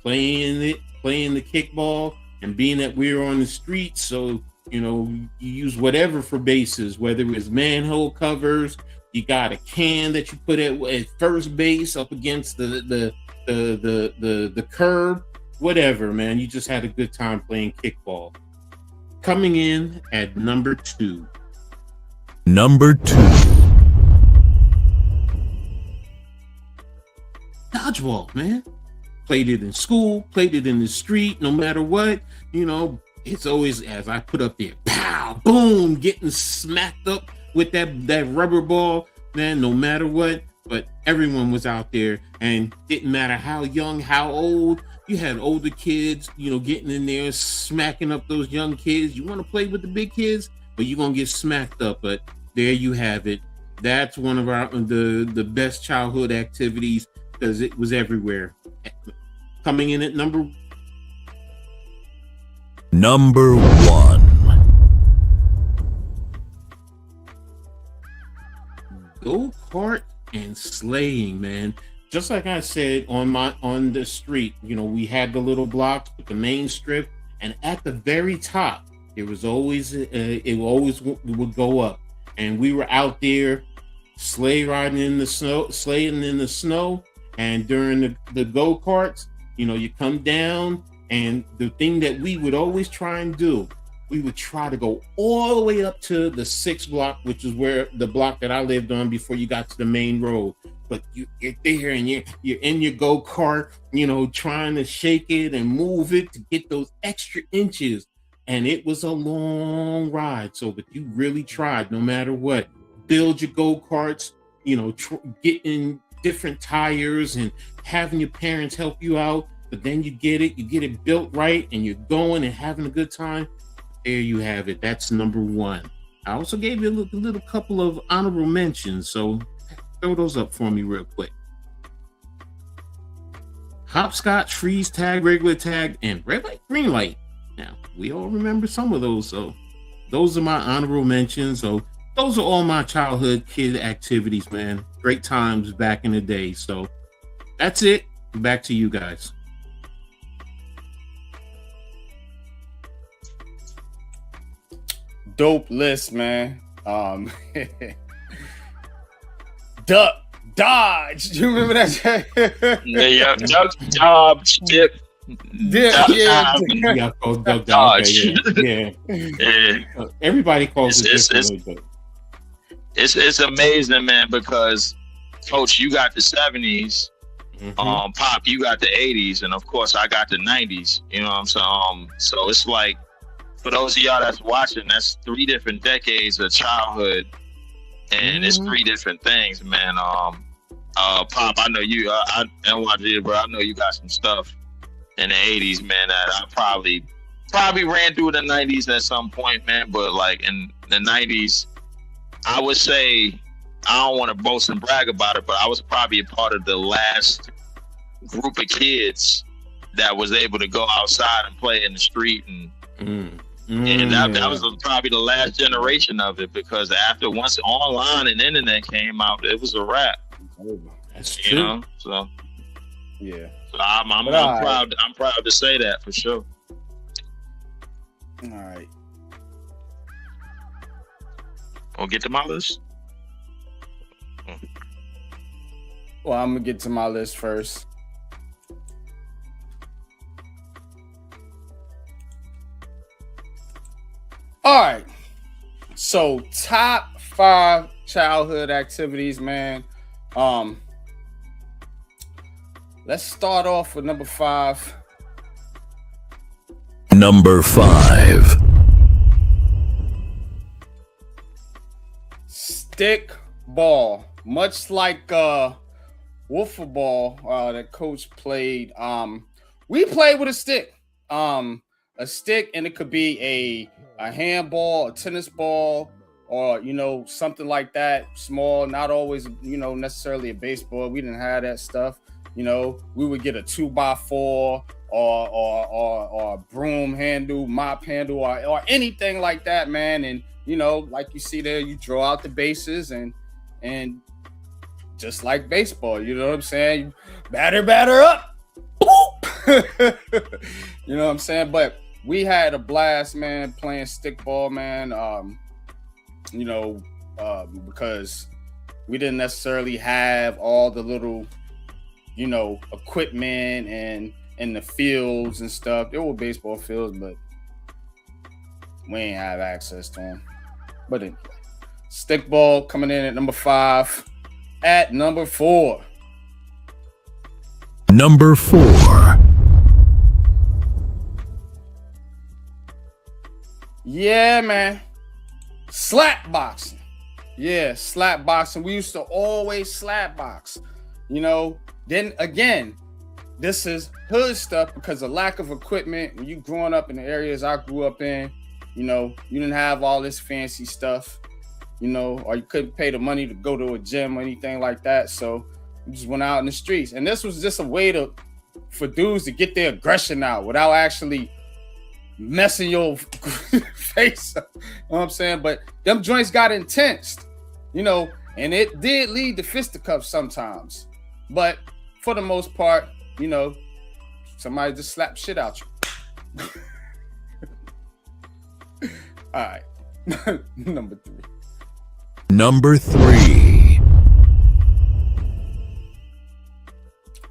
playing the kickball, and being that we were on the street, so you use whatever for bases, whether it's manhole covers, you got a can that you put at first base up against the curb, whatever, man. You just had a good time playing kickball. Coming in at number 2. Number 2. Dodgeball, man. Played it in school, played it in the street, no matter what. It's always, as I put up there, pow, boom, getting smacked up with that rubber ball, man, no matter what. But everyone was out there, and didn't matter how young, how old. You had older kids, getting in there, smacking up those young kids. You want to play with the big kids, but you're going to get smacked up. But there you have it. That's one of the best childhood activities, because it was everywhere. Coming in at number 1. Go-kart and sleighing, man. Just like I said, on the street, we had the little blocks with the main strip, and at the very top, there was always it always would go up, and we were out there sleighing in the snow, and during the go-karts, you come down, and the thing that we would always try and do, we would try to go all the way up to the 6th block, which is where the block that I lived on before you got to the main road. But you're there, and you're in your go-kart, trying to shake it and move it to get those extra inches. And it was a long ride. So, but you really tried, no matter what. Build your go-karts, getting different tires and having your parents help you out. But then you get it built right, and you're going and having a good time. There you have it. That's number 1. I also gave you a little couple of honorable mentions, so throw those up for me real quick. Hopscotch, freeze tag, regular tag, and red light, green light. Now, we all remember some of those, so those are my honorable mentions. So those are all my childhood kid activities, man. Great times back in the day. So that's it. Back to you guys. Dope list, man. Dodge. Do you remember that? Yeah, duck, dodge, dip. Dodge. Yeah. Everybody calls it differently. It's amazing, man, because Coach, you got the 70s. Pop, you got the 80s, and of course I got the 90s. You know what I'm saying? So it's like, for those of y'all that's watching, that's 3 different decades of childhood, and it's 3 different things, man. Pop, I know you. I NYG, bro. I know you got some stuff in the 80s, man. That I probably ran through the 90s at some point, man. But like in the 90s, I would say, I don't want to boast and brag about it, but I was probably a part of the last group of kids that was able to go outside and play in the street, and that was probably the last generation of it, because once online and internet came out, it was a wrap. That's true. So yeah. So I'm proud. I'm proud to say that for sure. All right. I'll get to my list. Well, I'm gonna get to my list first. All right. So top 5 childhood activities, man. Let's start off with number 5. Number 5. Stick ball. Much like wiffle ball that coach played. We played with a stick. A stick, and it could be a handball, a tennis ball, or something like that, small, not always necessarily a baseball. We didn't have that stuff. We would get a 2x4 or a broom handle, mop handle, or anything like that, man. And like you see there, you draw out the bases and just like baseball, you know what I'm saying? Batter up. You know what I'm saying? But we had a blast, man, playing stickball, man. Because we didn't necessarily have all the little, equipment and in the fields and stuff. There were baseball fields, but we ain't have access to them. But anyway, stickball coming in at number 5. At number 4. Number 4. Yeah, man. Slap boxing. Yeah, slap boxing. We used to always slap box. Then again, this is hood stuff because of lack of equipment. When you growing up in the areas I grew up in, you didn't have all this fancy stuff, or you couldn't pay the money to go to a gym or anything like that. So we just went out in the streets. And this was just a way for dudes to get their aggression out without actually messing your face up. You know what I'm saying? But them joints got intense, and it did lead to fisticuffs sometimes. But for the most part, somebody just slapped shit out you. All right. Number 3. Number 3.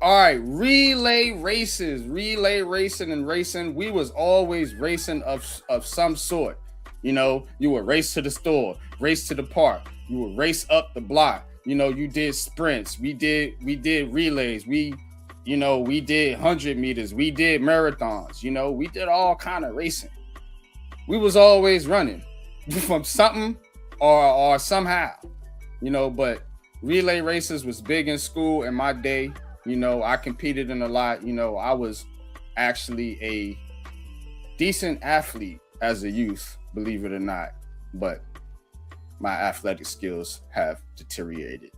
All right, relay races, and racing. We was always racing of some sort. You would race to the store, race to the park. You would race up the block. You did sprints. We did relays. We did 100 meters. We did marathons. We did all kind of racing. We was always running from something or somehow. But relay races was big in school in my day. I competed in a lot. I was actually a decent athlete as a youth, believe it or not. But my athletic skills have deteriorated.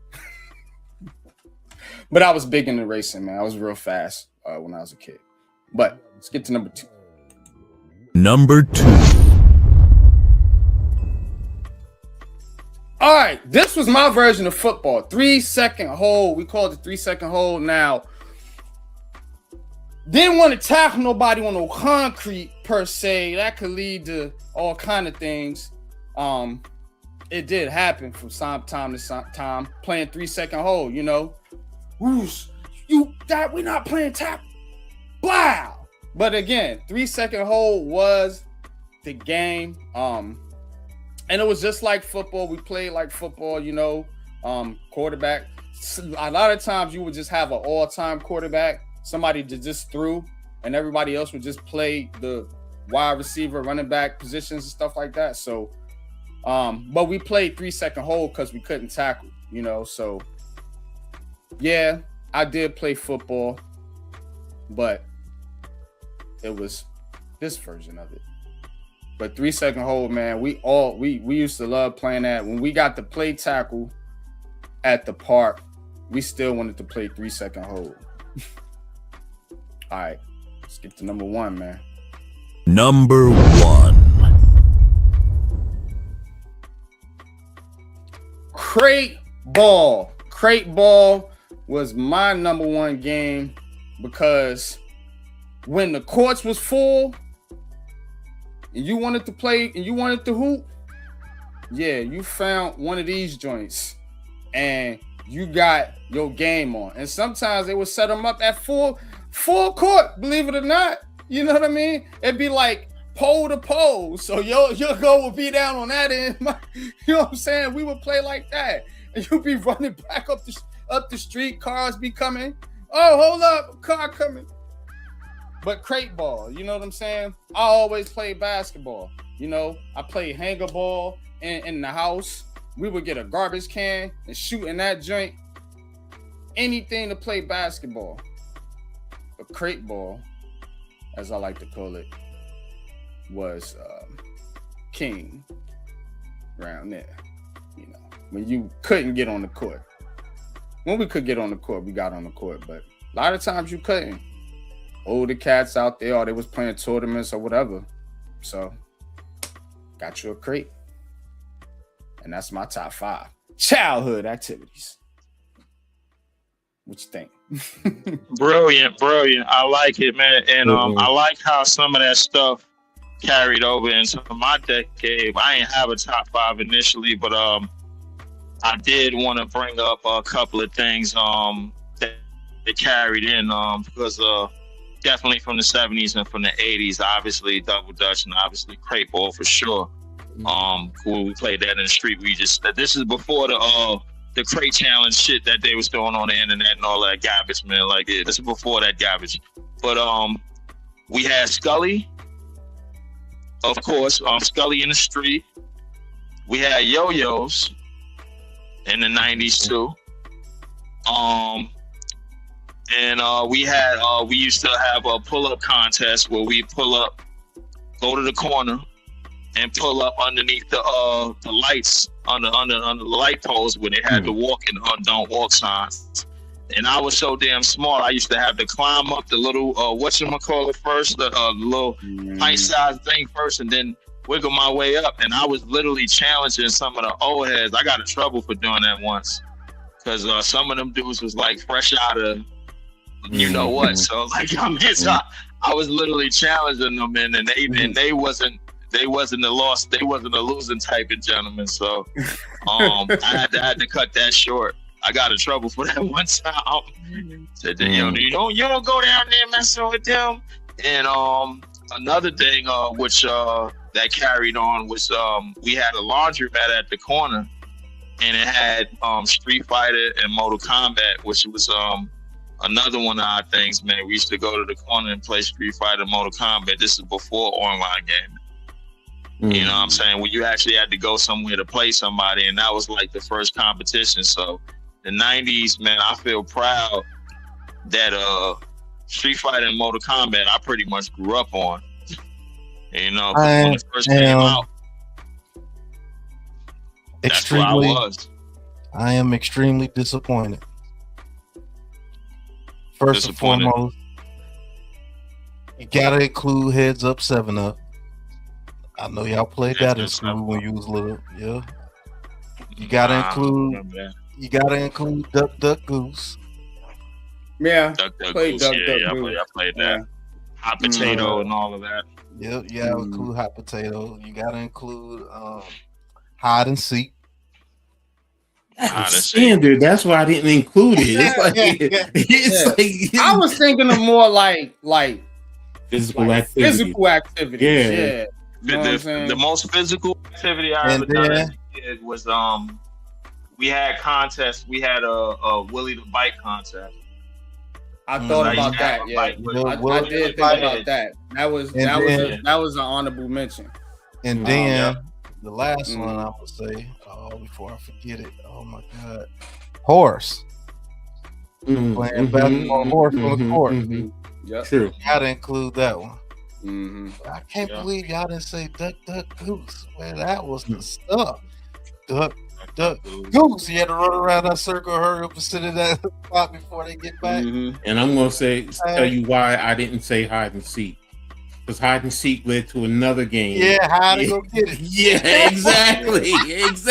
But I was big into racing, man. I was real fast when I was a kid. But let's get to number 2. Number 2. All right, this was my version of football. 3-second hold. We called it 3-second hold. Now, didn't want to tackle nobody on no concrete per se. That could lead to all kind of things. It did happen from time to time. Playing 3-second hold, Whoosh, we're not playing tackle. Wow. But again, 3-second hold was the game. And it was just like football. We played like football, quarterback. A lot of times you would just have an all-time quarterback, somebody that just threw, and everybody else would just play the wide receiver, running back positions and stuff like that. So, but we played 3-second hold because we couldn't tackle, So, yeah, I did play football, but it was this version of it. But 3-second hold, man, we used to love playing that. When we got to play tackle at the park, we still wanted to play 3-second hold. All right, let's get to number 1, man. Number 1. Crate ball. Crate ball was my number 1 game because when the courts was full, and you wanted to play and you wanted to hoop, yeah, you found one of these joints and you got your game on. And sometimes they would set them up at full court, believe it or not. You know what I mean? It'd be like pole to pole. So your goal would be down on that end. You know what I'm saying? We would play like that. And you'd be running back up the street, cars be coming. Oh, hold up, a car coming. But crate ball, you know what I'm saying? I always played basketball. You know, I played hanger ball in the house. We would get a garbage can and shoot in that joint. Anything to play basketball. But crate ball, as I like to call it, was king around there. You know, when you couldn't get on the court. When we could get on the court, we got on the court. But a lot of times you couldn't. Older cats out there, or they was playing tournaments or whatever. So, got you a crate. And that's my top 5 childhood activities. What you think? Brilliant. I like it, man. And I like how some of that stuff carried over into my decade. I didn't have a top 5 initially, but I did want to bring up a couple of things that carried in because definitely from the 70s and from the 80s, obviously double dutch and obviously crate ball for sure. When we played that in the street, this is before the crate challenge shit that they was doing on the internet and all that garbage, man. Like this is before that garbage. But we had Scully, of course, Scully in the street. We had yo-yos in the 90s too. And we used to have a pull-up contest where we pull up, go to the corner, and pull up underneath the lights on the light poles where they had the walk and don't walk signs. And I was so damn small, I used to have to climb up the little whatchamacallit first, the little pint-sized thing first, and then wiggle my way up. And I was literally challenging some of the old heads. I got in trouble for doing that once because some of them dudes was like fresh out of you know what. So like I was literally challenging them, and they wasn't a losing type of gentleman. So I had to cut that short. I got in trouble for that one time. Said that, you don't go down there messing with them. And another thing which that carried on was we had a laundromat at the corner, and it had Street Fighter and Mortal Kombat, which was another one of our things, man. We used to go to the corner and play Street Fighter, Mortal Kombat. This is before online gaming. You know what I'm saying? When you actually had to go somewhere to play somebody, and that was like the first competition. So the 90s, man, I feel proud that Street Fighter and Mortal Kombat I pretty much grew up on. You know, when it first came out, that's where I was. I am extremely disappointed. First and foremost, you gotta include Heads Up 7-Up. I know y'all played that in school when you was little. Yeah. You gotta include Duck Duck Goose. Yeah. Duck Duck Goose. I played that. Hot Potato and all of that. Yep, you gotta include Hot Potato. You gotta include Hide and Seek. Standard. That's why I didn't include it. It's like I was thinking of more like physical activity. Yeah. You know the most physical activity I ever done as a kid was we had contests. We had a Willie the Bike contest. I thought about that. Yeah, I did think about that. That was an honorable mention. And then the last one I would say, before I forget it. Oh my God, horse. Playing basketball horse on the court. Yep. True. You gotta include that one. I can't believe y'all didn't say Duck Duck Goose. Man, that was the stuff. Duck Goose. You had to run around that circle, hurry up and sit in that spot before they get back. And I'm gonna tell you why I didn't say hide and seek. Because hide and seek led to another game. Yeah, hide and go get it. Yeah, exactly. It's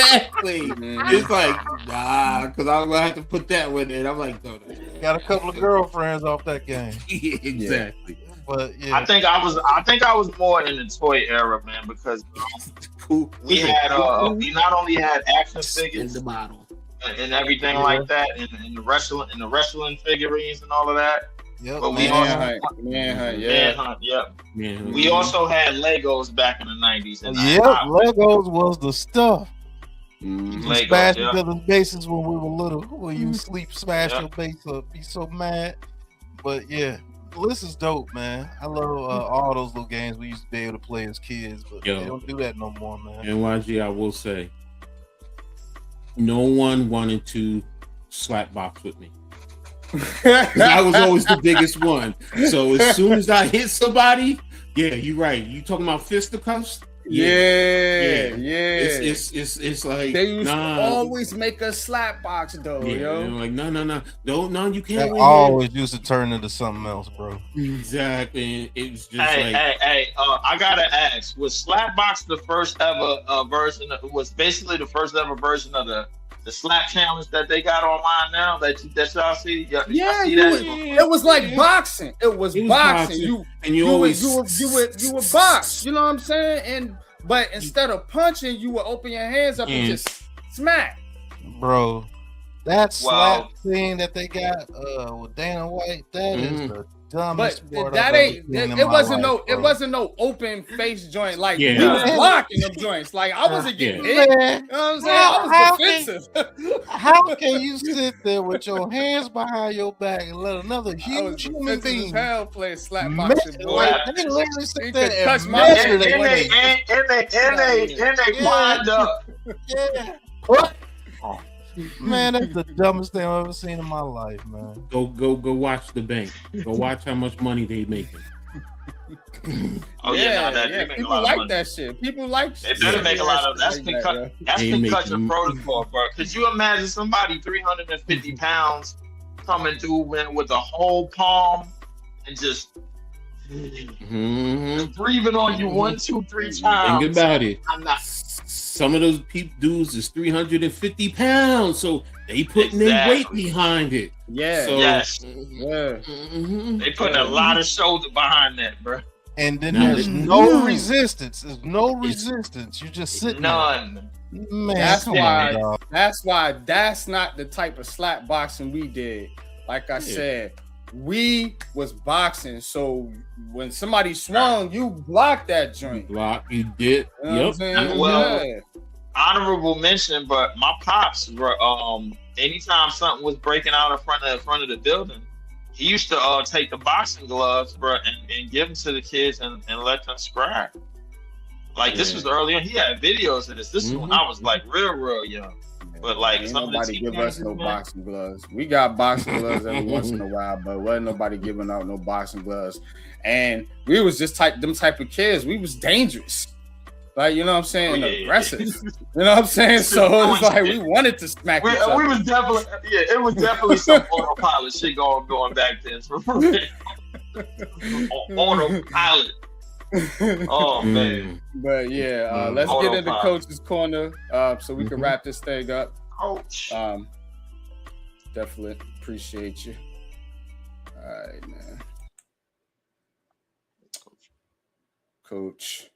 like, because I'm gonna have to put that one in. I'm like, no. Got a couple of girlfriends off that game. Yeah, exactly. But yeah, I think I was more in the toy era, man, because we not only had action figures in the bottle and everything like that, and the wrestling figurines and all of that. Yep, But we Manhunt, yep. We also had Legos back in the 90s. And Legos was the stuff. Legos, Smash each other's bases when we were little. When you sleep, smash your base up, be so mad. But yeah, this is dope, man. I love all those little games we used to be able to play as kids, but they don't do that no more, man. And YG, I will say, no one wanted to slap box with me. I was always the biggest one. So as soon as I hit somebody, yeah, you're right. You talking about fisticuffs? Yeah. It's like they used to always make us slap box though, yo. Like no, you can't. That always used to turn into something else, bro. Exactly. It was just I gotta ask: was Slapbox the first ever version? Was basically the first ever version of the slap challenge that they got online now that y'all see? It was like boxing. It was boxing. You would box. You know what I'm saying? But instead of punching, you would open your hands up and just smack. Bro, that slap thing that they got with Dana White, that is the dumbest sport. That ain't. It wasn't no open face joint. Like he was blocking them joints. Like I wasn't getting hit. You know what I'm saying? I was defensive. How can you sit there with your hands behind your back and let another huge human being play slap boxing? They literally sit there and touch my and they wind up. Yeah. Man, that's the dumbest thing I've ever seen in my life, man. Go watch the bank. Go watch how much money they making. People like that shit. People like. They better make a lot of. That's concussion protocol, bro. Could you imagine somebody 350 pounds coming through with a whole palm and just breathing on you 1, 2, 3 times? Think about it. I'm not. Some of those dudes is 350 pounds, so they putting their weight behind it. Yeah. So, They putting a lot of shoulder behind that, bro. And then there's no resistance. There's no resistance. You just sitting none. There. Man, that's why that's not the type of slap boxing we did. Like I said, we was boxing, so when somebody swung, you blocked that joint. You did. You know what I'm saying? Honorable mention, but my pops were anytime something was breaking out in front of the building, he used to take the boxing gloves, bro, and give them to the kids and let them scrap. Like this was early on. He had videos of this. This is when I was like real young. But like ain't nobody give us no boxing gloves. We got boxing gloves every once in a while, but wasn't nobody giving out no boxing gloves. And we was just them type of kids. We was dangerous. Like, you know what I'm saying? Aggressive. You know what I'm saying? So it's like we wanted to smack each other. We was definitely, it was definitely some autopilot shit going back then. Autopilot. Oh man. But let's get into Coach's Corner so we can wrap this thing up. Coach. Definitely appreciate you. All right, man. Coach.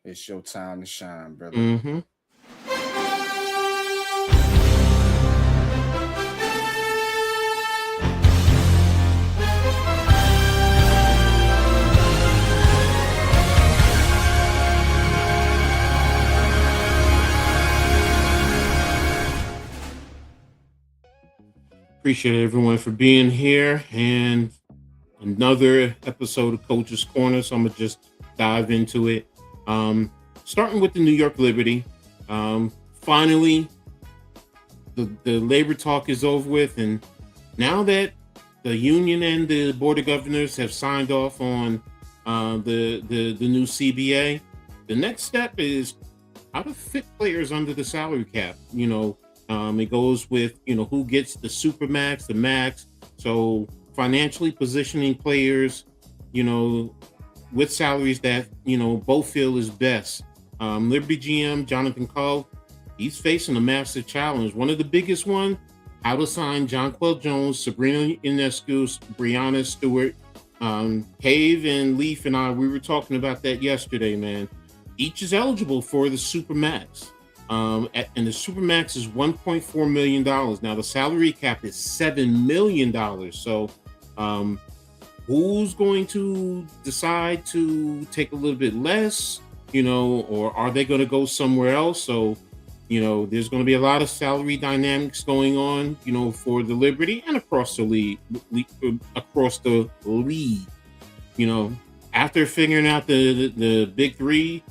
It's your time to shine, brother. Appreciate everyone for being here and another episode of Coach's Corner. So I'm gonna just dive into it. Starting with the New York Liberty. Finally, the labor talk is over with, and now that the union and the board of governors have signed off on the new CBA, the next step is how to fit players under the salary cap. It goes with who gets the super max, the max. So financially positioning players, with salaries that both feel is best. Liberty GM Jonathan Cole, he's facing a massive challenge. One of the biggest one, how to sign Jonquel Jones, Sabrina Ionescu, Brianna Stewart, Cave and Leaf and I, we were talking about that yesterday, man. Each is eligible for the Supermax. And the Supermax is $1.4 million. Now, the salary cap is $7 million. So, who's going to decide to take a little bit less, or are they going to go somewhere else? So, there's going to be a lot of salary dynamics going on, for the Liberty and across the league. After figuring out the big three,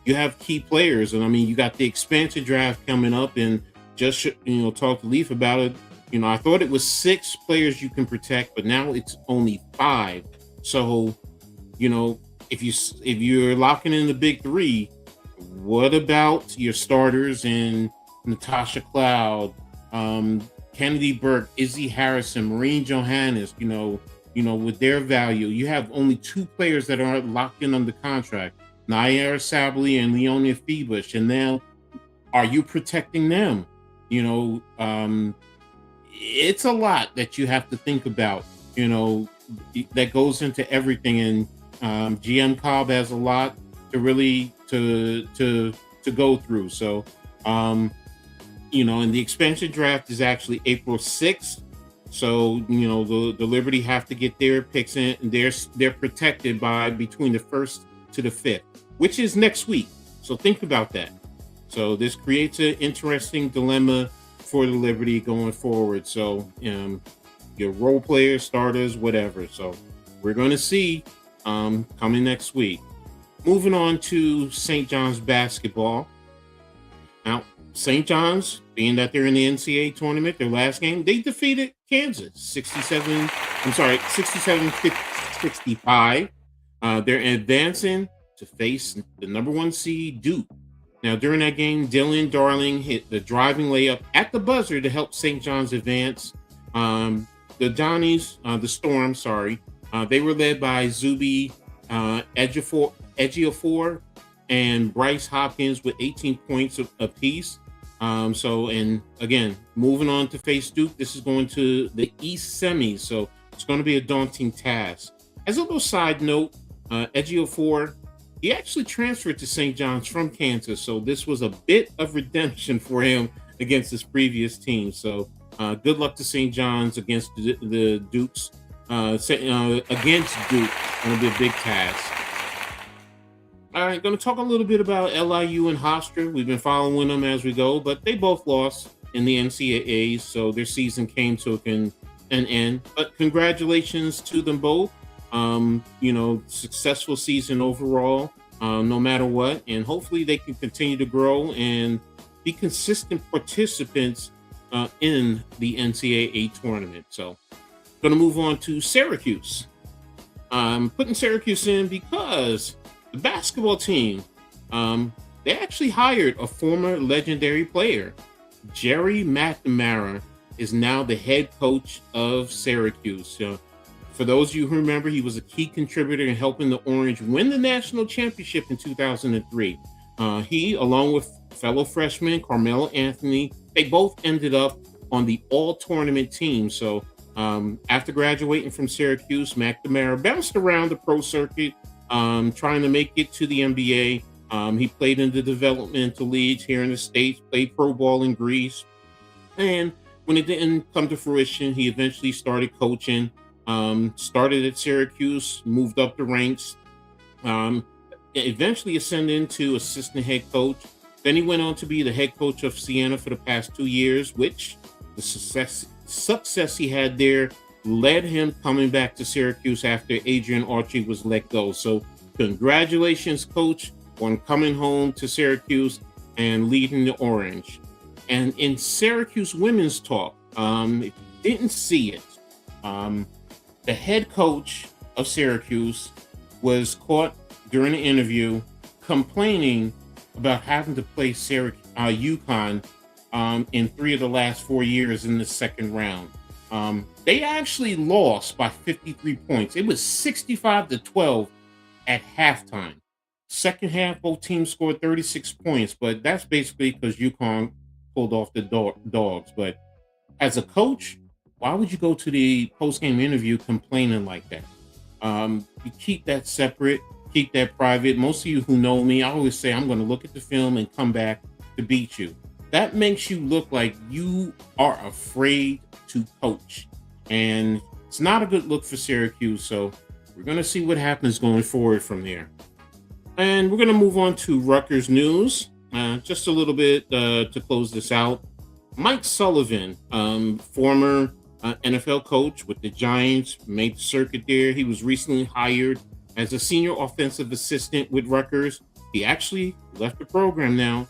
you have key players, and I mean, you got the expansion draft coming up, and just talk to Leaf about it. I thought it was 6 players you can protect, but now it's only 5. So, if you're locking in the big three, what about your starters in Natasha Cloud, Kennedy Burke, Izzy Harrison, Maureen Johannes? With their value, you have only 2 players that are locked in under contract, Nair Sably and Leonia Febush. And now, are you protecting them? It's a lot that you have to think about, that goes into everything. And GM Cobb has a lot to really to go through. So, and the expansion draft is actually April 6th. So, the Liberty have to get their picks in, and they're protected by between the 1st to the 5th, which is next week. So think about that. So this creates an interesting dilemma for the Liberty going forward. So your role players, starters, whatever. So we're going to see coming next week. Moving on to St. John's basketball. Now, St. John's, being that they're in the NCAA tournament, their last game, they defeated Kansas 67-65. They're advancing to face the number 1 seed Duke. Now, during that game, Dylan Darling hit the driving layup at the buzzer to help St. John's advance. The Storm, they were led by Zuby Ejiofor and Bryce Hopkins with 18 points apiece. And again, moving on to face Duke, this is going to the East semis, so it's going to be a daunting task. As a little side note, Ejiofor, he actually transferred to St. John's from Kansas, so this was a bit of redemption for him against his previous team. So good luck to St. John's against the Dukes. Against Duke, going to be a big task. All right, going to talk a little bit about LIU and Hofstra. We've been following them as we go, but they both lost in the NCAAs, so their season came to an end. But congratulations to them both. Successful season overall, no matter what, and hopefully they can continue to grow and be consistent participants in the NCAA tournament. So, going to move on to Syracuse. I'm putting Syracuse in because the basketball team, they actually hired a former legendary player. Jerry McNamara is now the head coach of Syracuse. So, for those of you who remember, he was a key contributor in helping the Orange win the national championship in 2003. He, along with fellow freshman Carmelo Anthony, they both ended up on the all-tournament team. So after graduating from Syracuse, McNamara bounced around the pro circuit, trying to make it to the NBA. He played in the developmental leagues here in the States, played pro ball in Greece. And when it didn't come to fruition, he eventually started coaching. Started at Syracuse, moved up the ranks, eventually ascended into assistant head coach. Then he went on to be the head coach of Siena for the past 2 years, which the success he had there led him coming back to Syracuse after Adrian Archie was let go. So congratulations, coach, on coming home to Syracuse and leading the Orange. And in Syracuse women's talk, if you didn't see it, the head coach of Syracuse was caught during an interview complaining about having to play UConn in 3 of the last 4 years in the second round. They actually lost by 53 points. It was 65-12 at halftime. Second half, both teams scored 36 points, but that's basically because UConn pulled off the dogs. But as a coach, why would you go to the post-game interview complaining like that? You keep that separate, keep that private. Most of you who know me, I always say I'm going to look at the film and come back to beat you. That makes you look like you are afraid to coach. And it's not a good look for Syracuse. So we're going to see what happens going forward from there. And we're going to move on to Rutgers news. Just a little bit to close this out. Mike Sullivan, former NFL coach with the Giants, made the circuit there. He was recently hired as a senior offensive assistant with Rutgers. He actually left the program now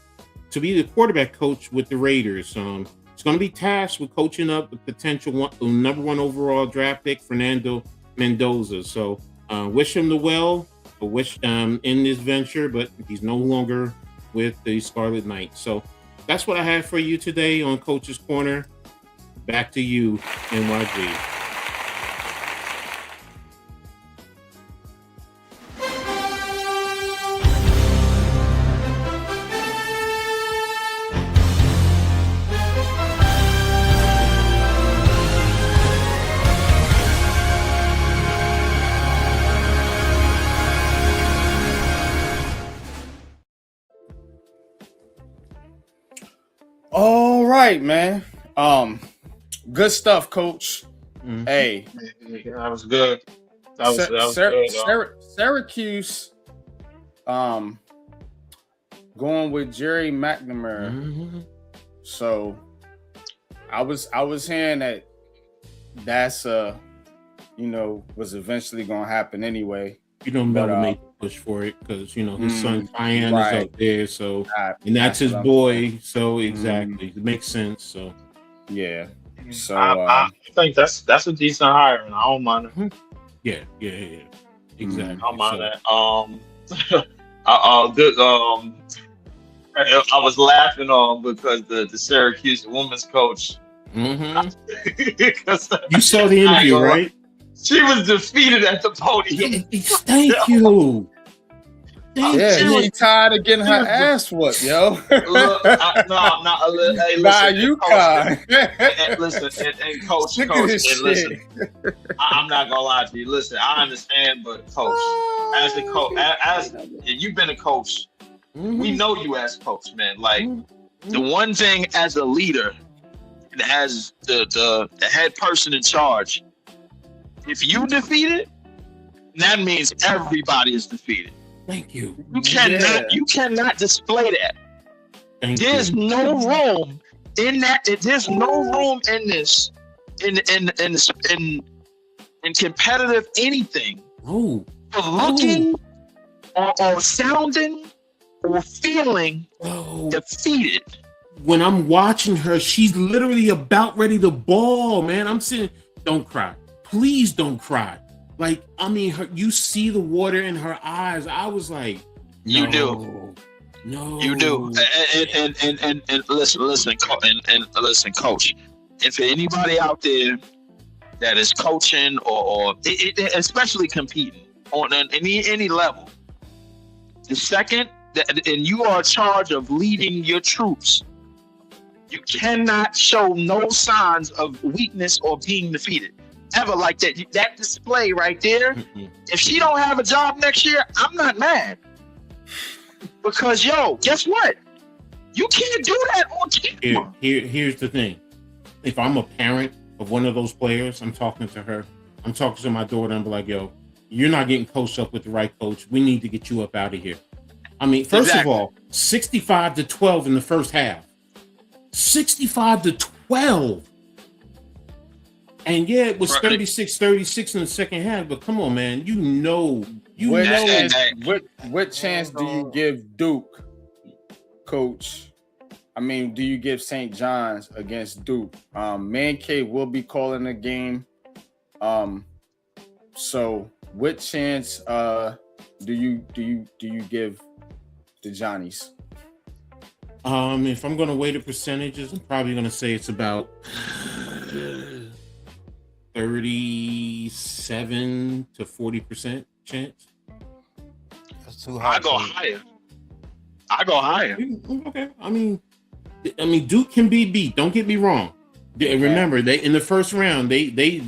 to be the quarterback coach with the Raiders. He's going to be tasked with coaching up the potential number 1 overall draft pick, Fernando Mendoza. So wish him the well, wish in this venture, but he's no longer with the Scarlet Knights. So that's what I have for you today on Coach's Corner. Back to you, NYG. All right, man. Good stuff, Coach. Mm-hmm. Hey, that was good. That was good. Syracuse, going with Jerry McNamara. Mm-hmm. So, I was hearing that's was eventually gonna happen anyway. You know, Melo made the push for it because his son Cayenne is up there, so and that's his boy. So exactly, it makes sense. So yeah. So I think that's a decent hire, and I don't mind it. Yeah, exactly. I don't mind that. Good. I was laughing because the Syracuse women's coach. Mm-hmm. You saw the interview, right? She was defeated at the podium. Thank you. She tired of getting her ass whooped, yo. Look, hey, listen, listen, and coach, and listen. I'm not gonna lie to you. Listen, I understand, but coach, as a coach, as you've been a coach, we know you as coach, man. Like the one thing as a leader, and as the head person in charge, if you defeated, that means everybody is defeated. Thank you. You cannot display that. There's no room in that. There's no room in this in competitive anything for looking or sounding or feeling defeated. When I'm watching her, she's literally about ready to bawl, man. I'm saying, don't cry. Please don't cry. Like, I mean, you see the water in her eyes. I was like, you do. And listen, coach. If anybody out there that is coaching or especially competing on any level, the second that and you are in charge of leading your troops, you cannot show no signs of weakness or being defeated. Ever like that. That display right there. If she don't have a job next year, I'm not mad. Because guess what? You can't do that on camera. Here's the thing. If I'm a parent of one of those players, I'm talking to her. I'm talking to my daughter and be like, yo, you're not getting coached up with the right coach. We need to get you up out of here. I mean, first of all, 65-12 in the first half. 65-12. And yeah, it was 36-36 in the second half, but come on, man. What chance do you give Duke, Coach? I mean, do you give St. John's against Duke? Man Cave will be calling the game. So what chance do you give the Johnnies? If I'm gonna weigh the percentages, I'm probably gonna say it's about 37 to 40% chance. That's too high. I go higher. Okay. I mean, Duke can be beat. Don't get me wrong. Remember, they in the first round, they got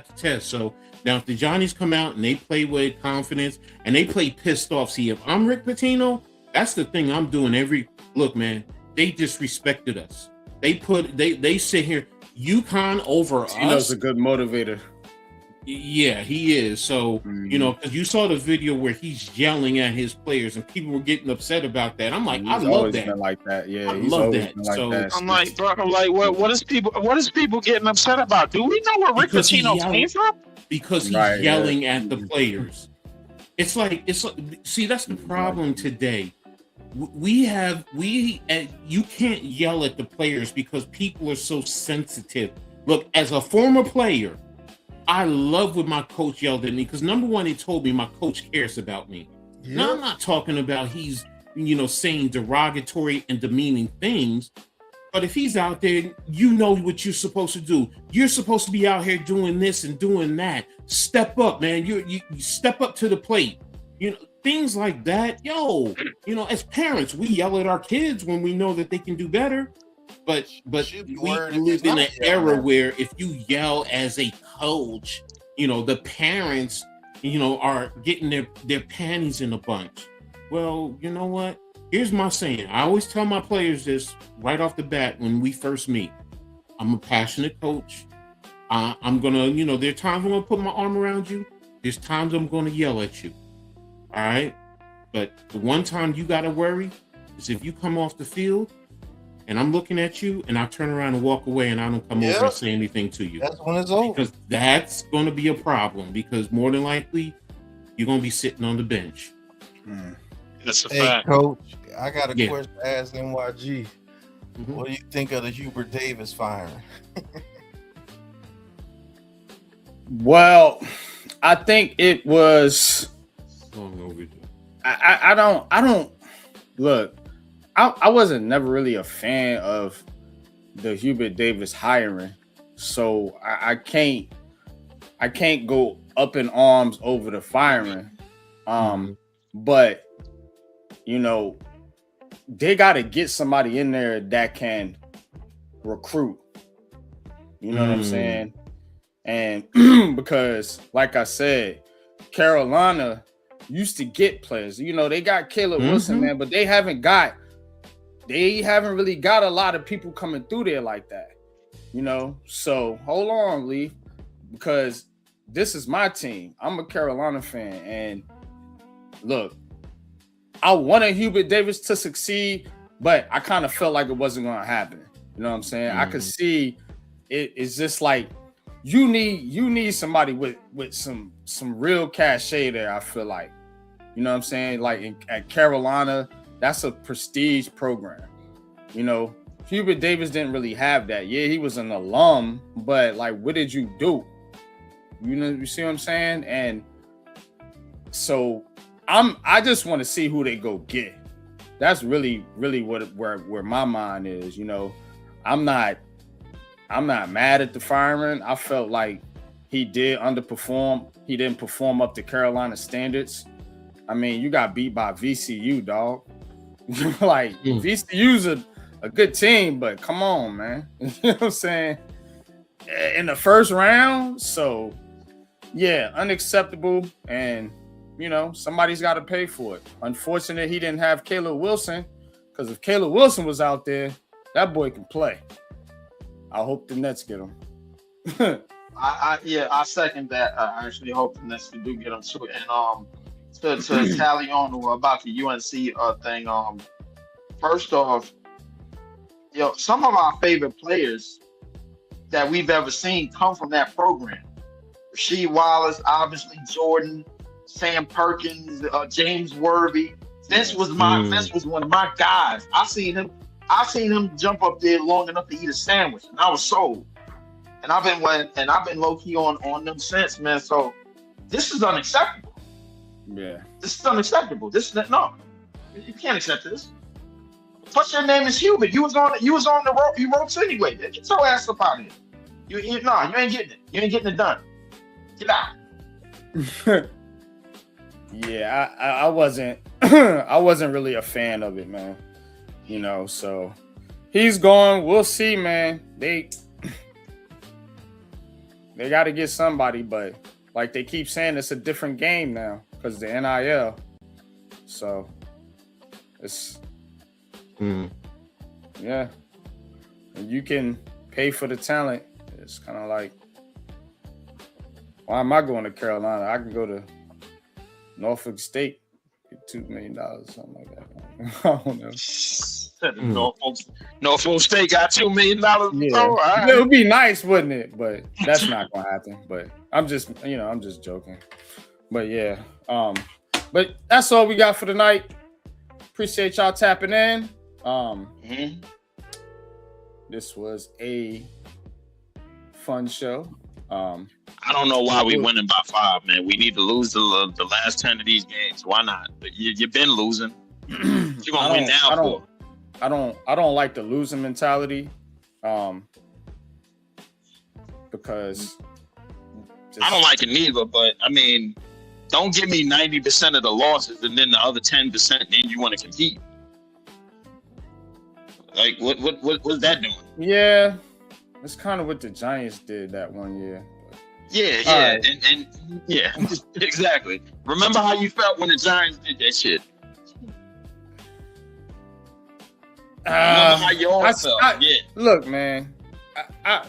the test. So now, if the Johnnies come out and they play with confidence and they play pissed off, see, if I'm Rick Pitino, that's the thing I'm doing. Look, man, they disrespected us. They sit here, UConn over us. Pitino's a good motivator. Yeah, he is. So, because you saw the video where he's yelling at his players and people were getting upset about that. I'm like, I love that. Been like that. Yeah, I love that. So I'm like, what is people getting upset about? Do we know where Rick Pitino came from? Because he's yelling at the players. It's like, see, that's the problem today. You can't yell at the players because people are so sensitive. Look, as a former player, I love when my coach yelled at me because number one, he told me my coach cares about me. Yep. Now I'm not talking about he's saying derogatory and demeaning things, but if he's out there, you know what you're supposed to do. You're supposed to be out here doing this and doing that. Step up, man. You step up to the plate. Things like that. As parents, we yell at our kids when we know that they can do better. But we live in an era where if you yell as a coach, the parents, are getting their panties in a bunch. Well, you know what? Here's my saying. I always tell my players this right off the bat when we first meet. I'm a passionate coach. I'm gonna, there are times I'm gonna put my arm around you. There's times I'm gonna yell at you. All right? But the one time you gotta worry is if you come off the field and I'm looking at you and I turn around and walk away and I don't come over and say anything to you. That's when it's over. Because that's going to be a problem because more than likely you're going to be sitting on the bench. That's a fact. Coach, I got a question to ask NYG. What do you think of the Hubert Davis firing? Well, I think it was long overdue. I don't look. I wasn't never really a fan of the Hubert Davis hiring, so I can't go up in arms over the firing. But they got to get somebody in there that can recruit. You know what I'm saying? And because, like I said, Carolina used to get players. They got Caleb Wilson, man, but they haven't really got a lot of people coming through there like that, So hold on, Lee, because this is my team. I'm a Carolina fan, and look, I wanted Hubert Davis to succeed, but I kind of felt like it wasn't going to happen. You know what I'm saying? I could see it's just like you need somebody with some real cachet there. I feel like, you know what I'm saying? Like at Carolina. That's a prestige program. Hubert Davis didn't really have that. Yeah, he was an alum, but like, what did you do? You see what I'm saying? And so I just want to see who they go get. That's really where my mind is. I'm not mad at the firing. I felt like he did underperform. He didn't perform up to Carolina standards. I mean, you got beat by VCU, dog. Like VCU's a good team, but come on, man. You know what I'm saying? In the first round. So yeah, unacceptable. And somebody's got to pay for it. Unfortunate he didn't have Caleb Wilson, because if Caleb Wilson was out there, that boy can play. I hope the Nets get him. I second that. I actually hope the Nets do get him too. And to tally on about the UNC thing. First off, some of our favorite players that we've ever seen come from that program. Rasheed Wallace, obviously Jordan, Sam Perkins, James Worthy. This was one of my guys. I seen him jump up there long enough to eat a sandwich, and I was sold. And I've been low key on them since, man. So this is unacceptable. Yeah, this is unacceptable. No, you can't accept this. Plus, your name is Hubert. You was on the ropes anyway. Get your ass up out of here. You ain't getting it. You ain't getting it done. Get out. Yeah, I wasn't I wasn't really a fan of it, man. So he's gone. We'll see, man. They got to get somebody, but like they keep saying, it's a different game now because the NIL. So it's yeah, and you can pay for the talent. It's kind of like, why am I going to Carolina? I can go to Norfolk State, get $2 million, something like that. I don't know. Norfolk State got $2 million. Yeah, Right. It would be nice, wouldn't it? But that's not gonna happen. But I'm just joking. But yeah, but that's all we got for tonight. Appreciate y'all tapping in. This was a fun show. I don't know why we winning by 5, man. We need to lose the last 10 of these games. Why not? You've been losing. You're gonna win now. I don't like the losing mentality. Because I don't like it neither. But I mean, don't give me 90% of the losses and then the other 10%. Then you want to compete. Like what's that doing? Yeah, it's kind of what the Giants did that one year. Yeah, right. and yeah, exactly. Remember how you felt when the Giants did that shit? Remember how you all felt? Yeah. Look, man, I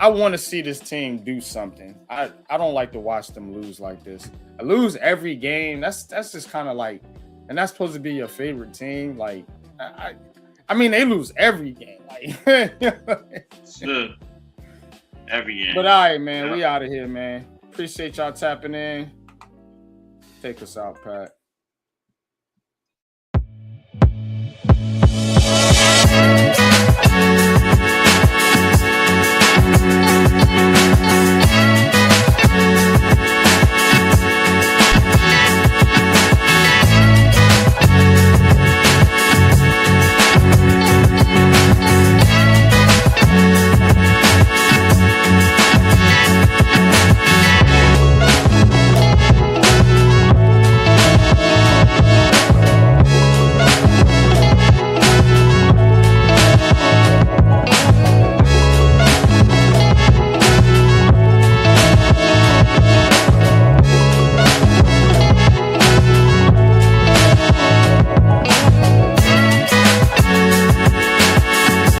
want to see this team do something. I don't like to watch them lose like this. I lose every game. That's just kind of like, and that's supposed to be your favorite team. Like, I mean, they lose every game. Like, every game. But all right, man, we out of here, man. Appreciate y'all tapping in. Take us out, Pat.